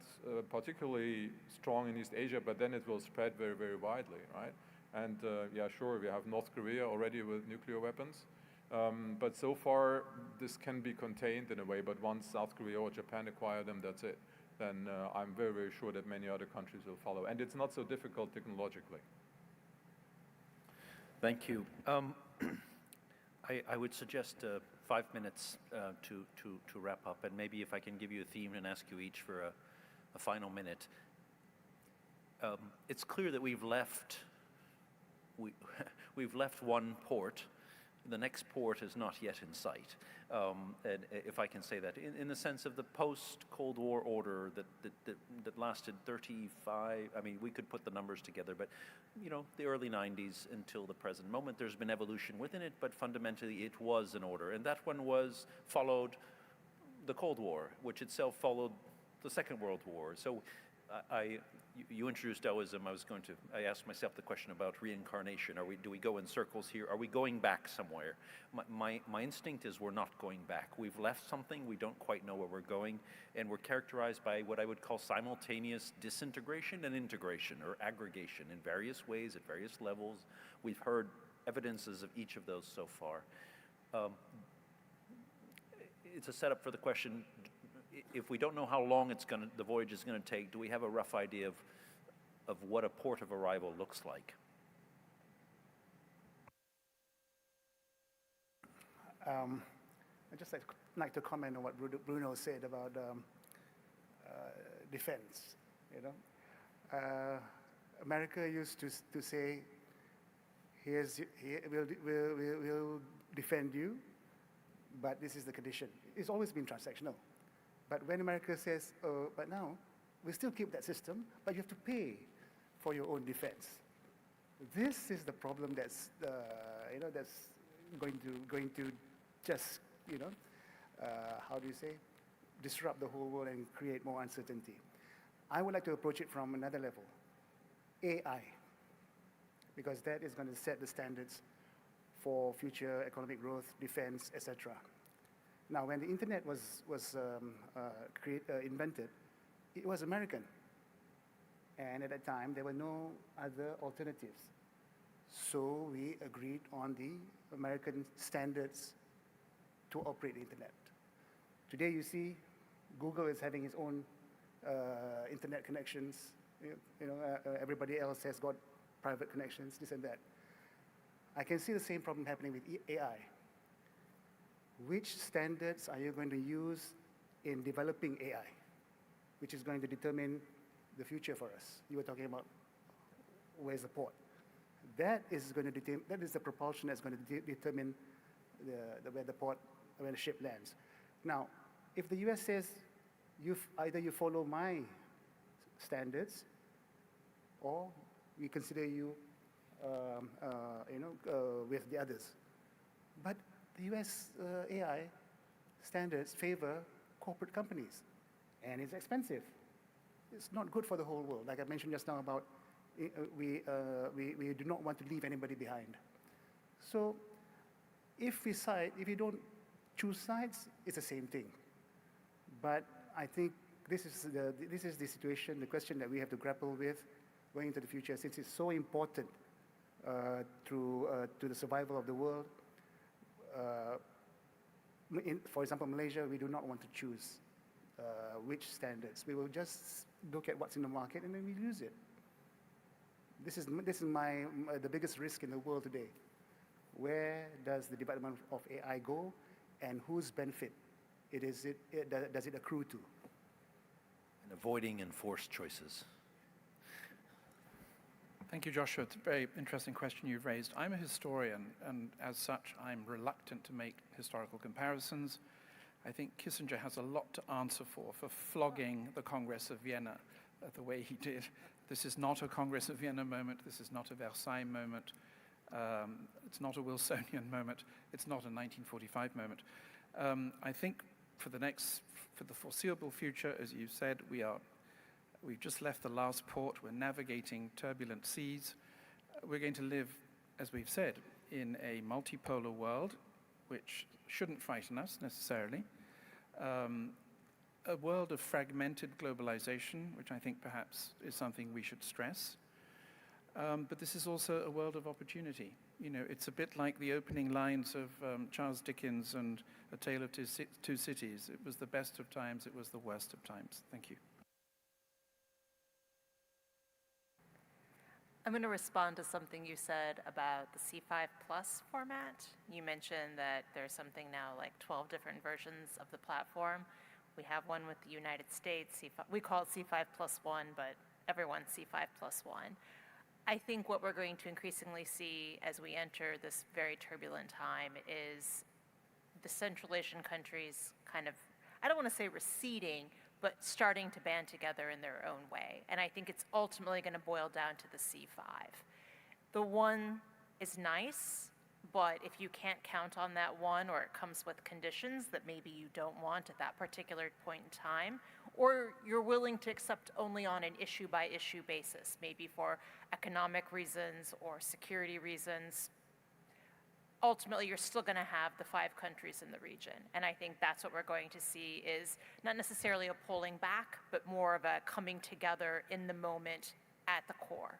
particularly strong in East Asia, but then it will spread very, very widely, right? And yeah, sure, we have North Korea already with nuclear weapons. But so far, this can be contained in a way, but once South Korea or Japan acquire them, that's it. Then I'm very, very sure that many other countries will follow. And it's not so difficult technologically. Thank you. I would suggest 5 minutes to wrap up, and maybe if I can give you a theme and ask you each for a final minute. It's clear that we've left one port, the next port is not yet in sight, and if I can say that, in the sense of the post-Cold War order that lasted 35, I mean, we could put the numbers together, but, you know, the early 90s until the present moment, there's been evolution within it, but fundamentally it was an order, and that one followed the Cold War, which itself followed the Second World War. So you introduced Taoism. I asked myself the question about reincarnation. Do we go in circles here? Are we going back somewhere? My instinct is we're not going back. We've left something, we don't quite know where we're going, and we're characterized by what I would call simultaneous disintegration and integration, or aggregation, in various ways, at various levels. We've heard evidences of each of those so far. It's a setup for the question, if we don't know how long the voyage is going to take, do we have a rough idea of what a port of arrival looks like? I'd just like to comment on what Bruno said about defense. You know, America used to say, we'll defend you, but this is the condition. It's always been transactional. But when America says, oh, but now, we still keep that system, but you have to pay for your own defense. This is the problem that's, that's going to just, how do you say, disrupt the whole world and create more uncertainty. I would like to approach it from another level, AI, because that is going to set the standards for future economic growth, defense, etc. Now, when the internet was invented, it was American. And at that time, there were no other alternatives. So we agreed on the American standards to operate the internet. Today, you see, Google is having its own internet connections. Everybody else has got private connections, this and that. I can see the same problem happening with AI. Which standards are you going to use in developing AI, which is going to determine the future for us? You were talking about where's the port. That is the propulsion that's going to determine where the port, where the ship lands. Now, if the US says, either you follow my standards, or we consider you, with the others. But the US AI standards favor corporate companies, and it's expensive. It's not good for the whole world. Like I mentioned just now about, we do not want to leave anybody behind. So if you don't choose sides, it's the same thing. But I think this is the situation, the question that we have to grapple with going into the future, since it's so important to the survival of the world. For example, Malaysia, we do not want to choose which standards. We will just look at what's in the market and then we use it. This is the biggest risk in the world today. Where does the development of AI go, and whose benefit does it accrue to? And avoiding enforced choices. Thank you, Joshua. It's a very interesting question you've raised. I'm a historian, and as such, I'm reluctant to make historical comparisons. I think Kissinger has a lot to answer for flogging the Congress of Vienna the way he did. This is not a Congress of Vienna moment. This is not a Versailles moment. It's not a Wilsonian moment. It's not a 1945 moment. I think for the foreseeable future, as you said, we've just left the last port. We're navigating turbulent seas. We're going to live, as we've said, in a multipolar world, which shouldn't frighten us necessarily. A world of fragmented globalization, which I think perhaps is something we should stress. But this is also a world of opportunity. It's a bit like the opening lines of Charles Dickens and A Tale of Two Cities. It was the best of times, it was the worst of times. Thank you. I'm going to respond to something you said about the C5 Plus format. You mentioned that there's something now like 12 different versions of the platform. We have one with the United States. We call it C5+1, but everyone's C5+1. I think what we're going to increasingly see as we enter this very turbulent time is the Central Asian countries kind of, I don't want to say receding, but starting to band together in their own way. And I think it's ultimately going to boil down to the C5. The one is nice, but if you can't count on that one, or it comes with conditions that maybe you don't want at that particular point in time, or you're willing to accept only on an issue-by-issue basis, maybe for economic reasons or security reasons, ultimately you're still going to have the 5 countries in the region. And I think that's what we're going to see is not necessarily a pulling back, but more of a coming together in the moment at the core.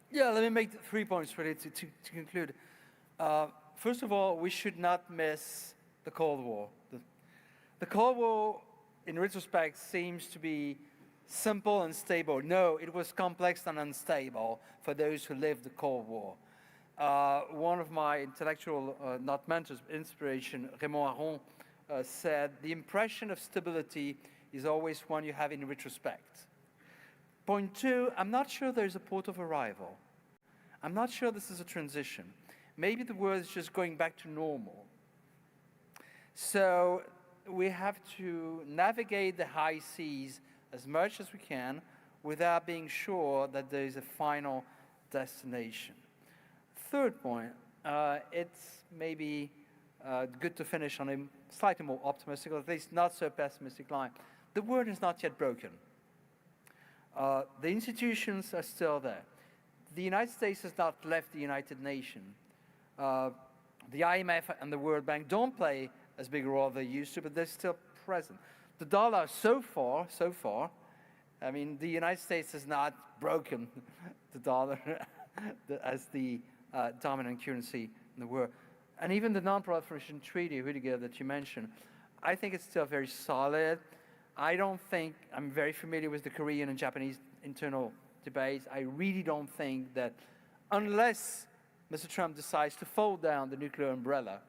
Yeah, let me make 3 points really to conclude. First of all, we should not miss the Cold War. The Cold War, in retrospect, seems to be simple and stable. No, it was complex and unstable for those who lived the Cold War. One of my intellectual, not mentors, inspiration, Raymond Aron, said, the impression of stability is always one you have in retrospect. Point 2, I'm not sure there's a port of arrival. I'm not sure this is a transition. Maybe the world is just going back to normal. So we have to navigate the high seas as much as we can without being sure that there is a final destination. Third point, it's maybe good to finish on a slightly more optimistic, or at least not so pessimistic line. The world is not yet broken. The institutions are still there. The United States has not left the United Nations. The IMF and the World Bank don't play as big a role as they used to, but they're still present. The dollar, so far, I mean, the United States has not broken the dollar as the dominant currency in the world. And even the non-proliferation treaty, Rüdiger, that you mentioned, I think it's still very solid. I don't think, I'm very familiar with the Korean and Japanese internal debates. I really don't think that unless Mr. Trump decides to fold down the nuclear umbrella,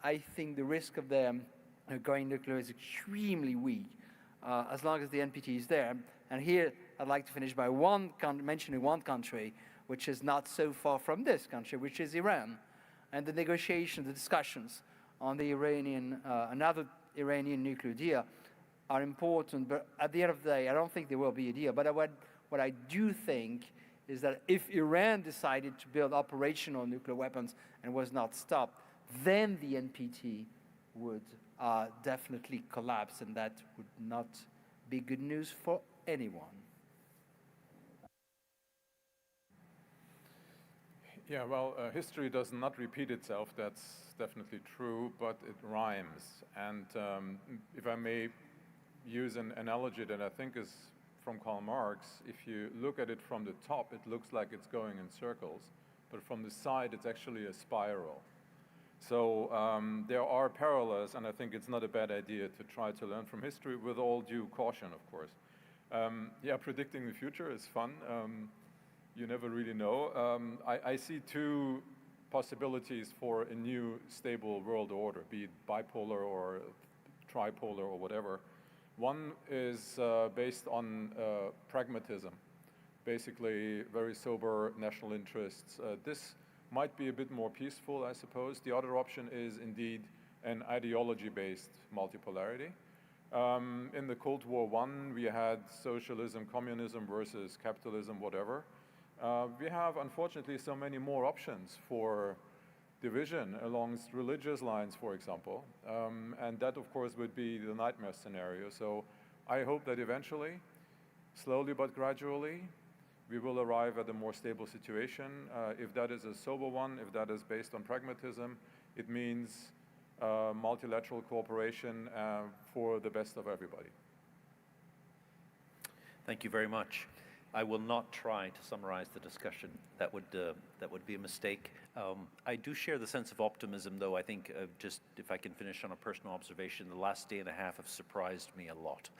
I think the risk of them going nuclear is extremely weak, as long as the NPT is there. And here, I'd like to finish by mentioning one country, which is not so far from this country, which is Iran. And the negotiations, the discussions on the Iranian, another Iranian nuclear deal are important, but at the end of the day, I don't think there will be a deal. But what I do think is that if Iran decided to build operational nuclear weapons and was not stopped, then the NPT would definitely collapse, and that would not be good news for anyone. Yeah, well, history does not repeat itself, that's definitely true, but it rhymes. And if I may use an analogy that I think is from Karl Marx, if you look at it from the top, it looks like it's going in circles, but from the side, it's actually a spiral. So there are parallels, and I think it's not a bad idea to try to learn from history with all due caution, of course. Yeah, predicting the future is fun. You never really know. I see 2 possibilities for a new stable world order, be it bipolar or tripolar or whatever. One is based on pragmatism, basically very sober national interests. This might be a bit more peaceful, I suppose. The other option is indeed an ideology-based multipolarity. In the Cold War I, we had socialism, communism versus capitalism, whatever. We have, unfortunately, so many more options for division along religious lines, for example. And that, of course, would be the nightmare scenario. So I hope that eventually, slowly but gradually, we will arrive at a more stable situation. If that is a sober one, if that is based on pragmatism, it means multilateral cooperation for the best of everybody. Thank you very much. I will not try to summarize the discussion. That would be a mistake. I do share the sense of optimism, though. I think just if I can finish on a personal observation, the last day and a half have surprised me a lot.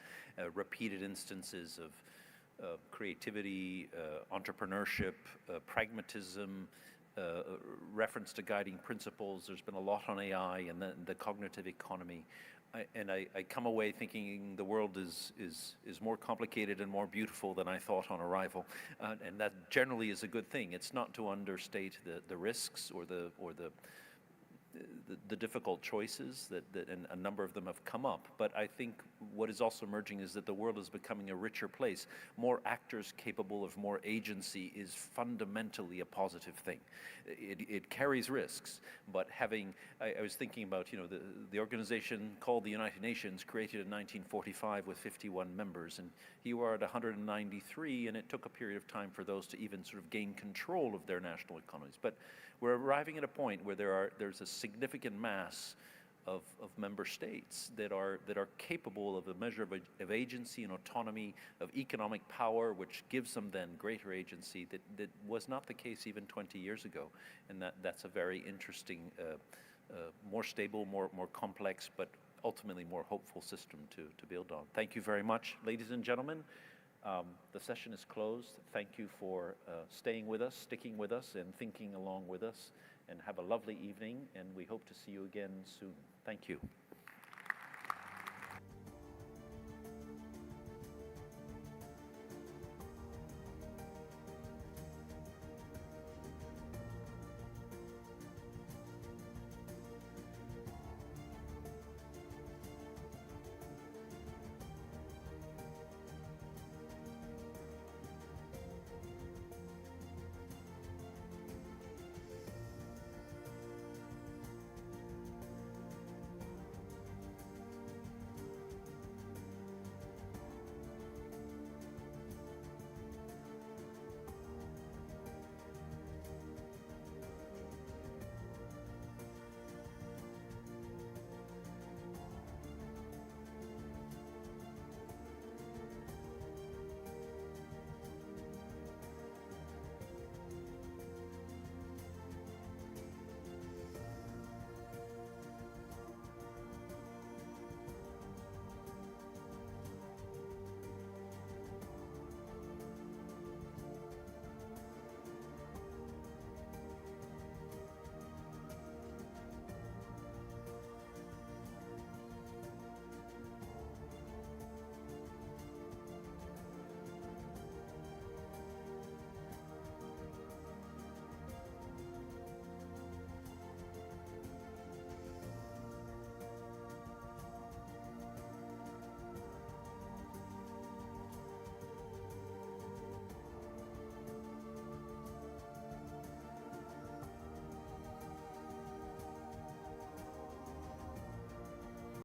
Repeated instances of creativity, entrepreneurship, pragmatism, reference to guiding principles. There's been a lot on AI and the cognitive economy. I come away thinking the world is more complicated and more beautiful than I thought on arrival, and that generally is a good thing. It's not to understate the risks or the difficult choices and a number of them have come up. But I think what is also emerging is that the world is becoming a richer place. More actors capable of more agency is fundamentally a positive thing. It carries risks, but I was thinking about, the organization called the United Nations, created in 1945 with 51 members, and here we are at 193, and it took a period of time for those to even sort of gain control of their national economies. But we're arriving at a point where there's a significant mass of member states that are capable of a measure of agency and autonomy, of economic power, which gives them then greater agency that was not the case even 20 years ago. And that's a very interesting, more stable, more complex, but ultimately more hopeful system to build on. Thank you very much, ladies and gentlemen. The session is closed. Thank you for staying with us, sticking with us, and thinking along with us. And have a lovely evening, and we hope to see you again soon. Thank you.